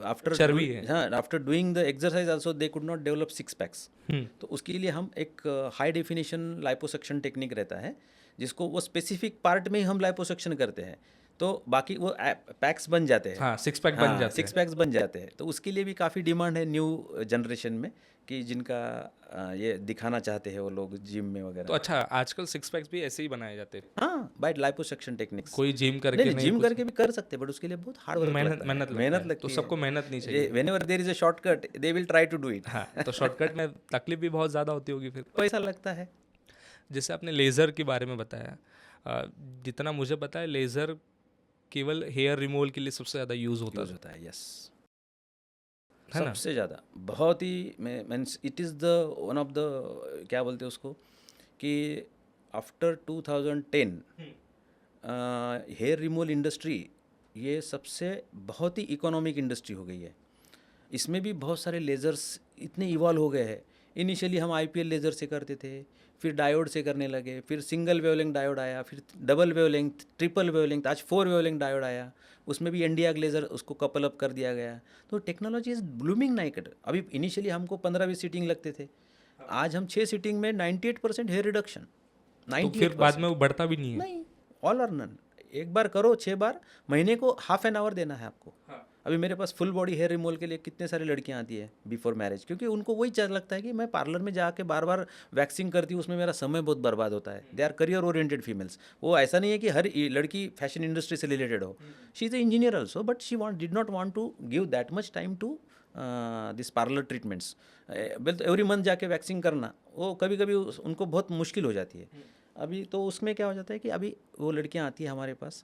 [SPEAKER 1] आफ्टर
[SPEAKER 2] चर्बी है।
[SPEAKER 1] हाँ, after doing the exercise also they could not develop six packs. तो उसके लिए हम एक हाई डेफिनेशन लाइपोसक्शन टेक्निक रहता है, जिसको वो स्पेसिफिक पार्ट में ही हम लाइपोसक्शन करते हैं, तो बाकी वो पैक्स बन जाते हैं।
[SPEAKER 2] हाँ, सिक्स पैक बन जाते
[SPEAKER 1] सिक्स
[SPEAKER 2] हैं।
[SPEAKER 1] पैक्स बन जाते हैं। तो उसके लिए भी काफ़ी डिमांड है न्यू जनरेशन में, कि जिनका ये दिखाना चाहते हैं वो लोग जिम में
[SPEAKER 2] तो
[SPEAKER 1] वगैरह।
[SPEAKER 2] अच्छा, आजकल सिक्स पैक्स भी ऐसे ही बनाए जाते हैं,
[SPEAKER 1] हाँ, बाय लाइपोसक्शन टेक्निक्स।
[SPEAKER 2] कोई जिम
[SPEAKER 1] नहीं
[SPEAKER 2] करके
[SPEAKER 1] नहीं,
[SPEAKER 2] नहीं,
[SPEAKER 1] जिम
[SPEAKER 2] कुछ
[SPEAKER 1] करके भी कर सकते हैं, बट उसके लिए बहुत हार्ड वर्क
[SPEAKER 2] मेहनत
[SPEAKER 1] लगता है,
[SPEAKER 2] मेहनत लगता
[SPEAKER 1] मेहनत
[SPEAKER 2] है।
[SPEAKER 1] लगती
[SPEAKER 2] तो
[SPEAKER 1] है।
[SPEAKER 2] सबको मेहनत नहीं चाहिए।
[SPEAKER 1] Whenever there is a shortcut they will try to do it.
[SPEAKER 2] हाँ, तो शॉर्टकट में तकलीफ भी बहुत ज़्यादा होती होगी फिर।
[SPEAKER 1] पैसा लगता है।
[SPEAKER 2] जैसे आपने लेज़र के बारे में बताया, जितना मुझे पता है लेज़र केवल हेयर रिमूवल के लिए सबसे ज़्यादा यूज़ होता
[SPEAKER 1] यूज
[SPEAKER 2] है
[SPEAKER 1] होता है, यस।
[SPEAKER 2] है ना?
[SPEAKER 1] सबसे ज़्यादा बहुत ही means it is the one of the, क्या बोलते हैं उसको, कि आफ्टर 2010 हेयर रिमूवल इंडस्ट्री ये सबसे बहुत ही इकोनॉमिक इंडस्ट्री हो गई है। इसमें भी बहुत सारे लेज़र्स इतने इवॉल्व हो गए हैं। इनिशियली हम आईपीएल लेज़र से करते थे, फिर डायोड से करने लगे, फिर सिंगल वेवलेंथ डायोड आया, फिर डबल वेवलेंथ, ट्रिपल वेवलेंथ, आज 4 वेवलेंथ डायोड आया। उसमें भी एनडीआर लेज़र उसको कपल अप कर दिया गया। तो टेक्नोलॉजी इज़ ब्लूमिंग नाइट। अभी इनिशियली हमको 15-20 सीटिंग लगते थे, आज हम 6 सीटिंग में 98% हेयर रिडक्शन।
[SPEAKER 2] तो फिर बाद में वो बढ़ता भी नहीं है।
[SPEAKER 1] नहीं, ऑल और नन। एक बार करो 6 बार, महीने को हाफ एन आवर देना है आपको। अभी मेरे पास फुल बॉडी हेयर रिमूवल के लिए कितने सारी लड़कियां आती है बिफोर मैरिज, क्योंकि उनको वही चल लगता है कि मैं पार्लर में जाके बार बार वैक्सिंग करती हूँ, उसमें मेरा समय बहुत बर्बाद होता है। They are career oriented females. वो ऐसा नहीं है कि हर लड़की फैशन इंडस्ट्री से रिलेटेड हो। She is a engineer also, but she did not want to give that much time to this parlour treatments. Every month जाके वैक्सिंग करना, वो कभी कभी उनको बहुत मुश्किल हो जाती है। अभी तो उसमें क्या हो जाता है कि अभी वो लड़कियां आती है हमारे पास,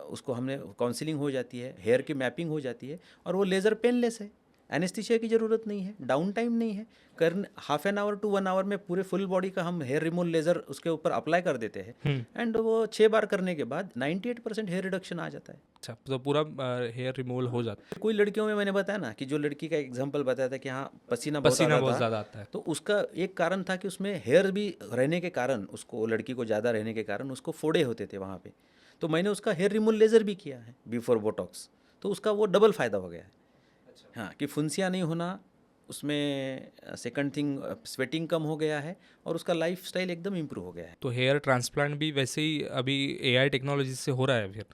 [SPEAKER 1] उसको हमने काउंसलिंग हो जाती है, हेयर की मैपिंग हो जाती है, और वो लेज़र पेनलेस है, एनेस्थीसिया की ज़रूरत नहीं है, डाउन टाइम नहीं है। Half an hour to 1 hour में पूरे फुल बॉडी का हम हेयर रिमूवल लेज़र उसके ऊपर अप्लाई कर देते हैं, एंड वो 6 बार करने के बाद 98% हेयर रिडक्शन आ जाता है।
[SPEAKER 2] अच्छा, तो पूरा हेयर रिमूवल हो जाता है।
[SPEAKER 1] कोई लड़कियों में मैंने बताया ना कि जो लड़की का एग्जांपल बताया था कि हाँ पसीना बहुत
[SPEAKER 2] पसीना
[SPEAKER 1] आता
[SPEAKER 2] बहुत
[SPEAKER 1] था,
[SPEAKER 2] ज़्यादा आता है।
[SPEAKER 1] तो उसका एक कारण था कि उसमें हेयर भी रहने के कारण, उसको लड़की को ज़्यादा रहने के कारण उसको फोड़े होते थे वहाँ पे। तो मैंने उसका हेयर रिमूवल लेज़र भी किया है बिफोर बोटॉक्स, तो उसका वो डबल फ़ायदा हो गया है। हाँ, कि फुंसियाँ नहीं होना, उसमें सेकंड थिंग स्वेटिंग कम हो गया है, और उसका लाइफ स्टाइल एकदम इम्प्रूव हो गया है।
[SPEAKER 2] तो हेयर ट्रांसप्लांट भी वैसे ही अभी एआई टेक्नोलॉजी से हो रहा है फिर।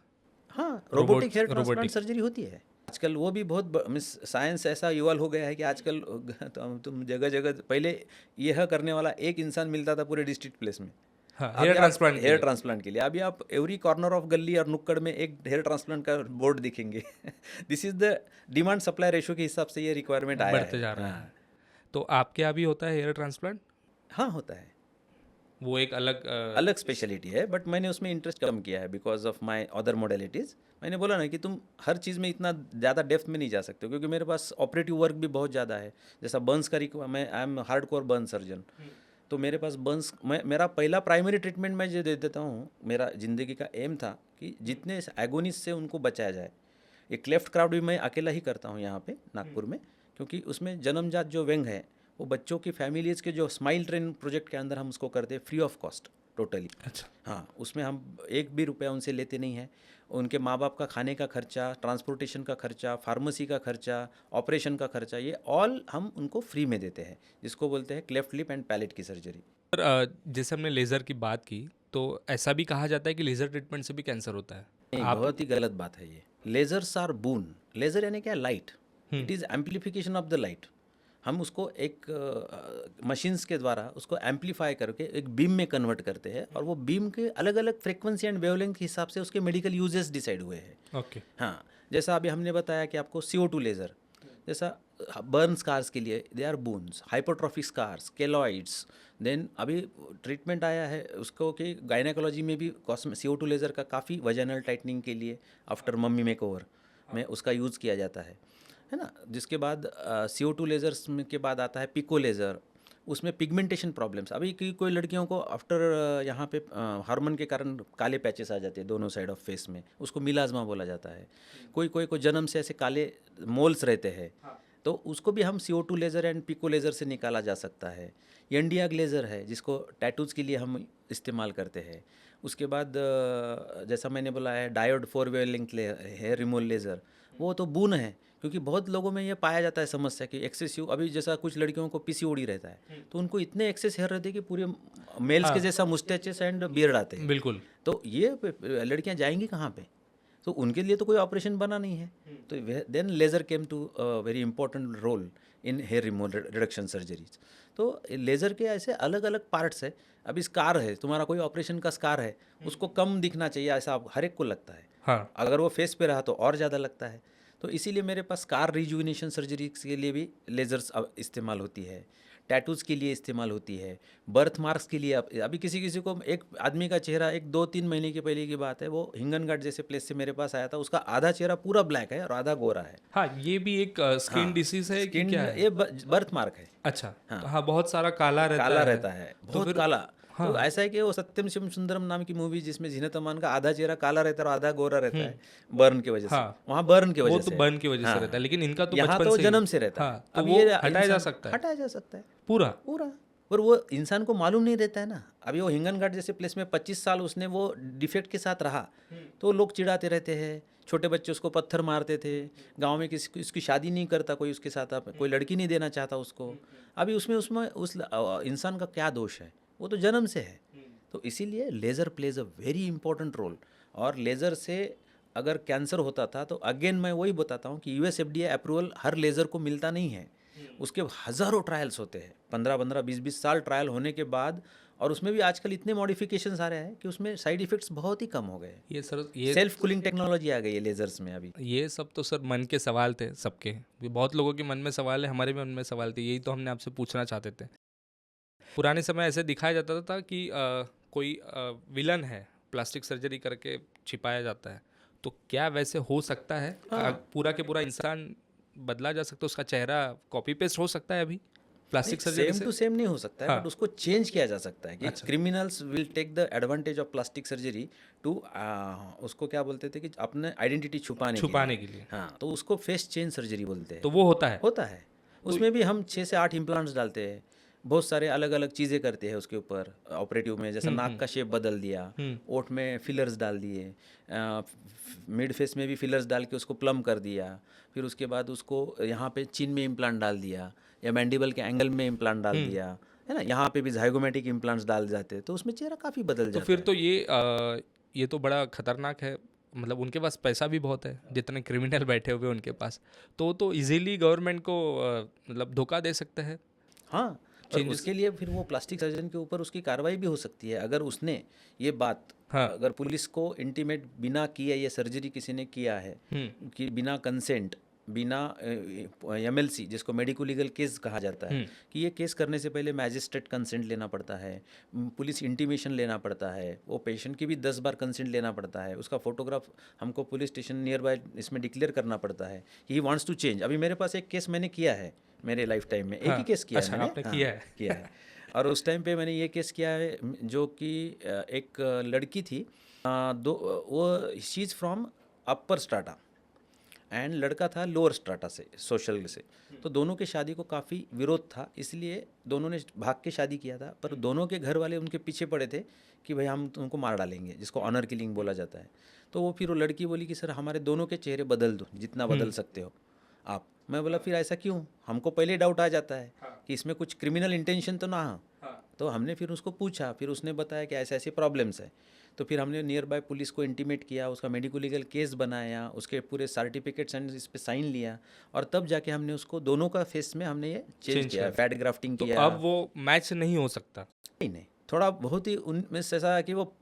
[SPEAKER 1] हाँ, robotic hair transplant
[SPEAKER 2] robotic.
[SPEAKER 1] Surgery होती है आजकल। वो भी बहुत मिस साइंस ऐसा इवॉल्व हो गया है कि आजकल तो तुम जगह जगह, पहले यह करने वाला एक इंसान मिलता था पूरे डिस्ट्रिक्ट प्लेस में।
[SPEAKER 2] हाँ,
[SPEAKER 1] अभी
[SPEAKER 2] हेयर
[SPEAKER 1] आप
[SPEAKER 2] ट्रांसप्लांट के
[SPEAKER 1] हेयर
[SPEAKER 2] लिए।
[SPEAKER 1] ट्रांसप्लांट के लिए अभी आप एवरी कॉर्नर ऑफ गली और नुक्कड़ में एक हेयर ट्रांसप्लांट का बोर्ड दिखेंगे। This is the demand supply ratio के हिसाब से ये रिक्वायरमेंट आया
[SPEAKER 2] बढ़ते
[SPEAKER 1] है।
[SPEAKER 2] जा रहा है।
[SPEAKER 1] हाँ,
[SPEAKER 2] तो आपके यहाँ भी होता है हेयर ट्रांसप्लांट?
[SPEAKER 1] हाँ होता है।
[SPEAKER 2] वो एक अलग
[SPEAKER 1] अलग स्पेशलिटी है, बट मैंने उसमें इंटरेस्ट कम किया है because of my other modalities. मैंने बोला ना कि तुम हर चीज़ में इतना ज़्यादा डेप्थ में नहीं जा सकते हो, क्योंकि मेरे पास ऑपरेटिव वर्क भी बहुत ज़्यादा है। जैसा बर्न्स का मैं I am hard core burn surgeon, तो मेरे पास बर्न्स, मेरा पहला प्राइमरी ट्रीटमेंट मैं जो दे देता हूँ, मेरा ज़िंदगी का एम था कि जितने एगोनिस्ट से उनको बचाया जाए। ये क्लेफ्ट क्राउड भी मैं अकेला ही करता हूँ यहाँ पे नागपुर में, क्योंकि उसमें जन्मजात जो व्यंग है वो बच्चों की फैमिलीज़ के जो स्माइल ट्रेन प्रोजेक्ट के अंदर हम उसको करते हैं फ्री ऑफ कॉस्ट टोटली।
[SPEAKER 2] अच्छा।
[SPEAKER 1] हाँ, उसमें हम एक भी रुपया उनसे लेते नहीं हैं। उनके माँ बाप का खाने का खर्चा, ट्रांसपोर्टेशन का खर्चा, फार्मेसी का खर्चा, ऑपरेशन का खर्चा, ये ऑल हम उनको फ्री में देते हैं, जिसको बोलते हैं क्लेफ्ट लिप एंड पैलेट की सर्जरी।
[SPEAKER 2] सर, जैसे हमने लेज़र की बात की, तो ऐसा भी कहा जाता है कि लेज़र ट्रीटमेंट से भी कैंसर होता है।
[SPEAKER 1] नहीं, बहुत ही गलत बात है ये। Ledgers are boon. लेज़र यानी क्या? Light. It is amplification of the light. हम उसको एक मशीन्स के द्वारा उसको एम्पलीफाई करके एक बीम में कन्वर्ट करते हैं, और वो बीम के अलग अलग फ्रिक्वेंसी एंड वेवलेंथ के हिसाब से उसके मेडिकल यूजेस डिसाइड हुए हैं।
[SPEAKER 2] ओके।
[SPEAKER 1] हाँ, जैसा अभी हमने बताया कि आपको CO2 लेज़र, जैसा बर्न स्कार्स के लिए they are boons, hypotrophic scars, keloids. Then अभी ट्रीटमेंट आया है उसको कि गायनेकोलॉजी में भी CO2 लेज़र का काफ़ी वजाइनल टाइटनिंग के लिए आफ्टर मम्मी मेकओवर में उसका यूज़ किया जाता है ना। जिसके बाद CO2 लेज़र्स के बाद आता है पिको लेज़र। उसमें पिगमेंटेशन प्रॉब्लम्स, अभी कोई लड़कियों को आफ्टर यहाँ पे हार्मोन के कारण काले पैचेस आ जाते हैं दोनों साइड ऑफ फेस में, उसको मिलाज्मा बोला जाता है। कोई कोई को जन्म से ऐसे काले मोल्स रहते हैं, तो उसको भी हम CO2 laser and pico laser से निकाला जा सकता है। एनडिया ग्लेज़र है जिसको टैटूज़ के लिए हम इस्तेमाल करते हैं। उसके बाद जैसा मैंने बोला है diode 4 wavelength hair removal laser, वो तो बून है, क्योंकि बहुत लोगों में ये पाया जाता है समस्या कि एक्सेसिव, अभी जैसा कुछ लड़कियों को PCOD रहता है तो उनको इतने एक्सेस हेयर रहते हैं कि पूरे मेल्स के जैसा मुस्टैचेस एंड बियर्ड आते हैं।
[SPEAKER 2] बिल्कुल।
[SPEAKER 1] तो ये लड़कियां जाएंगी कहाँ पे? तो उनके लिए तो कोई ऑपरेशन बना नहीं है। तो then laser came to very important role in hair removal reduction surgeries. तो लेज़र के ऐसे अलग अलग पार्ट्स है। अभी स्कार है, तुम्हारा कोई ऑपरेशन का स्कार है, उसको कम दिखना चाहिए ऐसा हर एक को लगता है।
[SPEAKER 2] हाँ,
[SPEAKER 1] अगर वो फेस पे रहा तो और ज़्यादा लगता है। तो इसीलिए मेरे पास स्कार रिजुविनेशन सर्जरी के लिए भी लेज़र्स इस्तेमाल होती है, टैटूज़ के लिए इस्तेमाल होती है, बर्थ मार्क्स के लिए। अभी किसी किसी को, एक आदमी का चेहरा, एक 2-3 महीने की पहले की बात है, वो हिंगनघाट जैसे प्लेस से मेरे पास आया था, उसका आधा चेहरा पूरा ब्लैक है और आधा गोरा है।
[SPEAKER 2] हाँ, ये भी एक स्किन
[SPEAKER 1] हाँ,
[SPEAKER 2] डिसीज है कि
[SPEAKER 1] स्किन,
[SPEAKER 2] क्या है?
[SPEAKER 1] ये बर्थ मार्क है।
[SPEAKER 2] अच्छा,
[SPEAKER 1] हाँ।
[SPEAKER 2] तो हाँ, बहुत सारा काला रहता
[SPEAKER 1] काला
[SPEAKER 2] है।
[SPEAKER 1] रहता है,
[SPEAKER 2] तो
[SPEAKER 1] बहुत
[SPEAKER 2] फिर
[SPEAKER 1] काला।
[SPEAKER 2] हाँ,
[SPEAKER 1] तो ऐसा है कि वो सत्यम शिवम सुंदरम नाम की मूवी जिसमें जीनत अमान का आधा चेहरा काला रहता है और आधा गोरा रहता है, बर्न की वजह से।
[SPEAKER 2] हाँ,
[SPEAKER 1] वहाँ बर्न की
[SPEAKER 2] वो
[SPEAKER 1] वजह
[SPEAKER 2] तो
[SPEAKER 1] से है।
[SPEAKER 2] बर्न की वजह से रहता है,
[SPEAKER 1] हाँ,
[SPEAKER 2] लेकिन इनका तो
[SPEAKER 1] यहाँ
[SPEAKER 2] बचपन
[SPEAKER 1] तो
[SPEAKER 2] से ही।
[SPEAKER 1] जन्म से रहता है।
[SPEAKER 2] हाँ, तो
[SPEAKER 1] अब
[SPEAKER 2] वो
[SPEAKER 1] ये
[SPEAKER 2] हटाया जा
[SPEAKER 1] इंसान
[SPEAKER 2] सकता है
[SPEAKER 1] हटाया जा सकता है
[SPEAKER 2] पूरा।
[SPEAKER 1] पूरा। पर वो इंसान को मालूम नहीं रहता है ना। अभी वो हिंगनघाट जैसे प्लेस में 25 साल उसने वो डिफेक्ट के साथ रहा, तो लोग चिढ़ाते रहते हैं, छोटे बच्चे उसको पत्थर मारते थे, गांव में किसी इसकी शादी नहीं करता कोई उसके साथ, अब कोई लड़की नहीं देना चाहता उसको। अभी उसमें उसमें उस इंसान का क्या दोष है? वो तो जन्म से है। तो इसीलिए laser plays a very important role. और लेज़र से अगर कैंसर होता था तो अगेन मैं वही बताता हूँ कि US FDA अप्रूवल हर लेज़र को मिलता नहीं है। उसके हज़ारों ट्रायल्स होते हैं, 15-15, 20-20 साल ट्रायल होने के बाद। और उसमें भी आजकल इतने मॉडिफिकेशंस आ रहे हैं कि उसमें साइड इफ़ेक्ट्स बहुत ही कम हो गए।
[SPEAKER 2] ये सर, ये
[SPEAKER 1] सेल्फ कूलिंग टेक्नोलॉजी आ गई है लेज़र्स में अभी।
[SPEAKER 2] ये सब तो सर मन के सवाल थे सबके। ये बहुत लोगों के मन में सवाल है, हमारे भी मन में सवाल थे, यही तो हमने आपसे पूछना चाहते थे। पुराने समय ऐसे दिखाया जाता था कि कोई विलन है, प्लास्टिक सर्जरी करके छिपाया जाता है। तो क्या वैसे हो सकता है? पूरा के पूरा इंसान बदला जा सकता है, उसका चेहरा कॉपी पेस्ट हो सकता है अभी प्लास्टिक सर्जरी
[SPEAKER 1] सेम
[SPEAKER 2] से?
[SPEAKER 1] टू सेम नहीं हो सकता है,
[SPEAKER 2] हाँ।
[SPEAKER 1] बट उसको चेंज किया जा सकता है कि
[SPEAKER 2] अच्छा।
[SPEAKER 1] Criminals will take the advantage of plastic surgery to, उसको क्या बोलते थे कि अपने आइडेंटिटी छुपाने
[SPEAKER 2] छुपाने
[SPEAKER 1] के
[SPEAKER 2] के लिए।
[SPEAKER 1] हाँ, तो उसको फेस चेंज सर्जरी बोलते हैं।
[SPEAKER 2] तो वो होता है?
[SPEAKER 1] होता है। उसमें भी हम 6 से 8 इम्प्लांट्स डालते हैं, बहुत सारे अलग अलग चीज़ें करते हैं उसके ऊपर ऑपरेटिव में, जैसे नाक का शेप बदल दिया, ओठ में फिलर्स डाल दिए, मिड फेस में भी फिलर्स डाल के उसको प्लम कर दिया, फिर उसके बाद उसको यहाँ पे चिन में इम्प्लांट डाल दिया, या मैंडिबल के एंगल में इम्प्लांट डाल दिया, है ना। यहाँ पे भी जाइगोमेटिक इम्प्लांट्स डाल जाते हैं, तो उसमें चेहरा काफ़ी बदल
[SPEAKER 2] तो
[SPEAKER 1] जाता
[SPEAKER 2] फिर
[SPEAKER 1] है।
[SPEAKER 2] तो ये तो बड़ा खतरनाक है। मतलब उनके पास पैसा भी बहुत है, जितने क्रिमिनल बैठे हुए उनके पास, तो इजीली गवर्नमेंट को मतलब धोखा दे सकते हैं।
[SPEAKER 1] हाँ, और उसके लिए फिर वो प्लास्टिक सर्जन के ऊपर उसकी कार्रवाई भी हो सकती है अगर उसने ये बात,
[SPEAKER 2] हाँ।
[SPEAKER 1] अगर पुलिस को इंटीमेट बिना किए ये सर्जरी किसी ने किया है, कि बिना कंसेंट, बिना MLC जिसको मेडिको लीगल केस कहा जाता है, कि ये केस करने से पहले मैजिस्ट्रेट कंसेंट लेना पड़ता है, पुलिस इंटीमेशन लेना पड़ता है, वो पेशेंट की भी 10 बार कंसेंट लेना पड़ता है, उसका फोटोग्राफ हमको पुलिस स्टेशन नियर बाय इसमें डिक्लेयर करना पड़ता है कि ही वांट्स टू चेंज। अभी मेरे पास एक केस मैंने किया है मेरे लाइफ टाइम में, एक ही केस किया है मैंने।
[SPEAKER 2] आपने किया है?
[SPEAKER 1] किया है। और उस टाइम पे मैंने ये केस किया है जो कि एक लड़की थी, वो she is from upper strata and लड़का था लोअर स्ट्राटा से, सोशल से। तो दोनों के शादी को काफ़ी विरोध था, इसलिए दोनों ने भाग के शादी किया था, पर दोनों के घर वाले उनके पीछे पड़े थे कि भाई हम तुमको मार डालेंगे, जिसको ऑनर किलिंग बोला जाता है। तो वो फिर वो लड़की बोली कि सर हमारे दोनों के चेहरे बदल दो, जितना बदल सकते हो आप। मैं बोला फिर ऐसा क्यों? हमको पहले डाउट आ जाता है कि इसमें कुछ क्रिमिनल इंटेंशन तो ना हो। तो हमने फिर उसको पूछा, फिर उसने बताया कि ऐसे ऐसे प्रॉब्लम्स है। तो फिर हमने नियर बाय पुलिस को इंटीमेट किया, उसका मेडिको लीगल केस बनाया, उसके पूरे सर्टिफिकेट्स एंड इस पे साइन लिया, और तब जाके हमने उसको दोनों का फेस में हमने ये चेंज किया, फैट ग्राफ्टिंग
[SPEAKER 2] तो
[SPEAKER 1] किया।
[SPEAKER 2] अब वो मैच नहीं हो सकता?
[SPEAKER 1] नहीं, थोड़ा बहुत ही उनमें से ऐसा है कि वो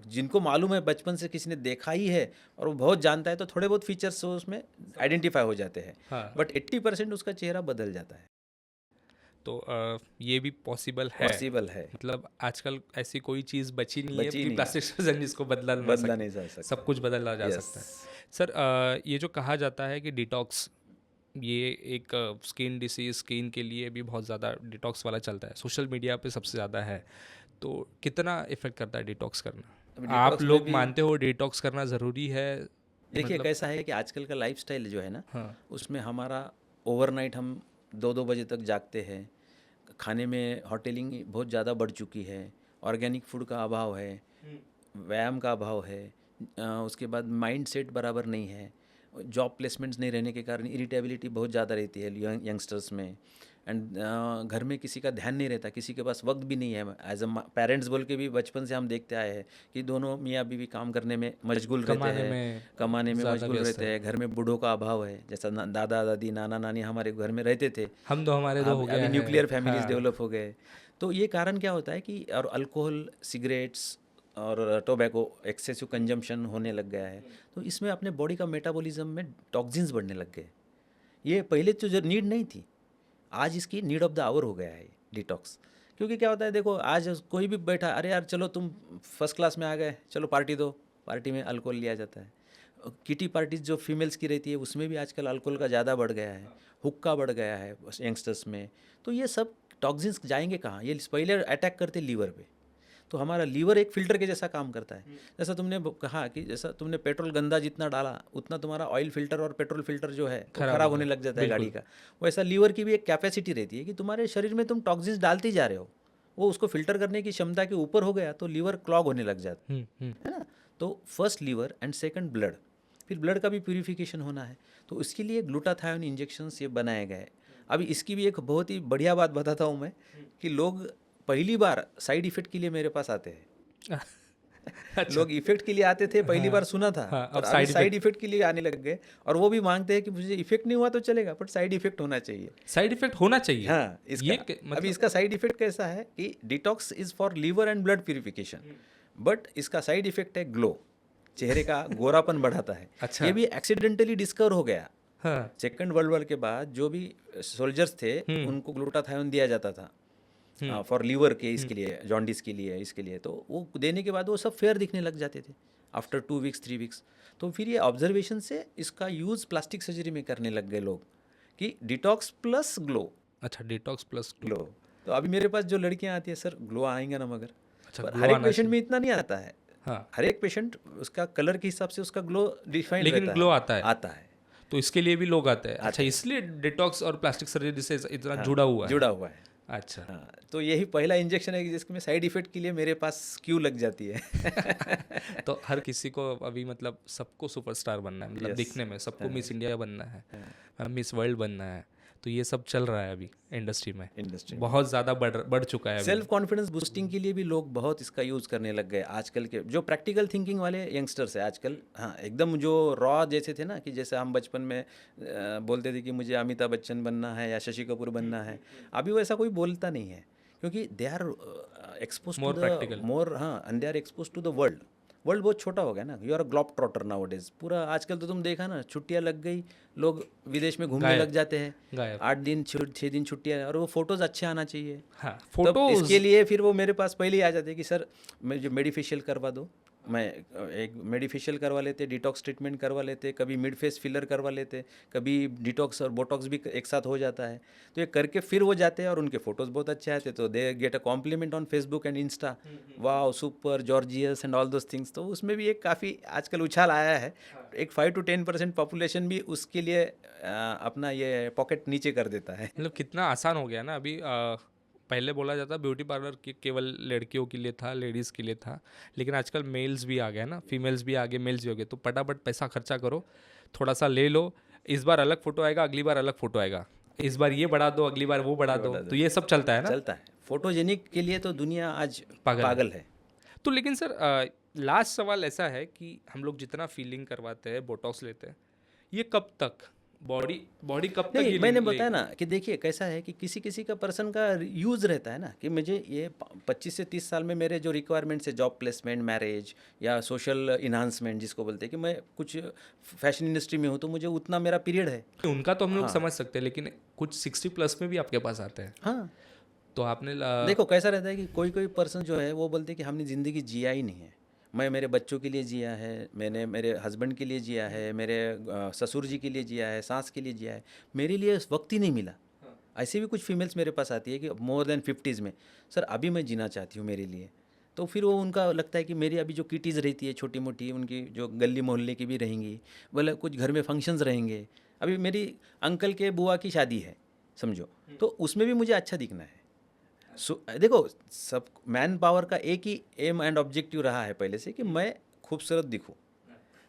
[SPEAKER 1] जिनको मालूम है, बचपन से किसी ने देखा ही है और वो बहुत जानता है, तो थोड़े बहुत फीचर्स उसमें आइडेंटिफाई हो जाते हैं।
[SPEAKER 2] हाँ।
[SPEAKER 1] बट 80% उसका चेहरा बदल जाता है।
[SPEAKER 2] तो ये भी पॉसिबल है?
[SPEAKER 1] पॉसिबल है,
[SPEAKER 2] मतलब आजकल ऐसी कोई चीज़ बची नहीं है
[SPEAKER 1] बची
[SPEAKER 2] कि
[SPEAKER 1] नहीं
[SPEAKER 2] प्लास्टिक सर्जन जिसको बदला
[SPEAKER 1] नहीं जा सकता।
[SPEAKER 2] सब कुछ बदला जा
[SPEAKER 1] Yes.
[SPEAKER 2] सकता है। सर, ये जो कहा जाता है कि डिटॉक्स, ये एक स्किन डिसीज, स्किन के लिए भी बहुत ज़्यादा डिटॉक्स वाला चलता है, सोशल मीडिया पे सबसे ज़्यादा है। तो कितना इफेक्ट करता है डिटॉक्स करना?
[SPEAKER 1] अभी
[SPEAKER 2] आप
[SPEAKER 1] detox में
[SPEAKER 2] लोग
[SPEAKER 1] भी-
[SPEAKER 2] मानते हो डिटॉक्स करना ज़रूरी है?
[SPEAKER 1] देखिए कैसा है कि आजकल का लाइफस्टाइल जो है ना,
[SPEAKER 2] हाँ।
[SPEAKER 1] उसमें हमारा ओवरनाइट हम 2-2 बजे तक जागते हैं। खाने में होटलिंग बहुत ज़्यादा बढ़ चुकी है, ऑर्गेनिक फूड का अभाव है, व्यायाम का अभाव है, उसके बाद माइंड सेट बराबर नहीं है, जॉब प्लेसमेंट्स नहीं रहने के कारण इरिटेबिलिटी बहुत ज़्यादा रहती है यंगस्टर्स में। एंड घर में किसी का ध्यान नहीं रहता, किसी के पास वक्त भी नहीं है। एज अ पेरेंट्स बोल के भी बचपन से हम देखते आए हैं कि दोनों मियाँ बीवी काम करने में मशगूल रहते
[SPEAKER 2] कमाने
[SPEAKER 1] हैं,
[SPEAKER 2] में
[SPEAKER 1] कमाने में
[SPEAKER 2] ज़्यादा
[SPEAKER 1] मशगूल
[SPEAKER 2] व्यस्त
[SPEAKER 1] रहते हैं। घर में बूढ़ों का अभाव है, जैसा दादा दादी नाना नानी हमारे घर में रहते थे,
[SPEAKER 2] हम दो हमारे दो हो
[SPEAKER 1] अभी
[SPEAKER 2] गया
[SPEAKER 1] अभी
[SPEAKER 2] है।
[SPEAKER 1] न्यूक्लियर फैमिलीज
[SPEAKER 2] हाँ,
[SPEAKER 1] डेवलप हो गए। तो ये कारण क्या होता है कि और अल्कोहल, सिगरेट्स और टोबैको एक्सेसिव कंजम्पशन होने लग गया है। तो इसमें अपने बॉडी का मेटाबॉलिज्म में टॉक्सिन्स बढ़ने लग गए। ये पहले तो जो नीड नहीं थी, आज इसकी नीड ऑफ द आवर हो गया है डिटॉक्स। क्योंकि क्या होता है, देखो आज कोई भी बैठा, अरे यार चलो तुम फर्स्ट क्लास में आ गए, चलो पार्टी दो, पार्टी में अल्कोहल लिया जाता है। किटी पार्टीज जो फीमेल्स की रहती है उसमें भी आजकल अल्कोहल का ज़्यादा बढ़ गया है, हुक्का बढ़ गया है यंगस्टर्स में। तो ये सब टॉक्सिन्स जाएंगे कहाँ? ये पहले अटैक करते लीवर पे। तो हमारा लीवर एक फिल्टर के जैसा काम करता है। जैसा तुमने कहा कि जैसा तुमने पेट्रोल गंदा जितना डाला उतना तुम्हारा ऑयल फिल्टर और पेट्रोल फिल्टर जो है वो खराब होने लग जाता है गाड़ी का। वैसा लीवर की भी एक कैपेसिटी रहती है कि तुम्हारे शरीर में तुम टॉक्सिन्स डालते जा रहे हो, वो उसको फिल्टर करने की क्षमता के ऊपर हो गया तो लीवर क्लॉग होने लग जाता है ना। तो first liver and second blood, फिर ब्लड का भी प्यूरिफिकेशन होना है। तो उसके लिए ग्लूटाथायोन इंजेक्शंस ये बनाए गए। अभी इसकी भी एक बहुत ही बढ़िया बात बताता हूँ मैं कि लोग पहली बार साइड इफेक्ट के लिए मेरे पास आते हैं। लोग इफेक्ट के लिए आते थे, पहली बार सुना था,
[SPEAKER 2] हाँ,
[SPEAKER 1] और अभी साइड इफेक्ट के लिए आने लग गए। और वो भी मांगते हैं कि मुझे इफेक्ट नहीं हुआ तो चलेगा, बट साइड इफेक्ट होना चाहिए।
[SPEAKER 2] साइड इफेक्ट होना चाहिए।
[SPEAKER 1] हाँ, इसका
[SPEAKER 2] ये मतलब
[SPEAKER 1] अभी इसका साइड इफेक्ट कैसा है कि detox is for liver and blood purification, but इसका साइड इफेक्ट है ग्लो, चेहरे का गोरापन बढ़ाता है।
[SPEAKER 2] अच्छा।
[SPEAKER 1] ये भी एक्सीडेंटली डिस्कवर हो गया।
[SPEAKER 2] हाँ,
[SPEAKER 1] सेकेंड वर्ल्ड वॉर के बाद जो भी सोल्जर्स थे उनको ग्लूटाथायोन दिया जाता था फॉर लीवर के, इसके लिए, जॉन्डिस के लिए, इसके लिए। तो वो देने के बाद वो सब फेयर दिखने लग जाते थे आफ्टर 2 वीक्स 3 वीक्स। तो फिर ये ऑब्जर्वेशन से इसका यूज़ प्लास्टिक सर्जरी में करने लग गए लोग कि डिटॉक्स प्लस ग्लो।
[SPEAKER 2] अच्छा, डिटॉक्स प्लस
[SPEAKER 1] ग्लो तो अभी मेरे पास जो लड़कियां आती है, सर ग्लो आएंगे ना, मगर
[SPEAKER 2] अच्छा,
[SPEAKER 1] पर
[SPEAKER 2] glow
[SPEAKER 1] हर एक
[SPEAKER 2] आना
[SPEAKER 1] पेशेंट में इतना नहीं आता है।
[SPEAKER 2] हाँ,
[SPEAKER 1] हर एक पेशेंट उसका कलर के हिसाब से उसका ग्लो डिफाइंड
[SPEAKER 2] लेकिन
[SPEAKER 1] रहता
[SPEAKER 2] ग्लो
[SPEAKER 1] है,
[SPEAKER 2] आता है।
[SPEAKER 1] आता है।
[SPEAKER 2] तो इसके लिए भी लोग आते हैं। अच्छा,
[SPEAKER 1] आते हैं।
[SPEAKER 2] इसलिए डिटॉक्स और प्लास्टिक सर्जरी से इतना
[SPEAKER 1] हाँ,
[SPEAKER 2] जुड़ा हुआ है।
[SPEAKER 1] जुड़ा हुआ है।
[SPEAKER 2] अच्छा।
[SPEAKER 1] हाँ, तो यही पहला इंजेक्शन है जिसमें साइड इफेक्ट के लिए मेरे पास क्यू लग जाती है।
[SPEAKER 2] तो हर किसी को अभी मतलब सबको सुपरस्टार बनना है, मतलब
[SPEAKER 1] Yes.
[SPEAKER 2] दिखने में सबको मिस इंडिया बनना है, मिस वर्ल्ड बनना है। तो ये सब चल रहा है अभी इंडस्ट्री में,
[SPEAKER 1] इंडस्ट्री
[SPEAKER 2] बहुत ज़्यादा बढ़ चुका है अभी।
[SPEAKER 1] सेल्फ कॉन्फिडेंस बूस्टिंग के लिए भी लोग बहुत इसका यूज़ करने लग गए आजकल के जो प्रैक्टिकल थिंकिंग वाले यंगस्टर्स है आजकल। हाँ, एकदम जो रॉ जैसे थे ना, कि जैसे हम बचपन में बोलते थे कि मुझे अमिताभ बच्चन बनना है या शशि कपूर बनना है, अभी वैसा कोई बोलता नहीं है क्योंकि they are expose to
[SPEAKER 2] More
[SPEAKER 1] the
[SPEAKER 2] practical.
[SPEAKER 1] More, हाँ, and they are expose to the world. World बहुत छोटा हो गया ना, you are a globe trotter nowadays. पूरा आजकल तो तुम देखा ना, छुट्टियां लग गई, लोग विदेश में घूमने
[SPEAKER 2] गायब।
[SPEAKER 1] लग जाते हैं।
[SPEAKER 2] गायब।
[SPEAKER 1] 8 दिन 6 दिन छुट्टियां, और वो फोटोज अच्छे आना चाहिए।
[SPEAKER 2] हाँ,
[SPEAKER 1] तब
[SPEAKER 2] फोटोज
[SPEAKER 1] इसके लिए फिर वो मेरे पास पहले ही आ जाते कि सर मुझे मेडिफेशियल करवा दो। मैं एक मेडिफेशियल करवा लेते, डिटॉक्स ट्रीटमेंट करवा लेते, कभी मिड फेस फिलर करवा लेते, कभी डिटॉक्स और बोटॉक्स भी एक साथ हो जाता है। तो ये करके फिर वो जाते हैं और उनके फोटोज बहुत अच्छे आते, तो they get a compliment on Facebook and Insta, wow super gorgeous and all those things. तो उसमें भी एक काफ़ी आजकल उछाल आया है। एक 5 to 10% पॉपुलेशन भी उसके लिए अपना ये पॉकेट नीचे कर देता है।
[SPEAKER 2] मतलब कितना आसान हो गया ना अभी। पहले बोला जाता ब्यूटी पार्लर केवल लड़कियों के लिए था, लेडीज़ के लिए था, लेकिन आजकल मेल्स भी आ गए ना, फीमेल्स भी आ गए, मेल्स भी हो गए। तो फटाफट पैसा खर्चा करो, थोड़ा सा ले लो, इस बार अलग फ़ोटो आएगा, अगली बार अलग फ़ोटो आएगा, इस बार ये बढ़ा दो, अगली बार वो बढ़ा दो। तो ये सब चलता है ना।
[SPEAKER 1] चलता है। फोटोजेनिक के लिए तो दुनिया आज पागल है।
[SPEAKER 2] तो लेकिन सर लास्ट सवाल ऐसा है कि हम लोग जितना फीलिंग करवाते हैं, बोटॉक्स लेते हैं, ये कब तक बॉडी कब तक
[SPEAKER 1] नहीं,
[SPEAKER 2] ये
[SPEAKER 1] मैंने बताया ना कि देखिए कैसा है कि किसी किसी का पर्सन का यूज़ रहता है ना, कि मुझे ये 25 से 30 साल में मेरे जो रिक्वायरमेंट्स है, जॉब प्लेसमेंट, मैरिज या सोशल इन्हांसमेंट जिसको बोलते हैं, कि मैं कुछ फैशन इंडस्ट्री में हूँ तो मुझे उतना मेरा पीरियड है।
[SPEAKER 2] उनका तो हम लोग समझ सकते हैं, लेकिन कुछ 60 प्लस में भी आपके पास आते हैं।
[SPEAKER 1] हाँ,
[SPEAKER 2] तो आपने
[SPEAKER 1] देखो कैसा रहता है कि कोई कोई पर्सन जो है वो बोलते हैं कि हमने ज़िंदगी जिया ही नहीं है। मैं मेरे बच्चों के लिए जिया है, मैंने मेरे हस्बैंड के लिए जिया है, मेरे ससुर जी के लिए जिया है, सास के लिए जिया है, मेरे लिए वक्त ही नहीं मिला। ऐसी भी कुछ फीमेल्स मेरे पास आती है कि मोर देन 50s में, सर अभी मैं जीना चाहती हूँ मेरे लिए। तो फिर वो उनका लगता है कि मेरी अभी जो किटीज़ रहती है छोटी मोटी, उनकी जो गली मोहल्ले की भी रहेंगी, बोले कुछ घर में फंक्शंस रहेंगे, अभी मेरी अंकल के बुआ की शादी है समझो, तो उसमें भी मुझे अच्छा दिखना है। देखो, सब मैन पावर का एक ही एम एंड ऑब्जेक्टिव रहा है पहले से कि मैं खूबसूरत दिखूं।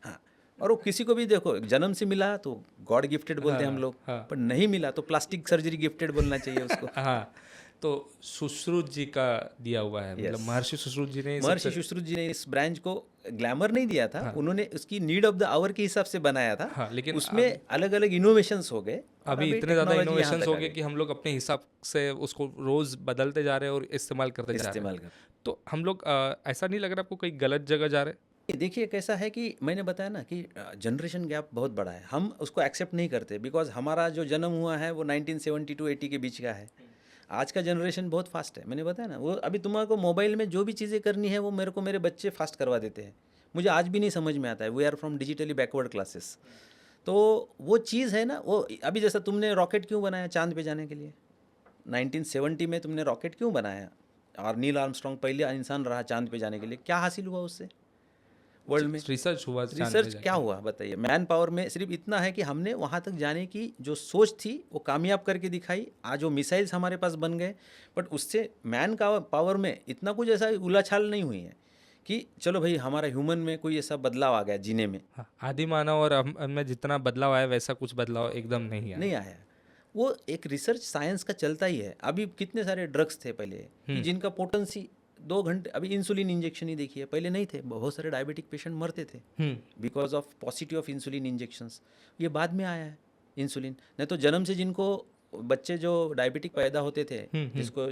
[SPEAKER 1] हाँ, और वो किसी को भी देखो जन्म से मिला तो गॉड गिफ्टेड बोलते हैं हम लोग, पर नहीं मिला तो प्लास्टिक सर्जरी गिफ्टेड बोलना चाहिए उसको।
[SPEAKER 2] हाँ, तो सुश्रुत जी का दिया हुआ है, मतलब महर्षि सुश्रुत जी ने
[SPEAKER 1] महर्षि सुश्रुत जी ने इस ब्रांच को ग्लैमर नहीं दिया था, उन्होंने उसकी नीड ऑफ द आवर के हिसाब से बनाया था।
[SPEAKER 2] हाँ, लेकिन
[SPEAKER 1] उसमें अलग अलग इनोवेशंस हो गए।
[SPEAKER 2] अभी इतने ज़्यादा इनोवेशंस हो गए कि हम लोग अपने हिसाब से उसको रोज़ बदलते जा रहे हैं और इस्तेमाल करते जा रहे हैं। तो हम लोग ऐसा नहीं लग रहा आपको कहीं गलत जगह जा रहे हैं?
[SPEAKER 1] देखिए कैसा है कि मैंने बताया ना कि जनरेशन गैप बहुत बड़ा है, हम उसको एक्सेप्ट नहीं करते बिकॉज हमारा जो जन्म हुआ है वो 1970 to 80 के बीच का है। आज का जनरेशन बहुत फास्ट है, मैंने बताया ना, वो अभी तुम्हारे को मोबाइल में जो भी चीज़ें करनी है वो मेरे बच्चे फास्ट करवा देते हैं। मुझे आज भी नहीं समझ में आता है, we are from digitally backward classes. तो वो चीज़ है ना, वो अभी जैसा तुमने रॉकेट क्यों बनाया चांद पे जाने के लिए, 1970 में तुमने रॉकेट क्यों बनाया, और नील आर्मस्ट्रॉन्ग पहले इंसान रहा चांद पे जाने के लिए, क्या हासिल हुआ उससे वर्ल्ड में?
[SPEAKER 2] रिसर्च हुआ,
[SPEAKER 1] रिसर्च क्या हुआ बताइए? मैन पावर में सिर्फ इतना है कि हमने वहाँ तक जाने की जो सोच थी वो कामयाब करके दिखाई। आज वो मिसाइल्स हमारे पास बन गए, बट उससे मैन का पावर में इतना कुछ ऐसा उलाछाल नहीं हुई है कि चलो भाई हमारा ह्यूमन में कोई ऐसा बदलाव आ गया जीने में।
[SPEAKER 2] आदि मानव और हम में जितना बदलाव आया वैसा कुछ बदलाव एकदम नहीं आया।
[SPEAKER 1] वो एक रिसर्च साइंस का चलता ही है। अभी कितने सारे ड्रग्स थे पहले कि जिनका पोटेंसी 2 घंटे, अभी इंसुलिन इंजेक्शन ही देखिए, पहले नहीं थे, बहुत सारे डायबिटिक पेशेंट मरते थे because of पॉसिटी of insulin injections. ये बाद में आया है इंसुलिन, नहीं तो जन्म से जिनको बच्चे जो डायबिटिक पैदा होते थे, जिसको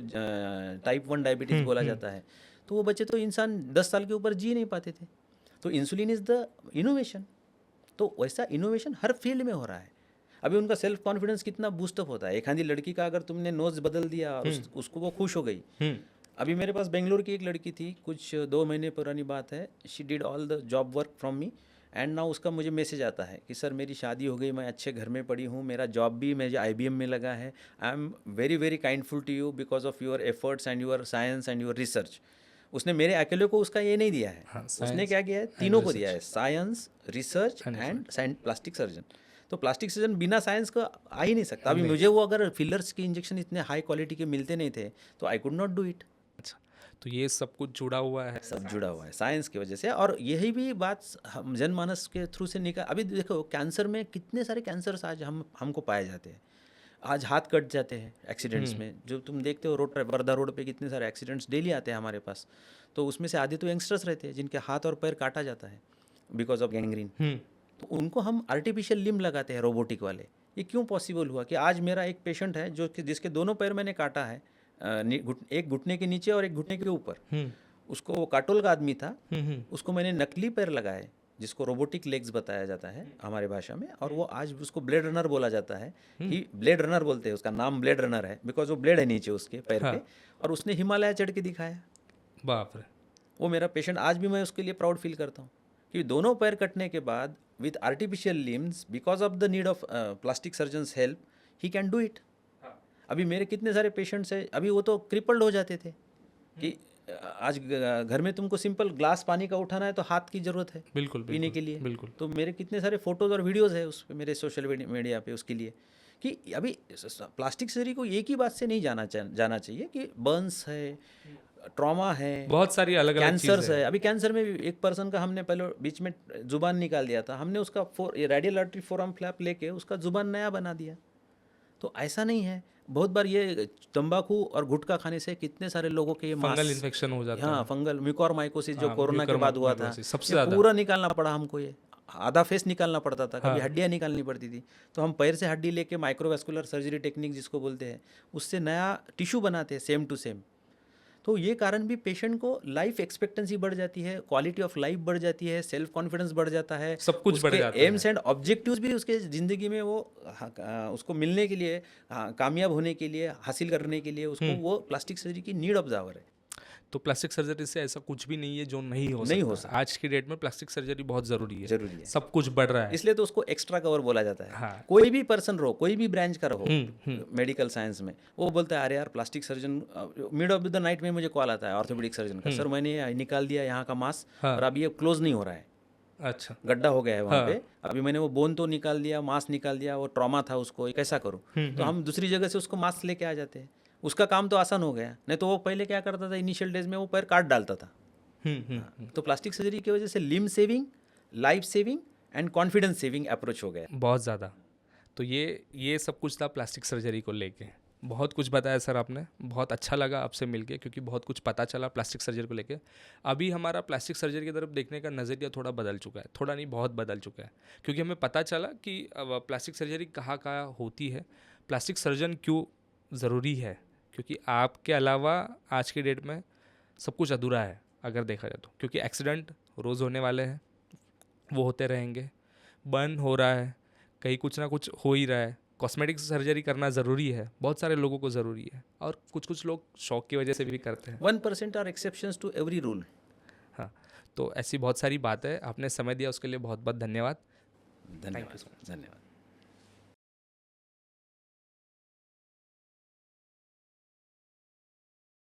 [SPEAKER 1] टाइप 1 डायबिटीज बोला जाता है, तो वो बच्चे तो इंसान 10 साल के ऊपर जी नहीं पाते थे। तो इंसुलिन इज़ द इनोवेशन। तो वैसा इनोवेशन हर फील्ड में हो रहा है। अभी उनका सेल्फ कॉन्फिडेंस कितना बूस्टअप होता है। एक आधी लड़की का अगर तुमने नोज बदल दिया और उसको वो खुश हो गई। अभी मेरे पास बेंगलोर की एक लड़की थी, कुछ 2 महीने पुरानी बात है, she did all the job work from me and now उसका मुझे मैसेज आता है कि सर मेरी शादी हो गई, मैं अच्छे घर में पड़ी हूँ, मेरा जॉब भी मुझे IBM में लगा है, I am very very kindful to you because of your efforts and your science and your research. उसने मेरे अकेले को उसका ये नहीं दिया है। हाँ, उसने क्या किया है, तीनों को दिया है, science, research and plastic surgeon. तो प्लास्टिक सर्जन बिना साइंस का आ ही नहीं सकता। अभी मुझे वो अगर फिलर्स के इंजेक्शन इतने हाई क्वालिटी के मिलते नहीं थे तो आई कुड नॉट डू इट।
[SPEAKER 2] अच्छा, तो ये सब कुछ जुड़ा हुआ है,
[SPEAKER 1] सब जुड़ा हुआ है साइंस की वजह से। और यही भी बात हम जनमानस के थ्रू से निकाल। अभी देखो कैंसर में कितने सारे कैंसर्स आज हमको पाए जाते हैं। आज हाथ कट जाते हैं एक्सीडेंट्स में, जो तुम देखते हो रोड पर, वर्धा रोड पे कितने सारे एक्सीडेंट्स डेली आते हैं हमारे पास। तो उसमें से आधे तो यंगस्टर्स रहते हैं जिनके हाथ और पैर काटा जाता है बिकॉज ऑफ गैंग्रीन। तो उनको हम आर्टिफिशियल लिम्ब लगाते हैं, रोबोटिक वाले। ये क्यों पॉसिबल हुआ कि आज मेरा एक पेशेंट है जो कि जिसके दोनों पैर मैंने काटा है, एक घुटने के नीचे और एक घुटने के ऊपर। उसको वो काटोल का आदमी था, उसको मैंने नकली पैर लगाए जिसको रोबोटिक लेग्स बताया जाता है हमारे भाषा में, और वो आज उसको ब्लेड रनर बोला जाता है। कि ब्लेड रनर बोलते हैं, उसका नाम ब्लेड रनर है बिकॉज वो ब्लेड है नीचे उसके पैर पे। और उसने हिमालय चढ़ के दिखाया।
[SPEAKER 2] बाप रे,
[SPEAKER 1] वो मेरा पेशेंट, आज भी मैं उसके लिए प्राउड फील करता हूँ कि दोनों पैर कटने के बाद with artificial limbs because of the need of plastic surgeons help he can do it. अभी मेरे कितने सारे पेशेंट्स हैं, अभी वो तो क्रिपल्ड हो जाते थे कि आज घर में तुमको सिंपल ग्लास पानी का उठाना है तो हाथ की ज़रूरत है
[SPEAKER 2] बिल्कुल
[SPEAKER 1] पीने के लिए।
[SPEAKER 2] बिल्कुल।
[SPEAKER 1] तो मेरे कितने सारे फोटोज़ और वीडियोज़ है उस पे, मेरे सोशल मीडिया पे उसके लिए कि अभी प्लास्टिक सर्जरी को एक ही बात से नहीं जाना चाहिए कि बर्न्स है, ट्रॉमा है,
[SPEAKER 2] बहुत सारी अलग अलग
[SPEAKER 1] कैंसर्स है। अभी कैंसर में भी एक पर्सन का हमने पहले बीच में जुबान निकाल दिया था, हमने उसका रेडियल आर्टरी फोरम फ्लैप लेके उसका जुबान नया बना दिया। तो ऐसा नहीं है। बहुत बार ये तंबाकू और गुटखा खाने से कितने सारे लोगों के ये
[SPEAKER 2] फंगल इन्फेक्शन हो जाता है।
[SPEAKER 1] हाँ, फंगल म्यूकोरमाइकोसिस जो कोरोना के बाद हुआ था,
[SPEAKER 2] सबसे ज़्यादा
[SPEAKER 1] पूरा निकालना पड़ा हमको। ये आधा फेस निकालना पड़ता था, कभी हड्डियाँ निकालनी पड़ती थी। तो हम पैर से हड्डी लेके माइक्रोवेस्कुलर सर्जरी टेक्निक जिसको बोलते हैं, उससे नया टिश्यू बनाते हैं सेम टू सेम। तो ये कारण भी पेशेंट को लाइफ एक्सपेक्टेंसी बढ़ जाती है, क्वालिटी ऑफ लाइफ बढ़ जाती है, सेल्फ कॉन्फिडेंस बढ़ जाता है,
[SPEAKER 2] सब कुछ बढ़ जाता है।
[SPEAKER 1] एम्स एंड ऑब्जेक्टिव्स भी उसके ज़िंदगी में वो उसको मिलने के लिए, कामयाब होने के लिए, हासिल करने के लिए उसको वो प्लास्टिक सर्जरी की नीड ऑफ द आवर है।
[SPEAKER 2] तो प्लास्टिक सर्जरी से ऐसा कुछ भी नहीं है जो नहीं हो सकता। आज की डेट में प्लास्टिक सर्जरी बहुत ज़रूरी है। सब कुछ बढ़ रहा है,
[SPEAKER 1] इसलिए तो उसको एक्स्ट्रा कवर बोला जाता है।
[SPEAKER 2] हाँ।
[SPEAKER 1] कोई भी पर्सन रहो, कोई भी ब्रांच का रहो मेडिकल साइंस में, वो बोलता है अरे यार plastic surgeon, mid of the night में मुझे कॉल आता है ऑर्थोपेडिक सर्जन का, सर मैंने निकाल दिया यहाँ का मांस और अब ये क्लोज नहीं हो रहा है,
[SPEAKER 2] अच्छा।
[SPEAKER 1] गड्ढा हो गया है वहाँ
[SPEAKER 2] हाँ।
[SPEAKER 1] पे, अभी मैंने वो बोन तो निकाल दिया, मांस निकाल दिया, वो ट्रॉमा था उसको, ये कैसा करूँ? तो हम दूसरी जगह से उसको मांस लेके आ जाते हैं, उसका काम तो आसान हो गया। नहीं तो वो पहले क्या करता था, इनिशियल डेज में वो पैर काट डालता था। तो प्लास्टिक सर्जरी की वजह से limb saving, life saving and confidence saving approach हो गया।
[SPEAKER 2] बहुत ज़्यादा। तो ये सब कुछ था प्लास्टिक सर्जरी को लेके। बहुत कुछ बताया सर आपने, बहुत अच्छा लगा आपसे मिलके, क्योंकि बहुत कुछ पता चला प्लास्टिक सर्जरी को लेके। अभी हमारा प्लास्टिक सर्जरी की तरफ देखने का नज़रिया थोड़ा बदल चुका है, थोड़ा नहीं बहुत बदल चुका है, क्योंकि हमें पता चला कि अब प्लास्टिक सर्जरी कहाँ कहाँ होती है, प्लास्टिक सर्जन क्यों ज़रूरी है, क्योंकि आपके अलावा आज की डेट में सब कुछ अधूरा है अगर देखा जाए तो, क्योंकि एक्सीडेंट रोज़ होने वाले हैं, वो होते रहेंगे, बर्न हो रहा है, कहीं कुछ ना कुछ हो ही रहा है, कॉस्मेटिक सर्जरी करना ज़रूरी है, बहुत सारे लोगों को ज़रूरी है, और कुछ कुछ लोग शौक की वजह से भी करते हैं।
[SPEAKER 1] 1% are exceptions to every rule.
[SPEAKER 2] हाँ, तो ऐसी बहुत सारी बातें आपने समय दिया, उसके लिए बहुत बहुत धन्यवाद।
[SPEAKER 1] धन्यवाद, धन्यवाद।